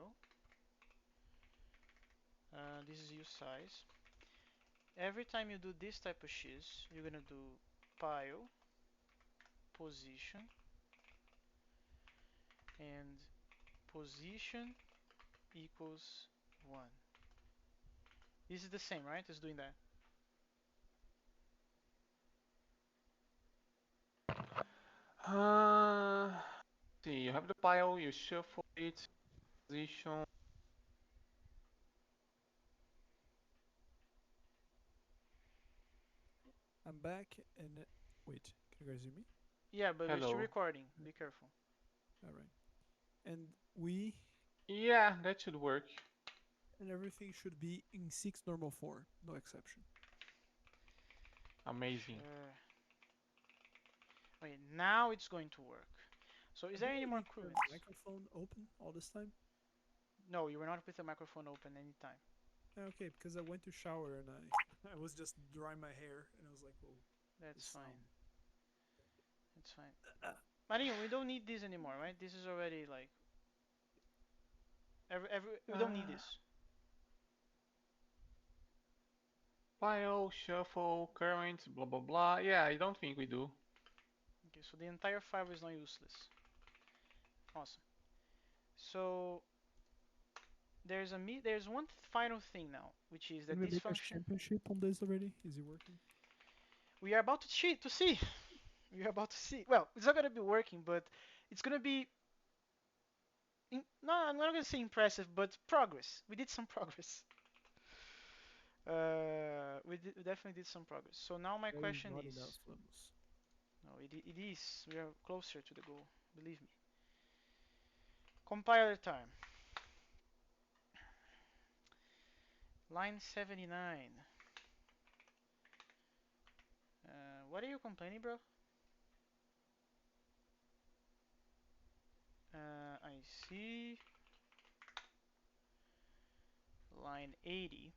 A: This is use size. Every time you do this type of shiz, you're gonna do pile position and position equals 1. This is the same, right? As doing that.
C: Uh, see, you have the pile, you shuffle it, position.
B: I'm back and wait, can you guys hear me?
A: Yeah, but we're still
C: Hello.
A: recording. Be careful.
B: All right. And we
C: Yeah, that should work.
B: and everything should be in 6 normal 4, no exception.
C: Amazing.
A: Sure. Okay, now it's going to work. So is
B: Do
A: there any
B: I
A: more
B: leave your
A: currents?
B: microphone open all this time?
A: No, you were not with the microphone open anytime.
B: Okay, because I went to shower and I was just drying my hair and I was like, "Whoa,
A: That's
B: this
A: fine.
B: sound."
A: That's fine. Marinho, we don't need this anymore, right? This is already like we don't need
C: Uh,
A: this.
C: File, shuffle, current, blah blah blah. Yeah, I don't think we do.
A: Okay, so the entire file is not useless. Awesome. So there's one final thing now, which is
B: Did
A: that
B: we
A: this
B: make a
A: function
B: championship on this already? Is it working?
A: we are about to see. We are about to see. Well, it's not gonna be working, but it's gonna be no, I'm not gonna say impressive, but progress. We did some progress. We definitely did some progress. So now my
B: That is
A: question
B: not enough,
A: is,
B: Lemos.
A: no, it is. We are closer to the goal. Believe me. Compiler time. Line 79. What are you complaining, bro? I see. Line 80.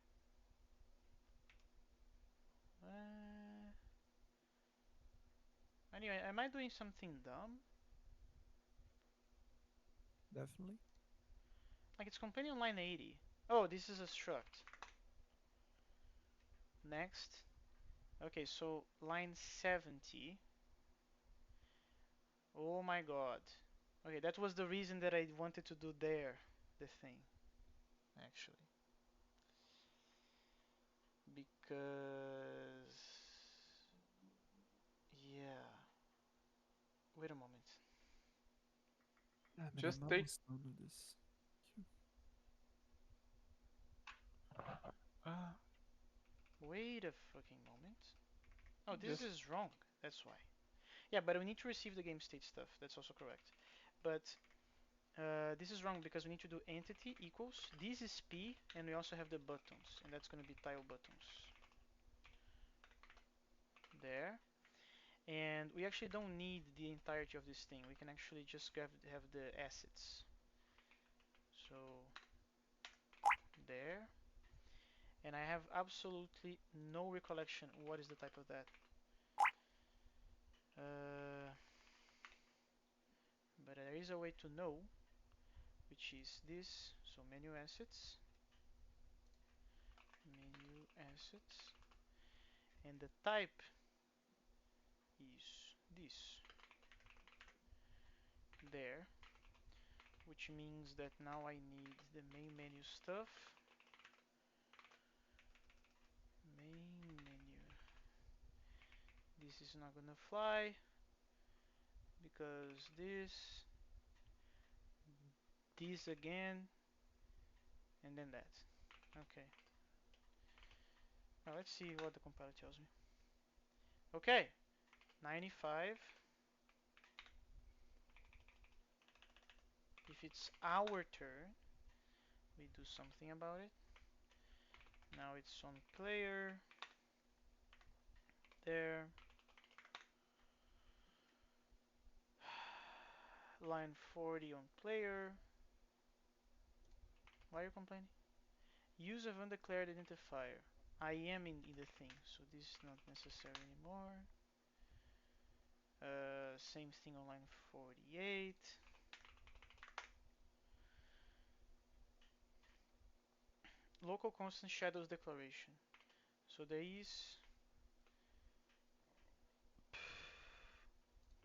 A: Uh, anyway, am I doing something dumb?
B: Definitely.
A: Like it's complaining on line 80. Oh, this is a struct. Next. Okay, so line 70. Oh my god. Okay, that was the reason that I wanted to do there, the thing, actually. Because... Yeah. Wait a moment.
B: Ah, man, I'm
C: Just take.
B: almost done with this.
C: Uh,
A: Wait a fucking moment. Oh, this
C: just
A: is wrong. That's why. Yeah, but we need to receive the game state stuff. That's also correct. But This is wrong because we need to do entity equals. This is P, and we also have the buttons, and that's going to be tile buttons. There. And we actually don't need the entirety of this thing. We can actually just have the assets. So there. And I have absolutely no recollection what is the type of that. But there is a way to know, which is this. So menu assets, and the type is this. There, which means that now I need the main menu stuff. Main menu. This is not gonna fly because this again, and then that. Okay. Now let's see what the compiler tells me. Okay, 95. If it's our turn, we do something about it. Now it's on player. There. Line 40 on player. Why are you complaining? Use of undeclared identifier. I am in the thing, so this is not necessary anymore. Same thing on line 48. Local constant shadows declaration. So there is,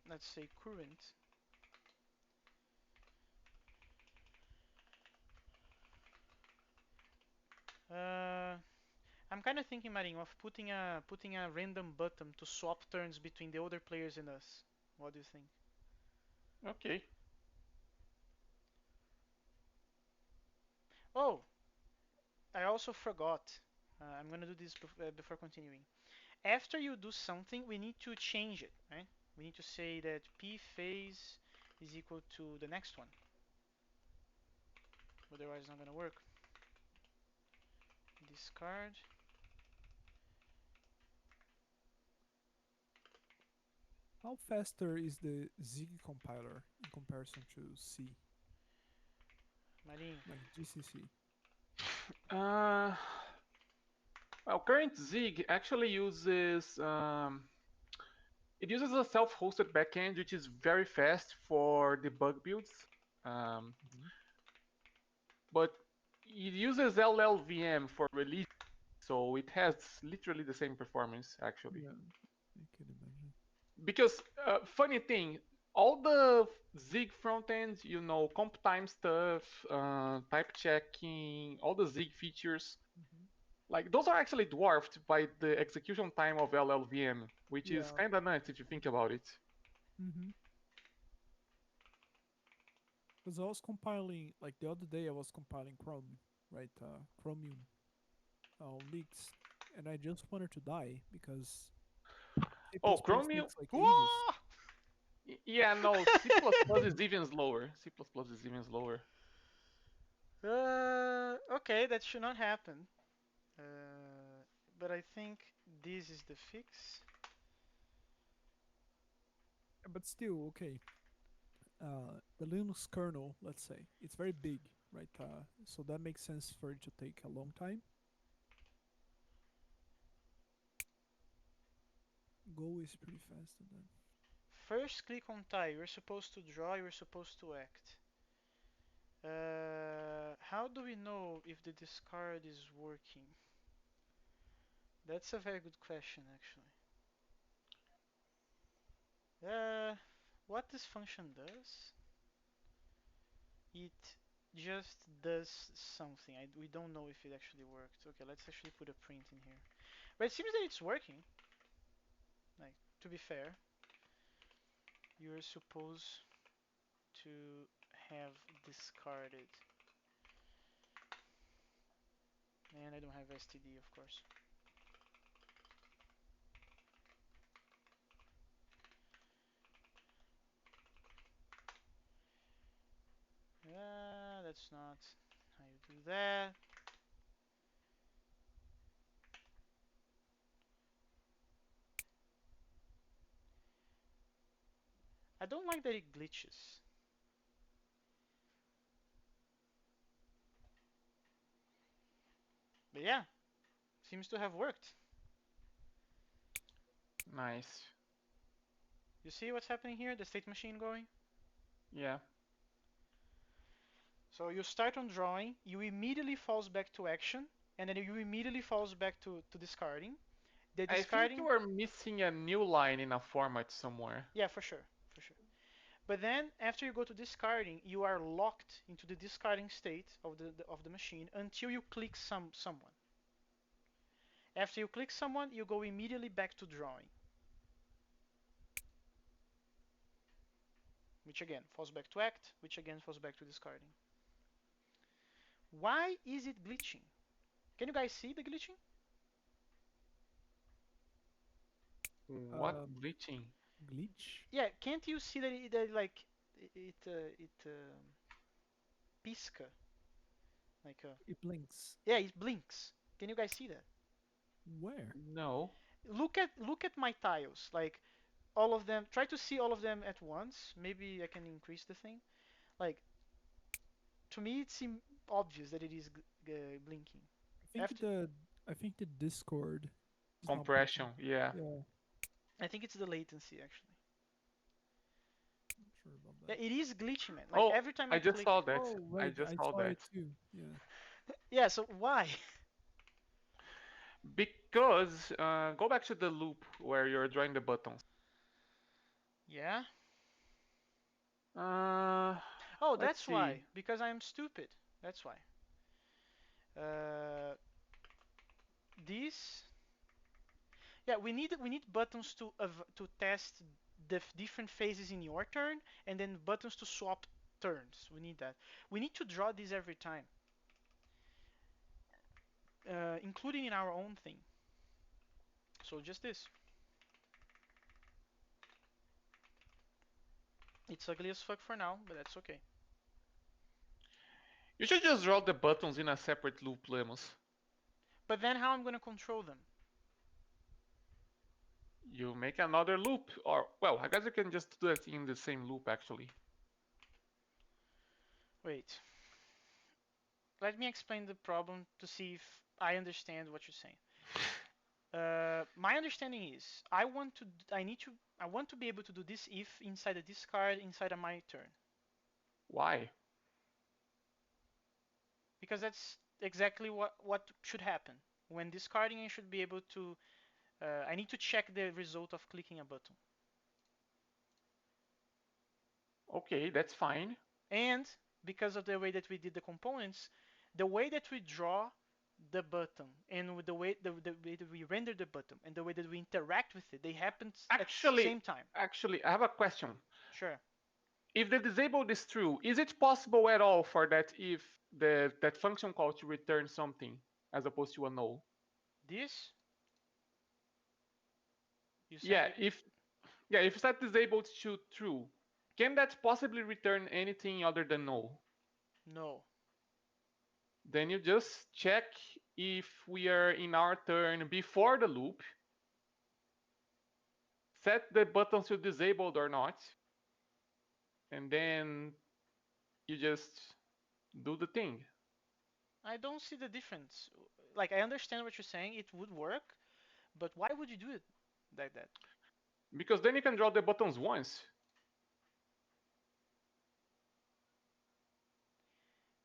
A: let's say, current. I'm kind of thinking, Marinho, of putting a random button to swap turns between the other players and us. What do you think?
C: Okay.
A: Oh, I also forgot. I'm gonna do this before continuing. After you do something, we need to change it, right? We need to say that p phase is equal to the next one. Otherwise, it's not gonna work. Discard.
B: How faster is the Zig compiler in comparison to C,
A: Marinho.
B: like GCC?
C: Uh, well, current Zig actually uses it uses a self-hosted backend, which is very fast for debug builds. Um,
B: Mm-hmm.
C: but it uses LLVM for release, so it has literally the same performance actually.
B: Yeah, I can imagine.
C: Because funny thing, all the Zig frontends, comp time stuff, type checking, all the Zig features,
B: Mm-hmm.
C: like those are actually dwarfed by the execution time of LLVM, which is
B: Yeah.
C: kind of nuts if you think about it.
B: Mm-hmm. Because I was compiling, like the other day, I was compiling Chrome, right? Chromium leaks, and I just wanted to die because C++
C: Oh, Chromium.
B: takes like ages.
C: Whoa! Yeah, no, C++ is even slower. C++ is even slower.
A: Okay, that should not happen. Uh, but I think this is the fix.
B: But still, okay. The Linux kernel, let's say, it's very big, right? So that makes sense for it to take a long time. Go is pretty fast and then.
A: First click on tie. You're supposed to draw, you're supposed to act. How do we know if the discard is working? That's a very good question, actually. Uh, what this function does? It just does something. We don't know if it actually worked. Okay, let's actually put a print in here. But it seems that it's working. Like, to be fair, you're supposed to have discarded. And I don't have std, of course. That's not how you do that. I don't like that it glitches. But yeah, seems to have worked.
C: Nice.
A: You see what's happening here? The state machine going?
C: Yeah.
A: So you start on drawing, you immediately falls back to action, and then you immediately falls back to discarding. The
C: I think you
A: discarding,
C: are missing a new line in a format somewhere.
A: yeah, for sure, for sure. But then after you go to discarding, you are locked into the discarding state of the machine until you click someone. After you click someone, you go immediately back to drawing, which again falls back to act, which again falls back to discarding. Why is it glitching? Can you guys see the glitching?
C: What
B: Um,
C: glitching?
B: Glitch.
A: Yeah, can't you see that like it pisca like
B: It blinks.
A: yeah, it blinks. Can you guys see that?
B: Where?
C: No.
A: Look at my tiles, like all of them. Try to see all of them at once. Maybe I can increase the thing. Like to me, it seems obvious that it is blinking.
B: I think
A: After
B: the I think the Discord is not blinking.
C: Compression, yeah.
B: Yeah,
A: I think it's the latency actually.
B: not sure about
A: Yeah,
B: that.
A: it is glitching, man. Like
C: Oh,
A: every time I
C: I just
A: click.
C: saw that.
B: Oh,
C: I
B: right.
C: just
B: I
C: saw
B: saw
C: that.
B: it too. Yeah.
A: Yeah, so why?
C: Because go back to the loop where you're drawing the buttons.
A: Yeah.
C: Uh,
A: Oh,
C: let's
A: that's
C: see.
A: why. Because I'm stupid. That's why. Uh, this. Yeah, we need buttons to test the different phases in your turn, and then buttons to swap turns. We need that. We need to draw these every time, including in our own thing. So just this. It's ugly as fuck for now, but that's okay.
C: You should just draw the buttons in a separate loop, Lemos.
A: But then how I'm gonna control them?
C: You make another loop, or well, I guess you can just do it in the same loop actually.
A: Wait. Let me explain the problem to see if I understand what you're saying. My understanding is I want to be able to do this if inside a discard inside of my turn,
C: Why?
A: because that's exactly what should happen when discarding. I should be able to. I need to check the result of clicking a button,
C: Okay, that's fine.
A: and because of the way that we did the components, the way that we draw the button and with the way that we render the button and the way that we interact with it, they happen at the
C: Actually,
A: same time.
C: actually, I have a question.
A: Sure.
C: If the disabled is true, is it possible at all for that if that function call to return something as opposed to a null?
A: This you said
C: Yeah, if set disabled to true, can that possibly return anything other than null?
A: no.
C: Then you just check if we are in our turn before the loop, set the buttons to disabled or not, and then you just do the thing.
A: I don't see the difference. Like I understand what you're saying, it would work, but why would you do it like that?
C: Because then you can draw the buttons once.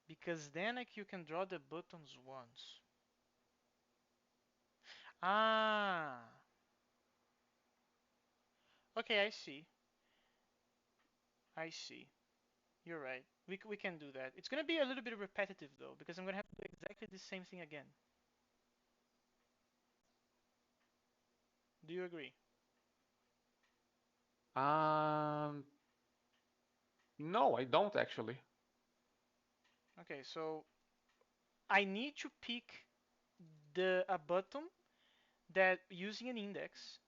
A: Because then like you can draw the buttons once. Ah, okay, I see. I see. You're right. We can do that. It's gonna be a little bit repetitive though, because I'm gonna have to do exactly the same thing again. Do you agree?
C: Um, no, I don't actually.
A: Okay, so I need to pick the a button that using an index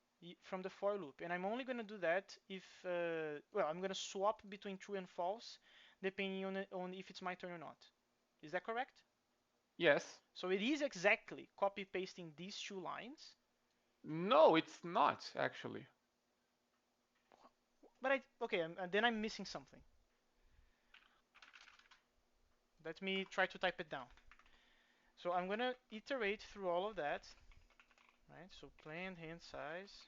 A: from the for loop, and I'm only gonna do that if well, I'm gonna swap between true and false depending on if it's my turn or not. Is that correct?
C: Yes.
A: So it is exactly copy pasting these two lines.
C: No, it's not actually.
A: But okay, and then I'm missing something. Let me try to type it down. So I'm gonna iterate through all of that, right? So planned hand size.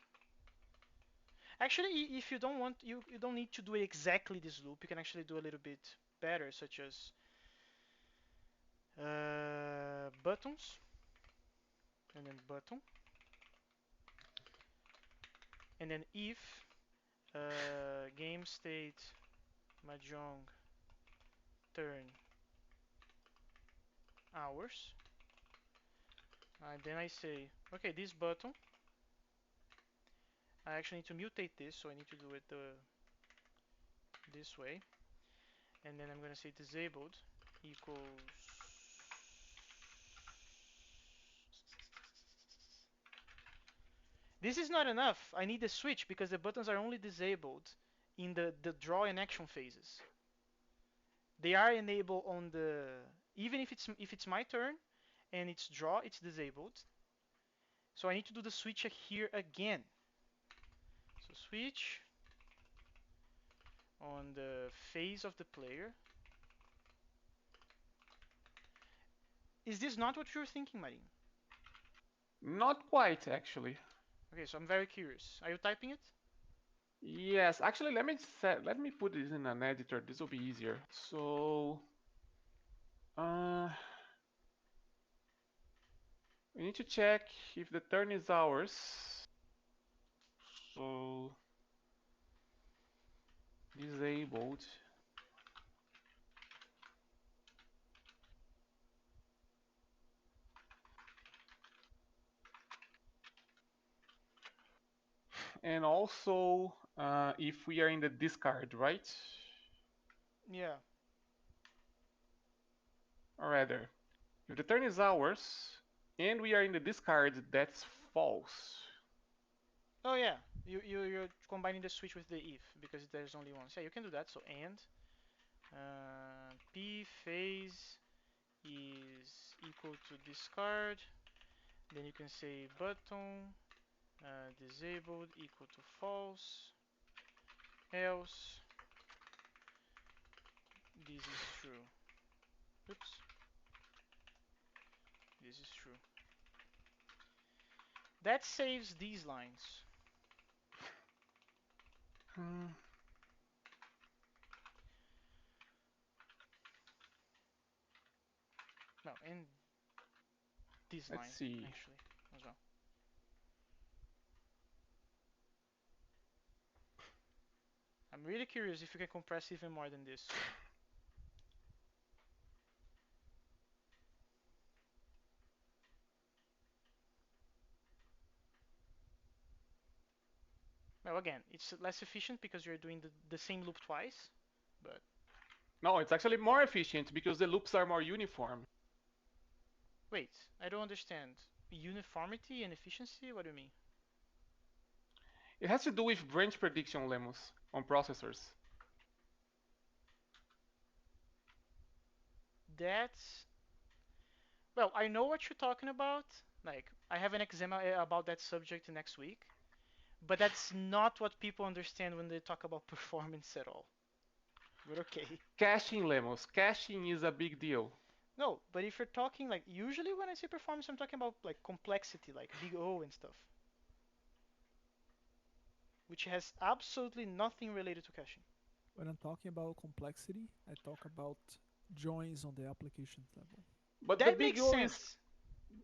A: Actually, if you don't want, you don't need to do exactly this loop. You can actually do a little bit better, such as buttons, and then button, and then if game state Mahjong turn hours, then I say, okay, this button, I actually need to mutate this, so I need to do it this way, and then I'm gonna say disabled equals this is not enough. I need a switch because the buttons are only disabled in the draw and action phases. They are enabled on the even if it's my turn and it's draw, it's disabled. So I need to do the switch here again. So switch on the phase of the player. Is this not what you're thinking, Marin?
C: Not quite actually.
A: Okay, so I'm very curious. Are you typing it?
C: Yes, actually, let me put this in an editor. This will be easier. So, uh, we need to check if the turn is ours. So, disabled. And also, if we are in the discard, right?
A: Yeah.
C: Or rather, if the turn is ours and we are in the discard, that's false.
A: Oh yeah. You're combining the switch with the if because there's only one. So yeah, you can do that. So and p phase is equal to discard. Then you can say button disabled equal to false. Else this is true. Oops. This is true. That saves these lines.
C: Hmm,
A: No, and this
C: let's
A: line
C: see.
A: actually as well. I'm really curious if you can compress even more than this. Well, again, it's less efficient because you're doing the same loop twice, but
C: No, it's actually more efficient because the loops are more uniform.
A: wait, I don't understand. Uniformity and efficiency? What do you mean?
C: It has to do with branch prediction lemmas on processors.
A: That's well, I know what you're talking about. Like, I have an exam about that subject next week, but that's not what people understand when they talk about performance at all. But okay.
C: Caching lemmas. Caching is a big deal.
A: No, but if you're talking like usually when I say performance, I'm talking about like complexity, like big O and stuff, which has absolutely nothing related to caching.
B: When I'm talking about complexity, I talk about joins on the application level.
C: But the
A: That
C: big
A: makes
C: O is
A: sense.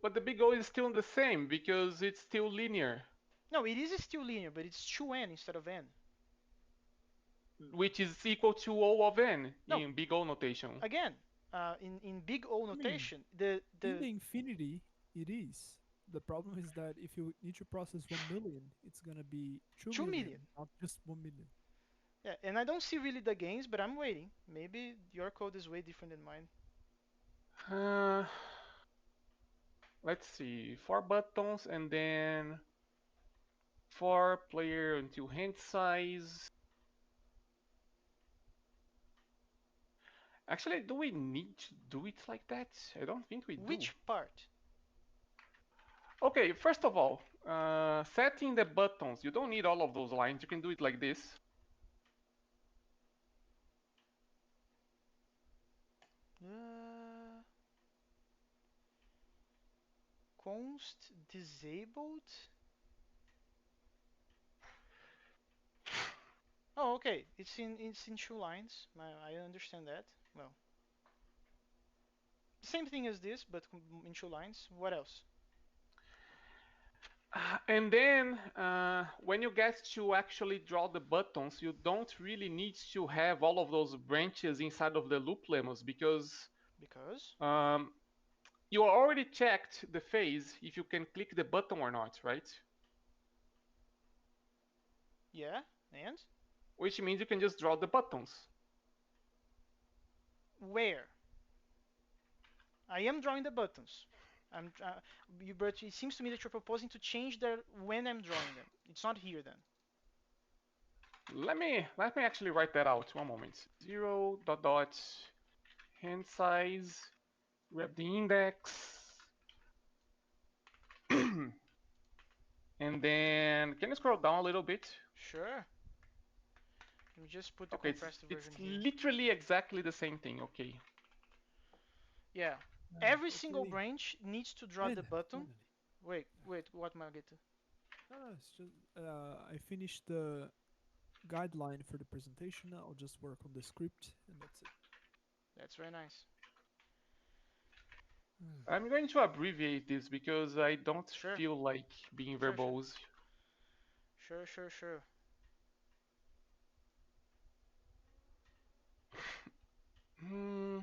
C: but the big O is still the same because it's still linear,
A: No, it is still linear, but it's 2n instead of n.
C: which is equal to O of n
A: No,
C: in big O notation.
A: again, in big O
B: I mean,
A: notation, the
B: in
A: the
B: the infinity, it is. The problem is that if you need to process 1 million, it's gonna be 2
A: 2
B: million,
A: million.
B: not just 1 million.
A: Yeah, and I don't see really the gains, but I'm waiting. Maybe your code is way different than mine.
C: Uh, let's see, 4 buttons and then 4 player until hand size. Actually, do we need to do it like that? I don't think we do.
A: Which part?
C: Okay, first of all, setting the buttons. You don't need all of those lines. You can do it like this.
A: Uh, const disabled. Oh, okay. It's in 2 lines. I understand that. Well, same thing as this, but in 2 lines. What else?
C: And then when you get to actually draw the buttons, you don't really need to have all of those branches inside of the loop lemmas because
A: Because
C: um, you already checked the phase if you can click the button or not, right?
A: yeah, and
C: Which means you can just draw the buttons.
A: where? I am drawing the buttons. But it seems to me that you're proposing to change that when I'm drawing them. It's not here then.
C: Let me actually write that out. One moment. 0 dot dot hand size. Grab the index. And then can you scroll down a little bit?
A: Sure. Let me just put the
C: Okay,
A: compressed
C: it's
A: version here.
C: literally exactly the same thing. Okay.
A: Yeah. Every single
B: Actually,
A: branch needs to draw the
B: finally,
A: button.
B: finally.
A: Wait, what, Margita?
B: No, no, it's just I finished the guideline for the presentation. I'll just work on the script, and that's it.
A: That's very nice.
C: I'm going to abbreviate this because I don't
A: Sure,
C: feel like being
A: sure, sure.
C: verbose.
A: Sure, sure, sure.
C: Hmm,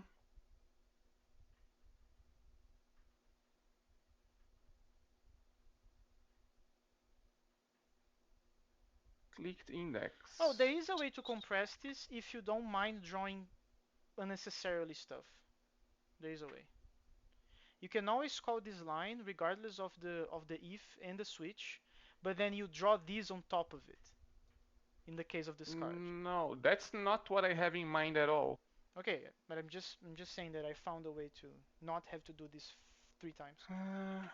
C: clicked index.
A: Oh, there is a way to compress this if you don't mind drawing unnecessarily stuff. There is a way. You can always call this line regardless of the if and the switch, but then you draw these on top of it in the case of discard.
C: No, that's not what I have in mind at all.
A: Okay, but I'm just saying that I found a way to not have to do this 3 times.
C: Uh,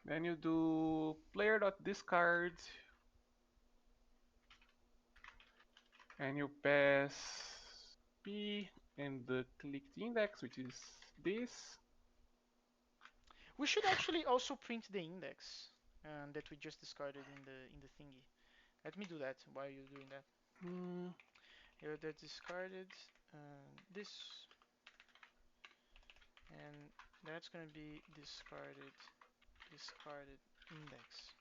C: then you do player.discard and you pass p and the clicked index, which is this.
A: We should actually also print the index that we just discarded in the thingy. Let me do that while you're doing that.
C: Hmm,
A: Here that discarded this, and that's gonna be discarded index.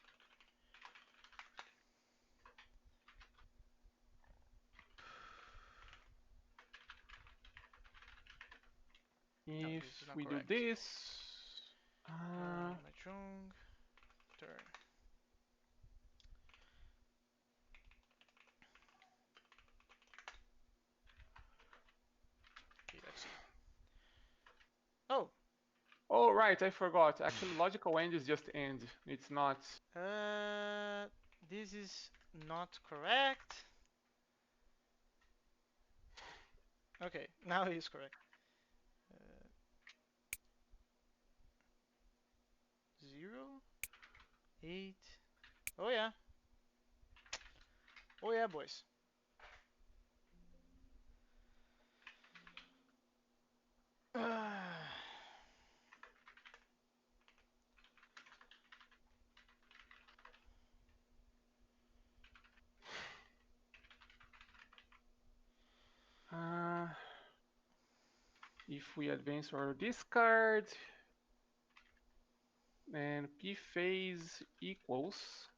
A: No,
C: if
A: this is not
C: we do
A: correct.
C: this, uh,
A: Mahjong turn. Okay, let's see. Oh,
C: oh right, I forgot. Actually, logical end is just end. It's not.
A: uh, this is not correct. Okay, now it is correct. 0, 8. Oh yeah. Oh yeah, boys.
C: Uh, if we advance or discard, then p phase equals.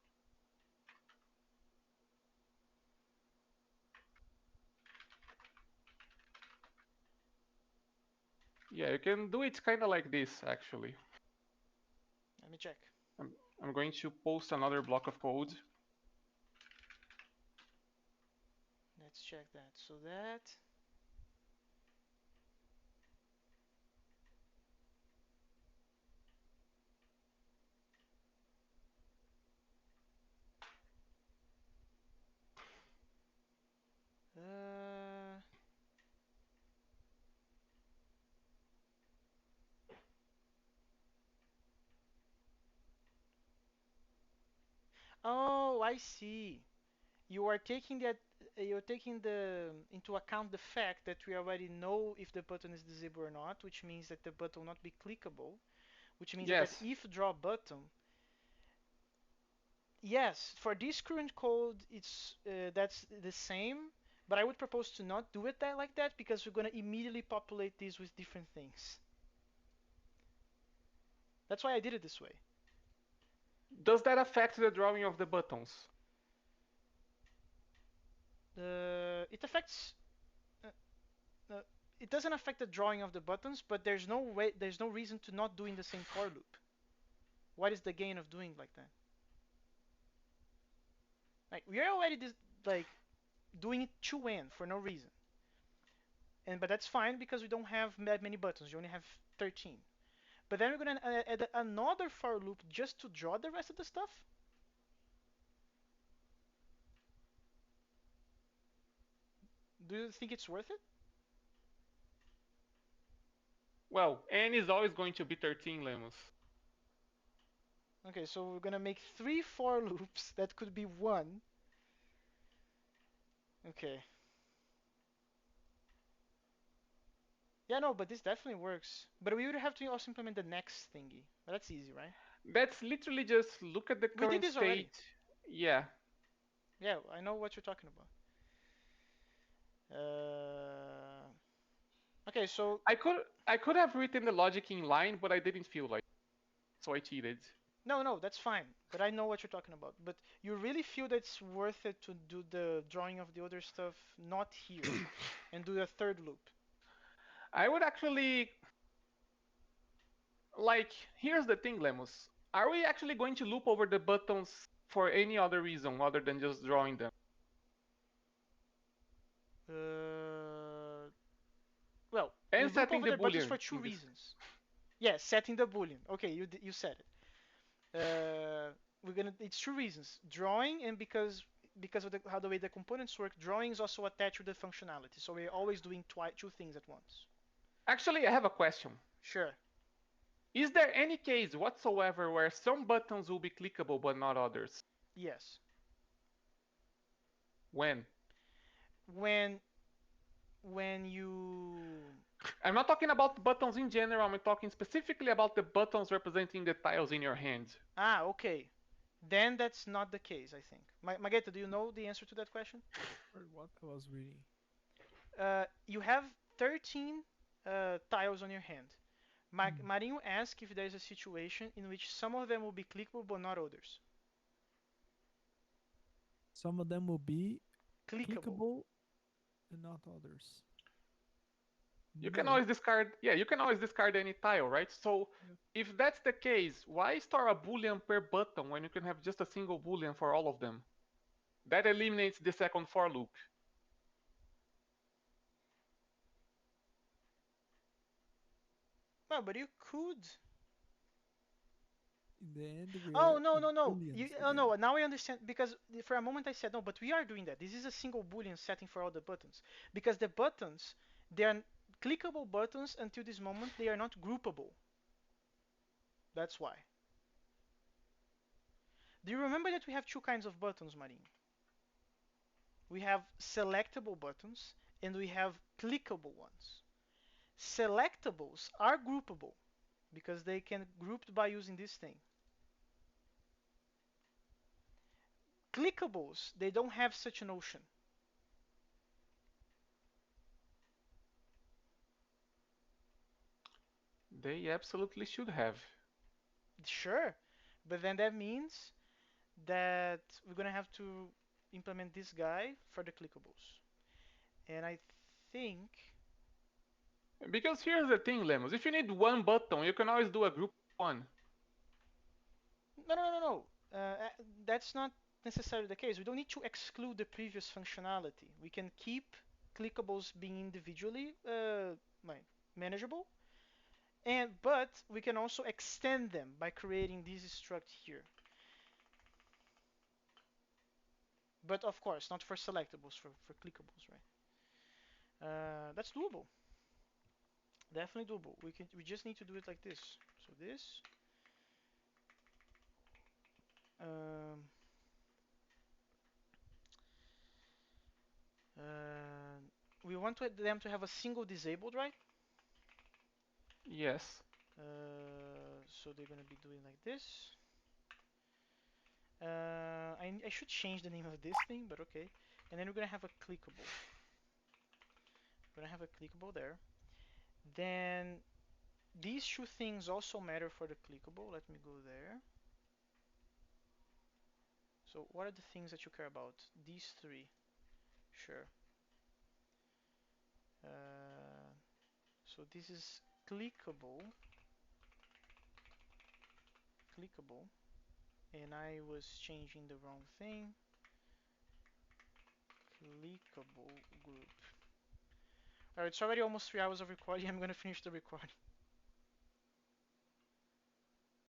C: Yeah, you can do it kind of like this actually.
A: Let me check.
C: I'm, I'm going to post another block of code.
A: Let's check that. So that. Oh, I see. You are taking that you're taking the into account the fact that we already know if the button is disabled or not, which means that the button will not be clickable, which means that
C: Yes.
A: if draw button, yes, for this current code, it's that's the same, but I would propose to not do it that like that because we're gonna immediately populate this with different things. That's why I did it this way.
C: Does that affect the drawing of the buttons?
A: It affects. Uh, uh, it doesn't affect the drawing of the buttons, but there's no reason to not doing the same for loop. What is the gain of doing like that? Like we are already like doing it to end for no reason, and but that's fine because we don't have that many buttons. We only have 13. But then we're gonna add another for loop just to draw the rest of the stuff. Do you think it's worth it?
C: Well, n is always going to be 13, Lemus.
A: Okay, so we're gonna make 3 for loops. That could be 1. Okay. Yeah, no, but this definitely works. But we would have to also implement the next thingy. But that's easy, right?
C: That's literally just look at the
A: We did
C: current
A: this already.
C: state. Yeah.
A: Yeah, I know what you're talking about. Uh, okay, so
C: I could have written the logic in line, but I didn't feel like it, so I cheated.
A: no, that's fine. But I know what you're talking about. But you really feel that it's worth it to do the drawing of the other stuff not here and do the third loop.
C: I would actually like. Here's the thing, Lemus. Are we actually going to loop over the buttons for any other reason other than just drawing them?
A: Uh, well, we
C: And
A: loop
C: setting
A: over
C: the
A: the buttons
C: boolean
A: for two
C: in this.
A: reasons. Yeah, setting the boolean. Okay, you said it. We're gonna. It's two reasons: drawing and because of how the way the components work. Drawing is also attached to the functionality, so we're always doing two things at once.
C: Actually, I have a question.
A: Sure.
C: Is there any case whatsoever where some buttons will be clickable but not others?
A: Yes.
C: When?
A: When you
C: I'm not talking about buttons in general, I'm talking specifically about the buttons representing the tiles in your hand.
A: okay, then that's not the case. I think. Mageta, do you know the answer to that question?
B: Or what I was reading.
A: You have 13 tiles on your hand.
B: Hmm.
A: Marinho asked if there is a situation in which some of them will be clickable but not others.
B: Some of them will be
A: Clickable.
B: clickable and not others.
C: You can
B: No.
C: always discard, yeah, you can always discard any tile, right? So
B: Yeah.
C: if that's the case, why store a boolean per button when you can have just a single boolean for all of them? That eliminates the second for loop.
A: Well, but you could.
B: In the end, we
A: Oh
B: are
A: no
B: in
A: no no!
B: booleans
A: Oh
B: again.
A: no! Now I understand because for a moment I said no, but we are doing that. This is a single boolean setting for all the buttons because the buttons they are clickable buttons until this moment they are not groupable. That's why. Do you remember that we have two kinds of buttons, Marin? We have selectable buttons and we have clickable ones. Selectables are groupable because they can grouped by using this thing. Clickables, they don't have such a notion.
C: They absolutely should have.
A: Sure, but then that means that we're gonna have to implement this guy for the clickables. And I think
C: Because here's the thing, Lemos. If you need one button, you can always do a group one.
A: no. That's not necessarily the case. We don't need to exclude the previous functionality. We can keep clickables being individually manageable, and but we can also extend them by creating this struct here. But of course, not for selectables, for clickables, right? That's doable. Definitely doable. We just need to do it like this. So this. Um, Uh, we want them to have a single disabled, right?
C: Yes.
A: So they're gonna be doing like this. I should change the name of this thing, but okay. And then we're gonna have a clickable. We're gonna have a clickable there. Then these two things also matter for the clickable. Let me go there. So what are the things that you care about? These three. Sure. So this is clickable. Clickable. And I was changing the wrong thing. Clickable group. Alright, it's already almost 3 hours of recording. I'm gonna finish the recording.